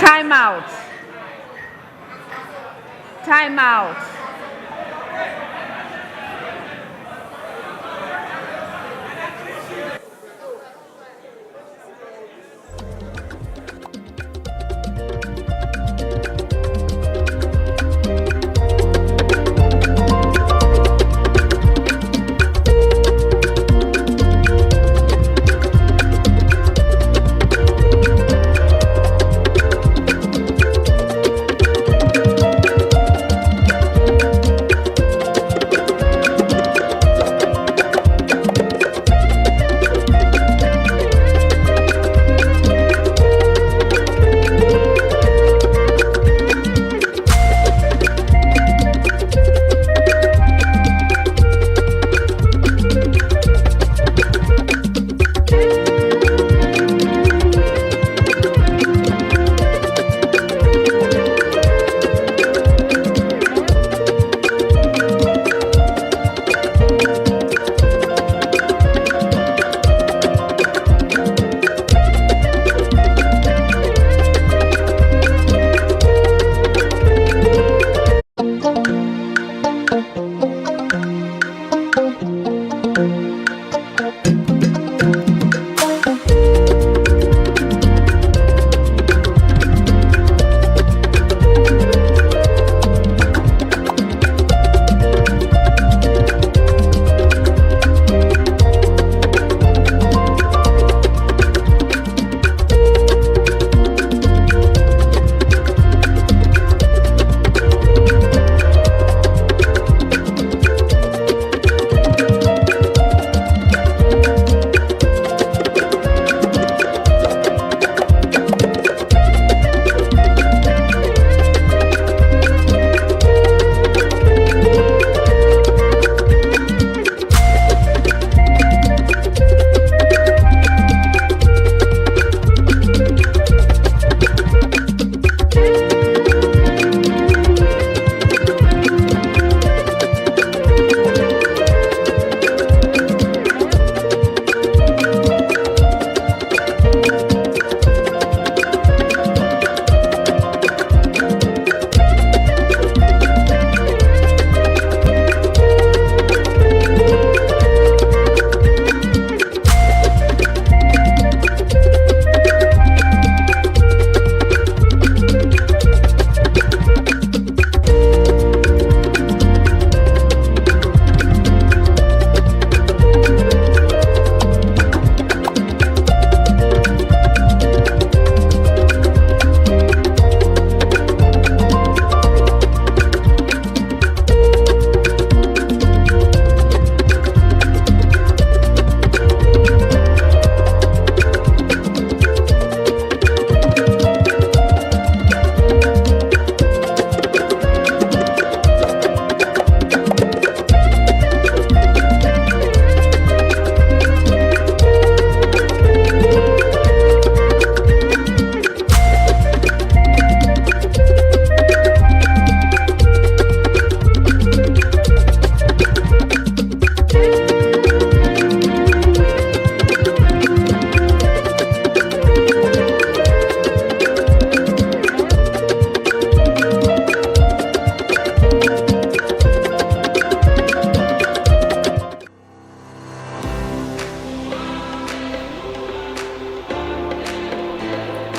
Time out. Time out.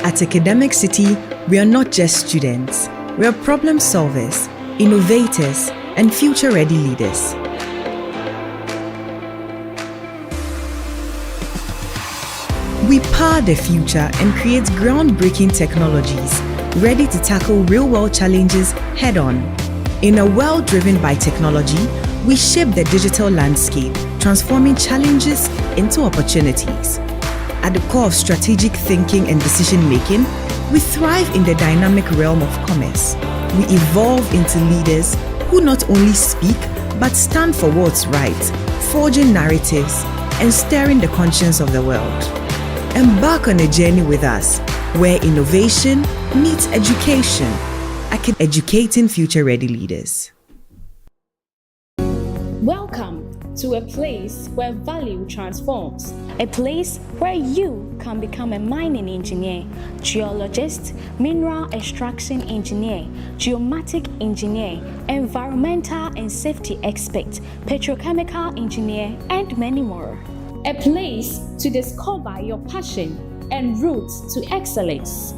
At Academic City, we are not just students. We are problem solvers, innovators, and future-ready leaders. We power the future and create groundbreaking technologies ready to tackle real-world challenges head-on. In a world driven by technology, we shape the digital landscape, transforming challenges into opportunities. At the core of strategic thinking and decision-making, we thrive in the dynamic realm of commerce. We evolve into leaders who not only speak, but stand for what's right, forging narratives and stirring the conscience of the world. Embark on a journey with us, where innovation meets education, educating future-ready leaders. Welcome to a place where value transforms, a place where you can become a mining engineer, geologist, mineral extraction engineer, geomatic engineer, environmental and safety expert, petrochemical engineer, and many more. A place to discover your passion and routes to excellence.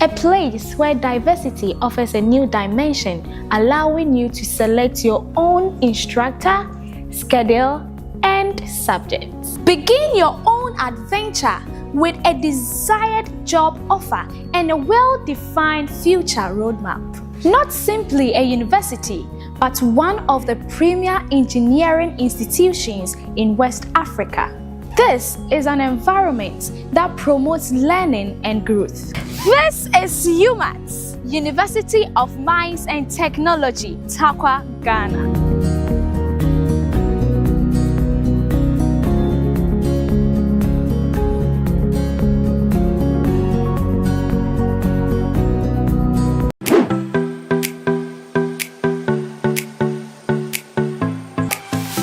A place where diversity offers a new dimension, allowing you to select your own instructor, schedule, and subjects. Begin your own adventure with a desired job offer and a well-defined future roadmap. Not simply a university, but one of the premier engineering institutions in West Africa. This is an environment that promotes learning and growth. This is UMAT, University of Mines and Technology, Takwa, Ghana.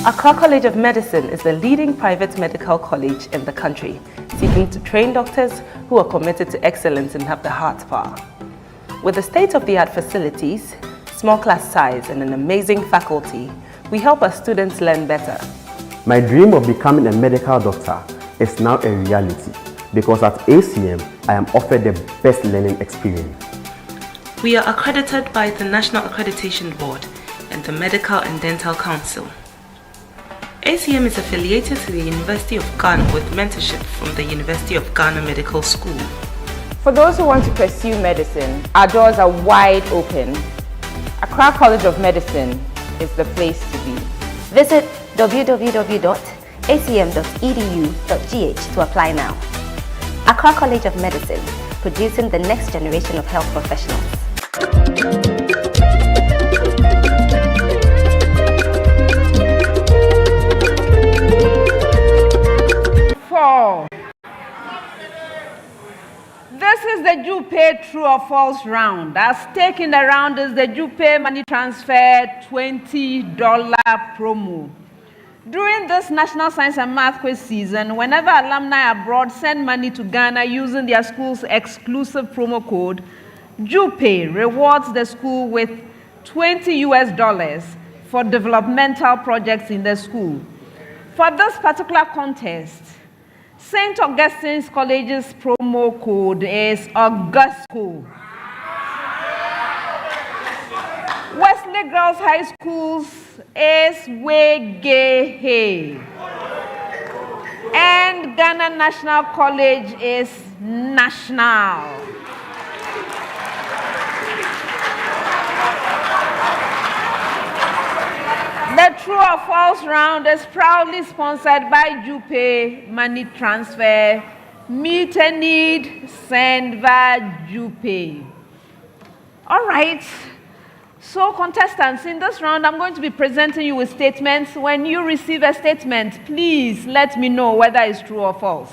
Accra College of Medicine is the leading private medical college in the country, seeking to train doctors who are committed to excellence and have the heart power. With the state-of-the-art facilities, small class size, and an amazing faculty, we help our students learn better. My dream of becoming a medical doctor is now a reality because at ACM, I am offered the best learning experience. We are accredited by the National Accreditation Board and the Medical and Dental Council. ACM is affiliated to the University of Ghana with mentorship from the University of Ghana Medical School. For those who want to pursue medicine, our doors are wide open. Accra College of Medicine is the place to be. Visit www.acm.edu.gh to apply now. Accra College of Medicine, producing the next generation of health professionals. This is the Jupe True or False round. As taking the round is the Jupe Money Transfer $20 promo. During this National Science and Math Quiz season, whenever alumni abroad send money to Ghana using their school's exclusive promo code, Jupe rewards the school with $20 for developmental projects in the school. For this particular contest, St. Augustine's College's promo code is Augustine'S. Wesley Girls High School's is Wegehe. And Ghana National College is National. The True or False round is proudly sponsored by Jupe Money Transfer. Meet a need, send via Jupe. All right. So, contestants, in this round, I'm going to be presenting you with statements. When you receive a statement, please let me know whether it's true or false.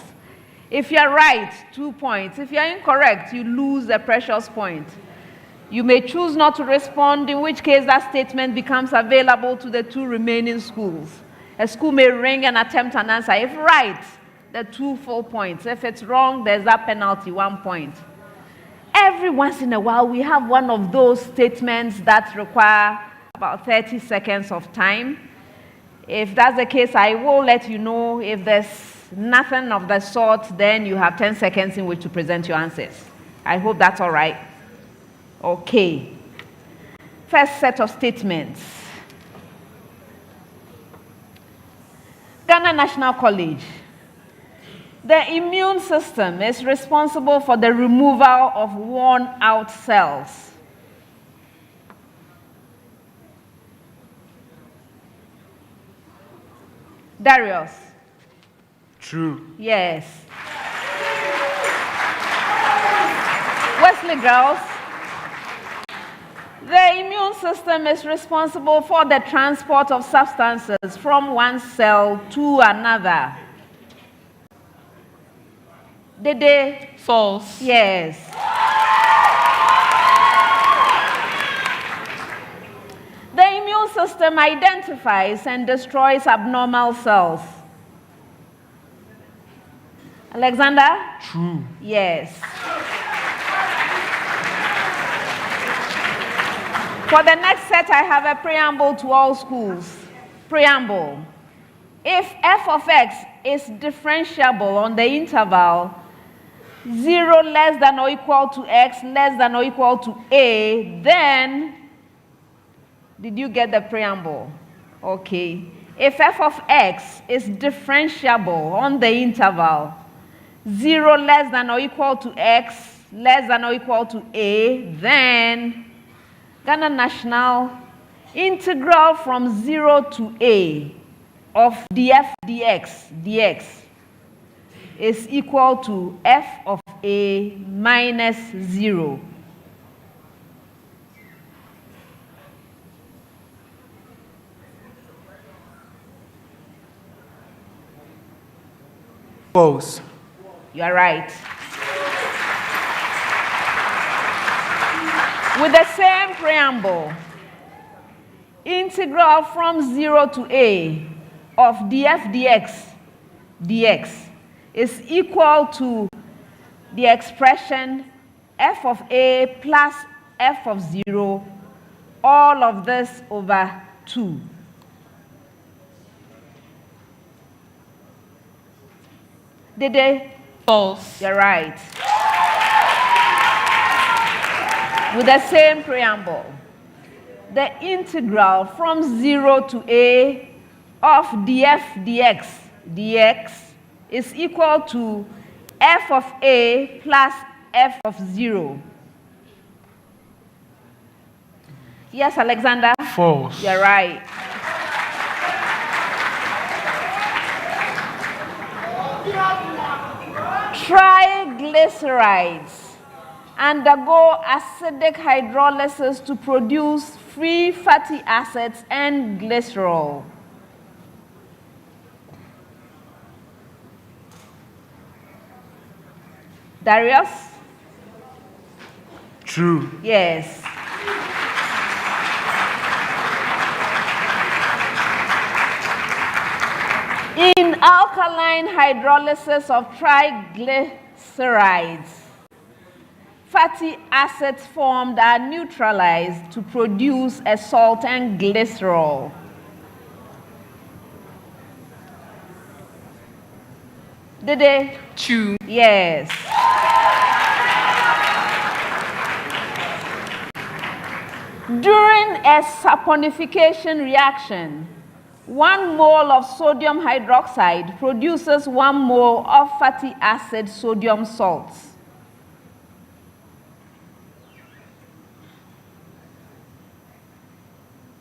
If you're right, 2 points. If you're incorrect, you lose a precious point. You may choose not to respond, in which case that statement becomes available to the 2 remaining schools. A school may ring and attempt an answer. If right, the 2 full points. If it's wrong, there's that penalty, 1 point. Every once in a while, we have one of those statements that require about 30 seconds of time. If that's the case, I will let you know. If there's nothing of the sort, then you have 10 seconds in which to present your answers. I hope that's all right. Okay. First set of statements. Ghana National College. The immune system is responsible for the removal of worn-out cells. Darius. True. Yes. Wesley girls. The immune system is responsible for the transport of substances from one cell to another. Did they? False. Yes. The immune system identifies and destroys abnormal cells. Alexander? True. Yes. For the next set, I have a preamble to all schools. Preamble. If f of x is differentiable on the interval 0 less than or equal to x less than or equal to a, then, did you get the preamble? Okay. If f of x is differentiable on the interval 0 less than or equal to x less than or equal to a, then Ghana National integral from 0 to a of df dx is equal to f of a minus 0. False. You are right. With the same preamble, integral from 0 to a of df dx is equal to the expression f of a plus f of 0, all of this over 2. Did they? False. You're right. With the same preamble, the integral from 0 to a of df dx is equal to f of a plus f of 0. Yes, Alexander? False. You're right. Triglycerides undergo acidic hydrolysis to produce free fatty acids and glycerol. Darius? True. Yes. In alkaline hydrolysis of triglycerides, fatty acids formed are neutralized to produce a salt and glycerol. Did they? True. Yes. During a saponification reaction, 1 mole of sodium hydroxide produces 1 mole of fatty acid sodium salts.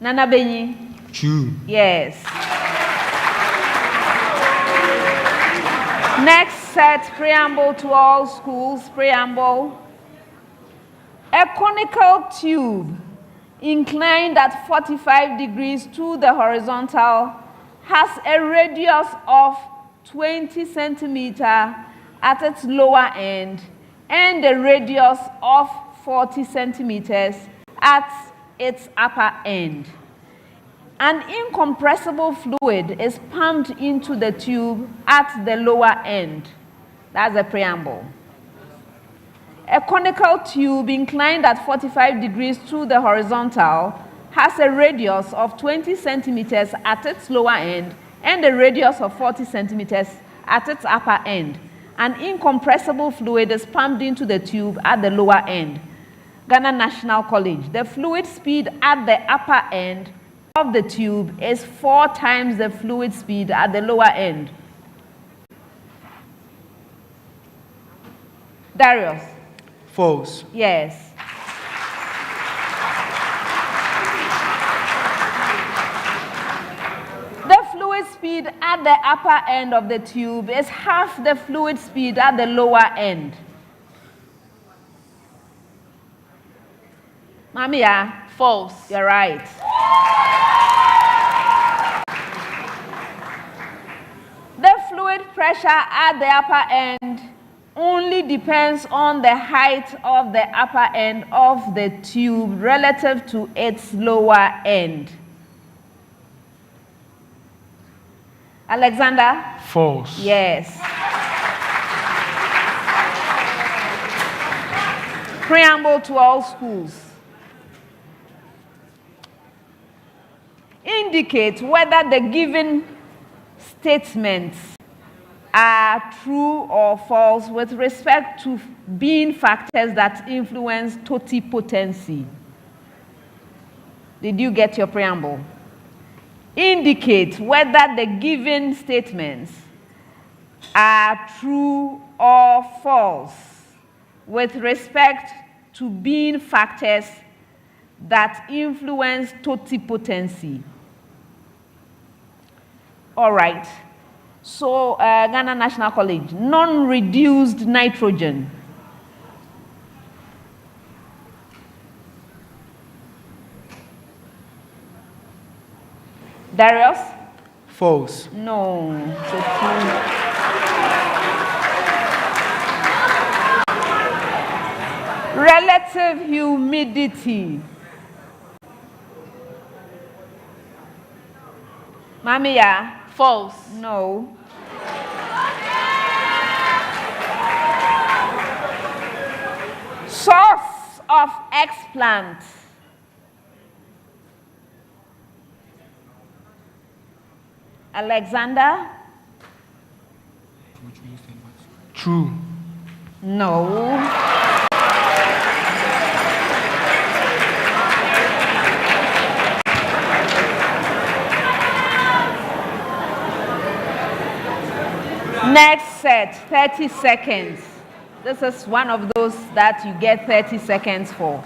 Nana Benyi? True. Yes. Next set, preamble to all schools, preamble. A conical tube inclined at 45 degrees to the horizontal has a radius of 20 centimeters at its lower end and a radius of 40 centimeters at its upper end. An incompressible fluid is pumped into the tube at the lower end. That's the preamble. A conical tube inclined at 45 degrees to the horizontal has a radius of 20 centimeters at its lower end and a radius of 40 centimeters at its upper end. an incompressible fluid is pumped into the tube at the lower end. Ghana National College. The fluid speed at the upper end of the tube is 4 times the fluid speed at the lower end. Darius. False. Yes. The fluid speed at the upper end of the tube is half the fluid speed at the lower end. Mamia. False. You're right. The fluid pressure at the upper end only depends on the height of the upper end of the tube relative to its lower end. Alexander? False. Yes. Preamble to all schools. Indicate whether the given statements are true or false with respect to being factors that influence totipotency. Did you get your preamble? Indicate whether the given statements are true or false with respect to being factors that influence totipotency. All right. So, Ghana National College, non-reduced nitrogen. Darius? False. No. Relative humidity. Mamiya? False. No. Source of explant. Alexander? True. No. Next set, 30 seconds. This is one of those that you get 30 seconds for.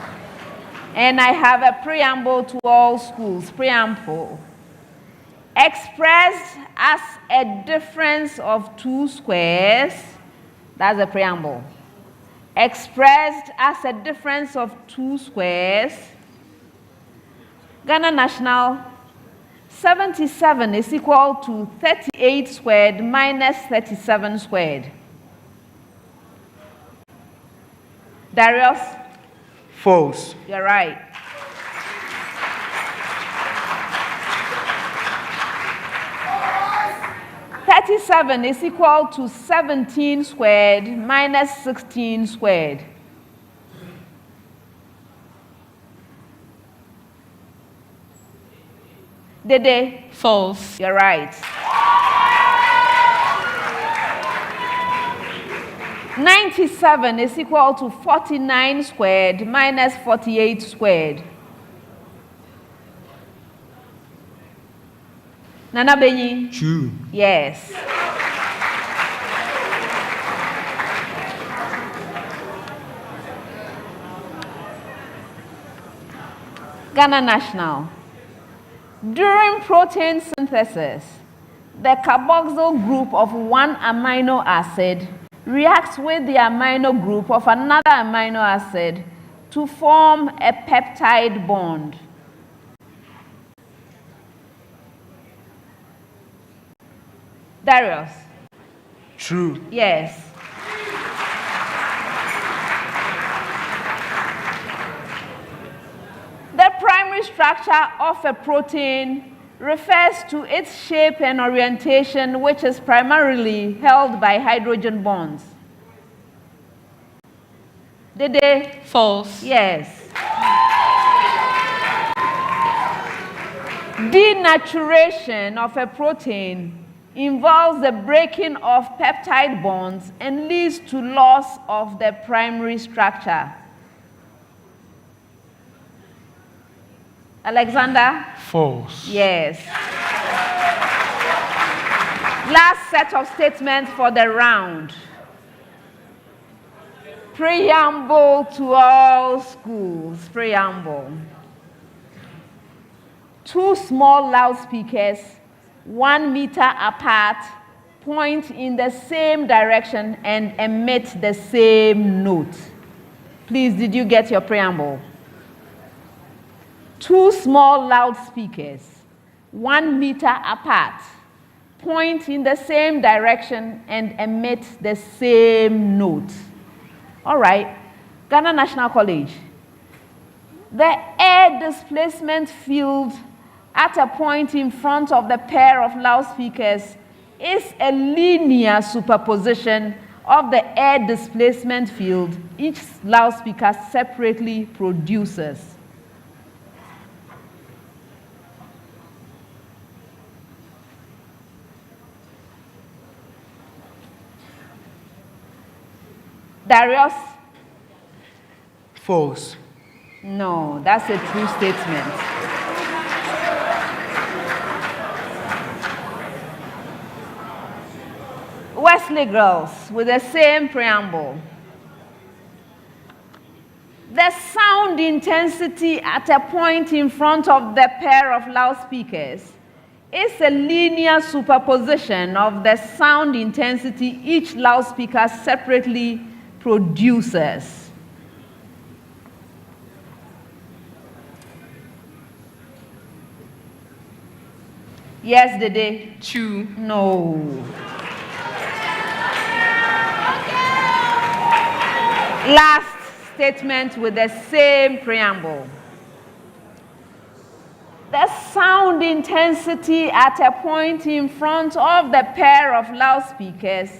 And I have a preamble to all schools. Preamble. Expressed as a difference of 2 squares. That's a preamble. Expressed as a difference of 2 squares. Ghana National, 77 is equal to 38 squared minus 37 squared. Darius? False. You're right. Thirty-seven is equal to 17 squared minus 16 squared. Dede? False. You're right. 97 is equal to 49 squared minus 48 squared. Nana Benyi? True. Yes. Ghana National. During protein synthesis, the carboxyl group of one amino acid reacts with the amino group of another amino acid to form a peptide bond. Darius? True. Yes. The primary structure of a protein refers to its shape and orientation, which is primarily held by hydrogen bonds. Did they? False. Yes. Denaturation of a protein involves the breaking of peptide bonds and leads to loss of the primary structure? Alexander? False. Yes. Last set of statements for the round. Preamble to all schools. Preamble. 2 small loudspeakers, 1 meter apart, point in the same direction and emit the same note. Please, did you get your preamble? 2 small loudspeakers, 1 meter apart, point in the same direction and emit the same note. All right, Ghana National College. The air displacement field at a point in front of the pair of loudspeakers is a linear superposition of the air displacement field each loudspeaker separately produces. Darius? False. No, that's a true statement. Wesley girls with the same preamble. The sound intensity at a point in front of the pair of loudspeakers is a linear superposition of the sound intensity each loudspeaker separately produces. Yes, Dede? True. No. Last statement with the same preamble. The sound intensity at a point in front of the pair of loudspeakers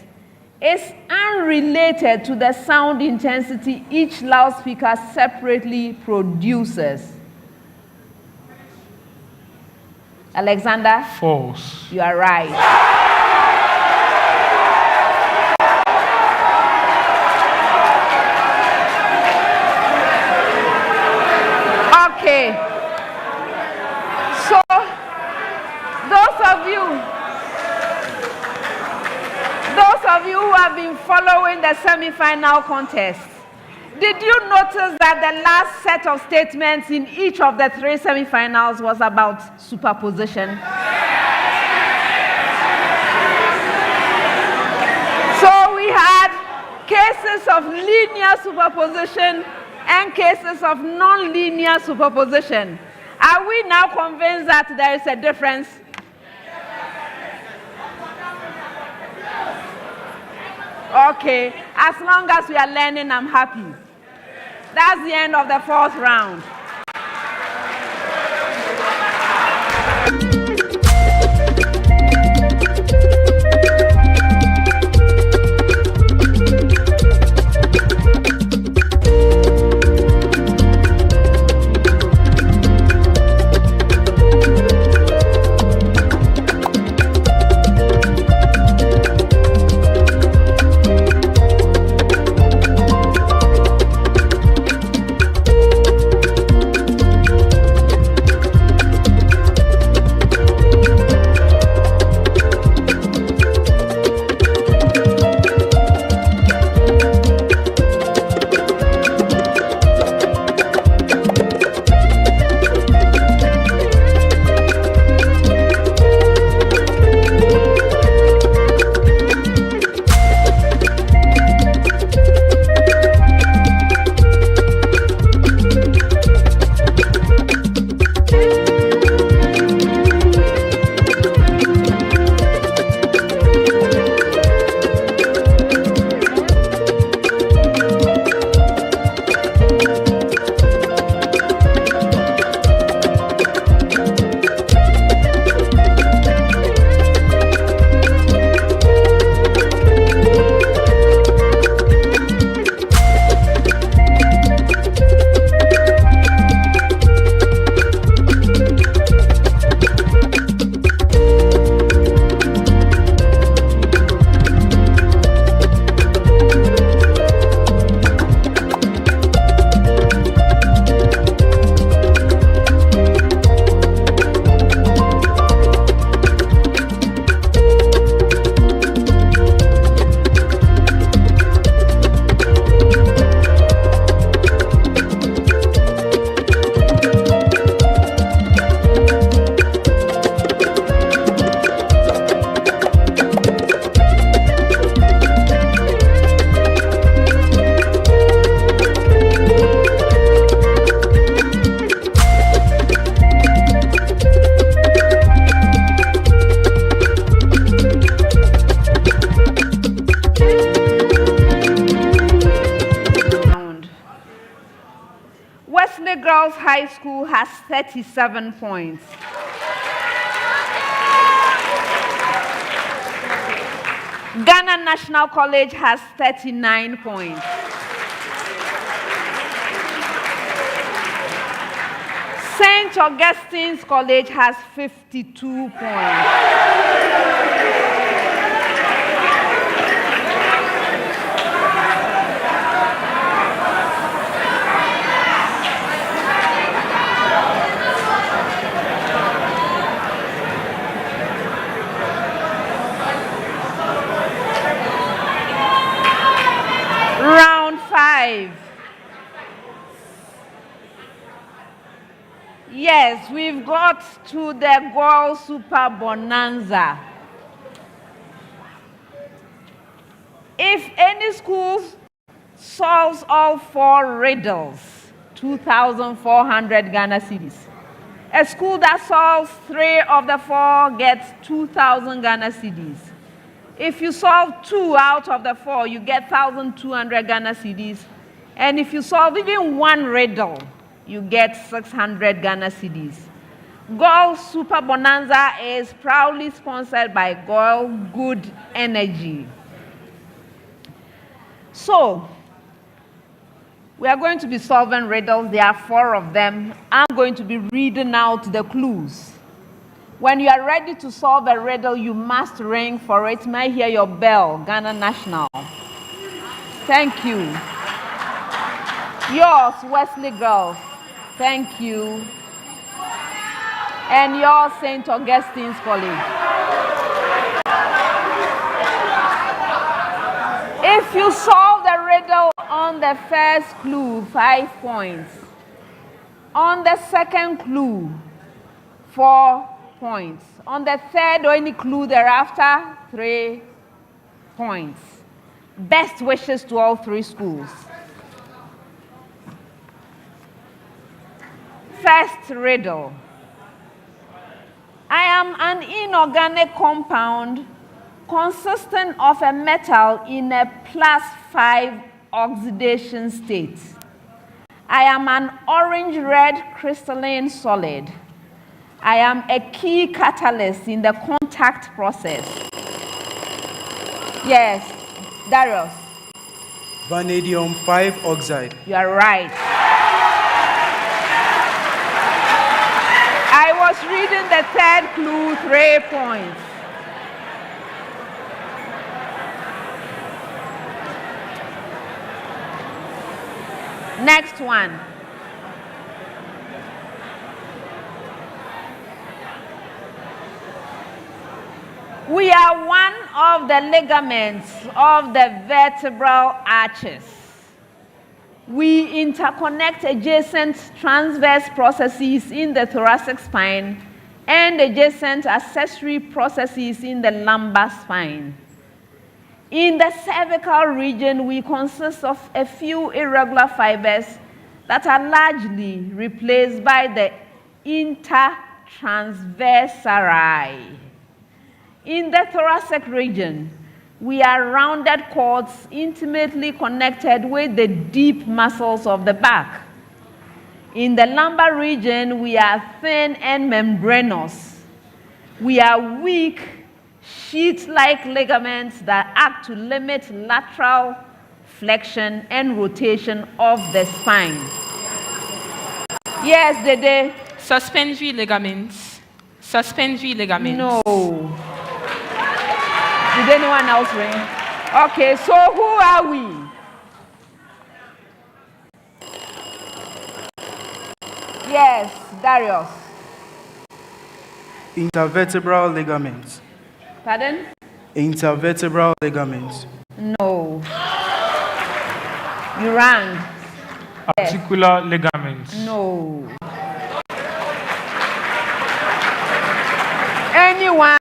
is unrelated to the sound intensity each loudspeaker separately produces. Alexander? False. You are right. Okay. So, those of you who have been following the semi-final contest, did you notice that the last set of statements in each of the 3 semi-finals was about superposition? So we had cases of linear superposition and cases of non-linear superposition. Are we now convinced that there is a difference? Okay, as long as we are learning, I'm happy. That's the end of the 4th round. Girls High School has 37 points. Ghana National College has 39 points. St. Augustine's College has 52 points. Round 5. Yes, we've got to the Girls Super Bonanza. If any school solves all 4 riddles, 2,400 Ghana cedis. A school that solves 3 of the 4 gets 2,000 Ghana cedis. If you solve 2 out of the 4, you get 1,200 Ghana cedis. And if you solve even 1 riddle, you get 600 Ghana cedis. Girl Super Bonanza is proudly sponsored by Girl Good Energy. So, we are going to be solving riddles. There are 4 of them. I'm going to be reading out the clues. When you are ready to solve a riddle, you must ring for it. May I hear your bell, Ghana National? Thank you. Yours, Wesley Girls. Thank you. And yours, St. Augustine's College. If you solve the riddle on the first clue, 5 points. On the second clue, 4 points. On the third or any clue thereafter, 3 points. Best wishes to all 3 schools. First riddle. I am an inorganic compound consisting of a metal in a +5 oxidation state. I am an orange-red crystalline solid. I am a key catalyst in the contact process. Yes, Darius. Vanadium 5 oxide. You are right. I was reading the third clue, 3 points. Next one. We are one of the ligaments of the vertebral arches. We interconnect adjacent transverse processes in the thoracic spine and adjacent accessory processes in the lumbar spine. In the cervical region, we consist of a few irregular fibers that are largely replaced by the intertransversari. In the thoracic region, we are rounded cords intimately connected with the deep muscles of the back. In the lumbar region, we are thin and membranous. We are weak, sheet-like ligaments that act to limit lateral flexion and rotation of the spine. Yes, Dede. Suspensory ligaments. Suspensory ligaments. No. Did anyone else ring? Okay, so who are we? Yes, Darius. Intervertebral ligaments. Pardon? Intervertebral ligaments. No. You rang. Articular ligaments. No. Anyone?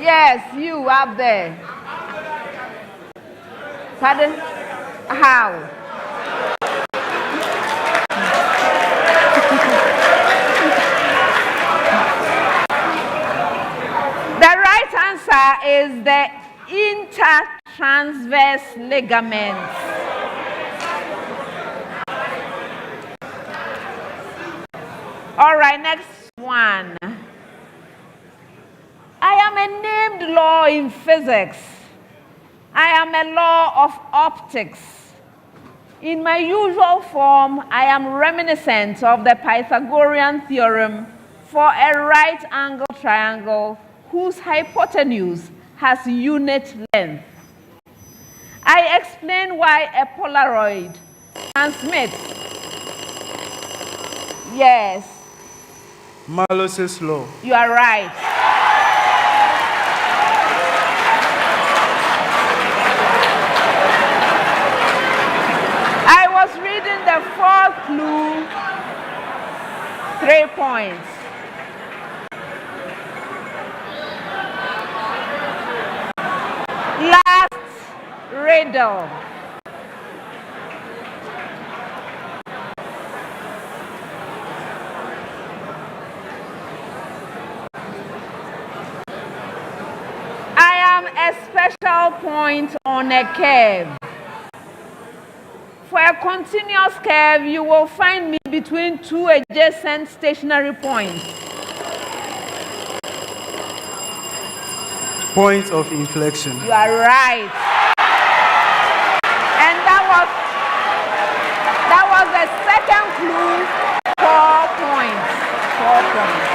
Yes, you up there. Pardon? How? The right answer is the transverse ligaments. All right, next one. I am a named law in physics. I am a law of optics. In my usual form, I am reminiscent of the Pythagorean theorem for a right-angled triangle whose hypotenuse has unit length. I explain why a Polaroid transmits. Yes. Malos's law. You are right. I was reading the fourth clue, 3 points. Last riddle. I am a special point on a curve. For a continuous curve, you will find me between two adjacent stationary points. Point of inflection. You are right. And that was the second clue, 4 points. 4 points.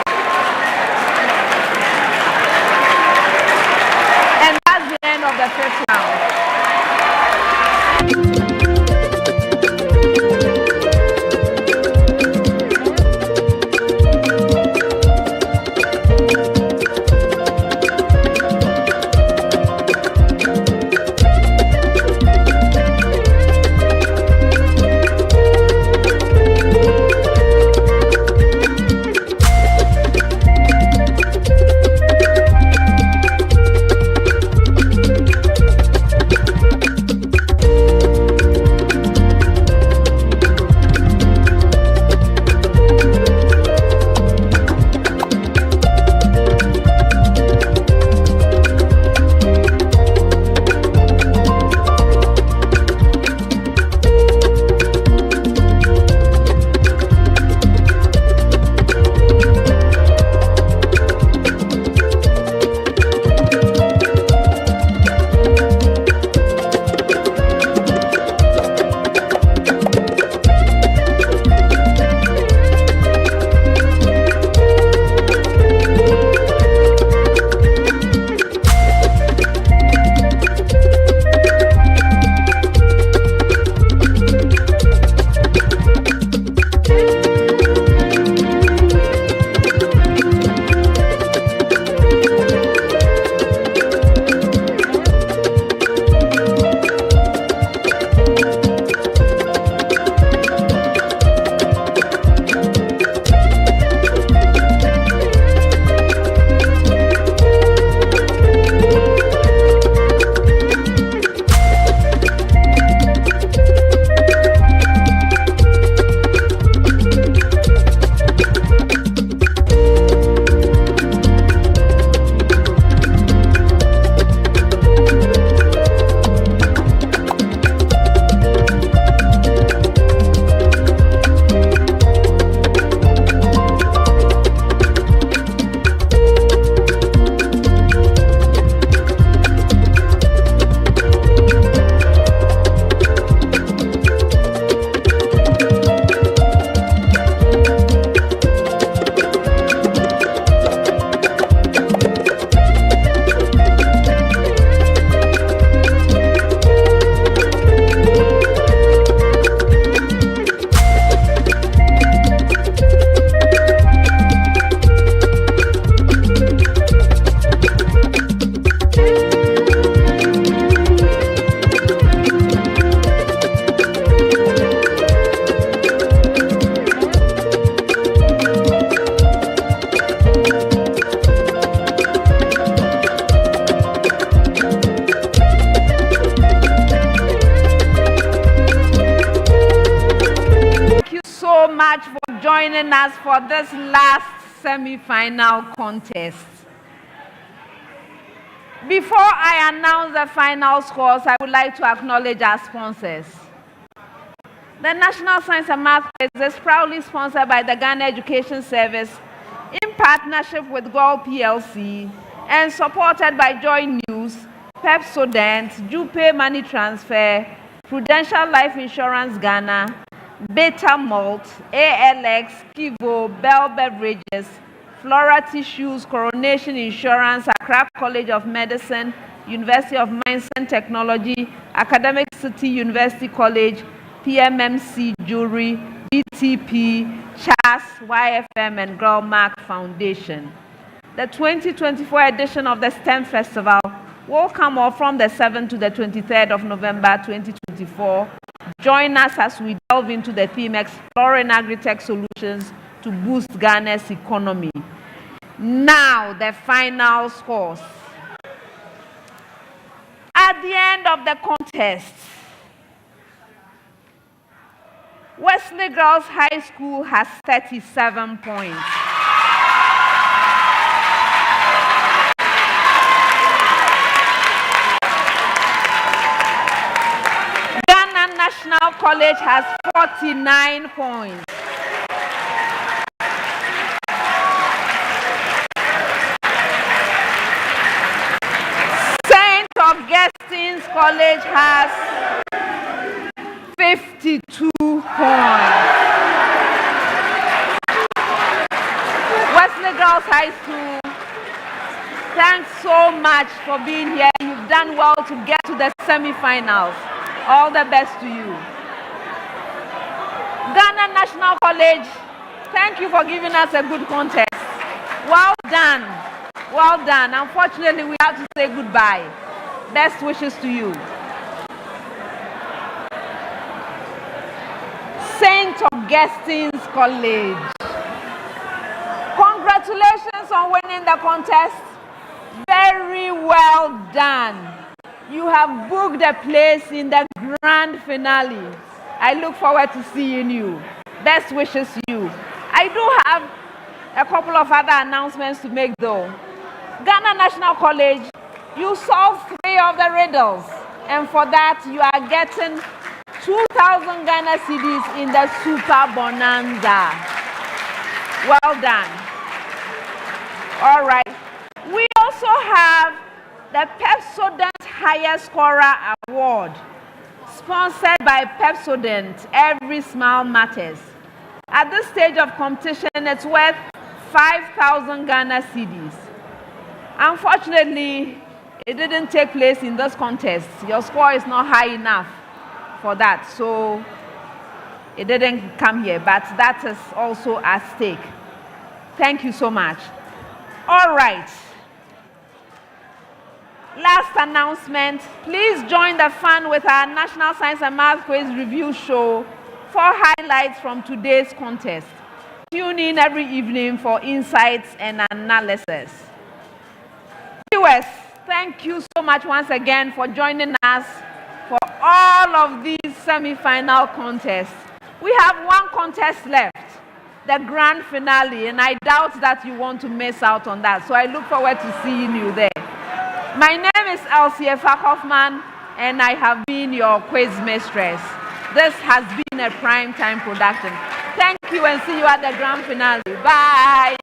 And that's the end of the first round. much for joining us for this last semi-final contest. Before I announce the final scores, I would like to acknowledge our sponsors. The National Science and Math Quiz is proudly sponsored by the Ghana Education Service in partnership with Gold PLC and supported by Joy News, Pepsodent, Jupe Money Transfer, Prudential Life Insurance Ghana, Beta Malt, ALX, Kivo, Bell Beverages, Flora Tissues, Coronation Insurance, Accra College of Medicine, University of Mines and Technology, Academic City University College, PMMC Jewelry, BTP, CHAS, YFM, and Girl Mark Foundation. The 2024 edition of the STEM Festival will come off from the 7th to the 23rd of November 2024. Join us as we delve into the theme Exploring Agri-Tech Solutions to Boost Ghana's Economy. Now, the final scores. At the end of the contest, Wesley Girls High School has 37 points. Ghana National College has 49 points. St. Augustine's College has 52 points. Wesley Girls High School, thanks so much for being here. You've done well to get to the semi-finals. All the best to you. Ghana National College, thank you for giving us a good contest. Well done. Well done. Unfortunately, we have to say goodbye. Best wishes to you. St. Augustine's College. Congratulations on winning the contest. Very well done. You have booked a place in the grand finale. I look forward to seeing you. Best wishes to you. I do have a couple of other announcements to make though. Ghana National College, you solved 3 of the riddles, and for that you are getting 2,000 Ghana cedis in the Super Bonanza. Well done. All right. We also have the Pepsodent Higher Scorer Award, sponsored by Pepsodent. Every smile matters. At this stage of competition, it's worth 5,000 Ghana cedis. Unfortunately, it didn't take place in this contest. Your score is not high enough for that, so it didn't come here, but that is also at stake. Thank you so much. All right. Last announcement, please join the fun with our National Science and Math Quiz Review Show for highlights from today's contest. Tune in every evening for insights and analysis. Viewers, thank you so much once again for joining us for all of these semi-final contests. We have one contest left, the grand finale, and I doubt that you want to miss out on that, so I look forward to seeing you there. My name is Elsie Hoffman, and I have been your quiz mistress. This has been a prime time production. Thank you, and see you at the grand finale. Bye.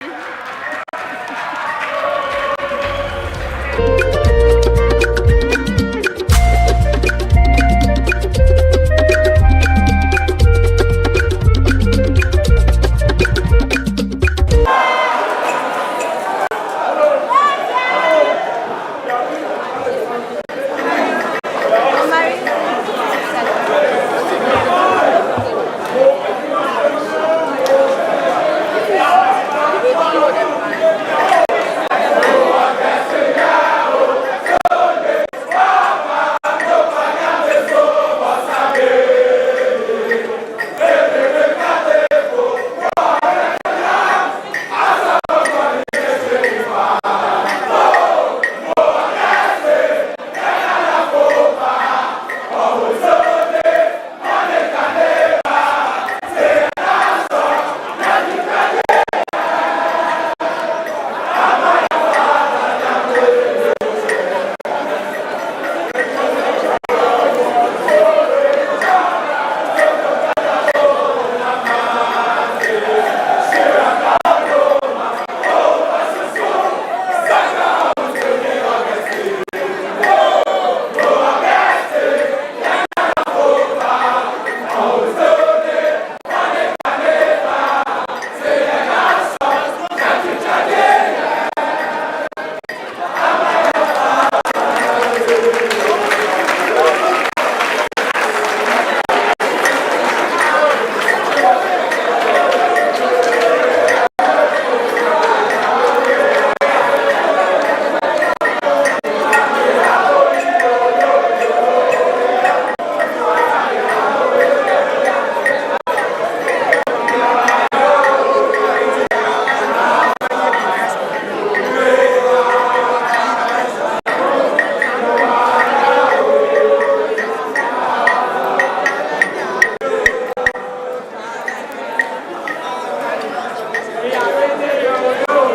yo, yo,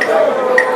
yo.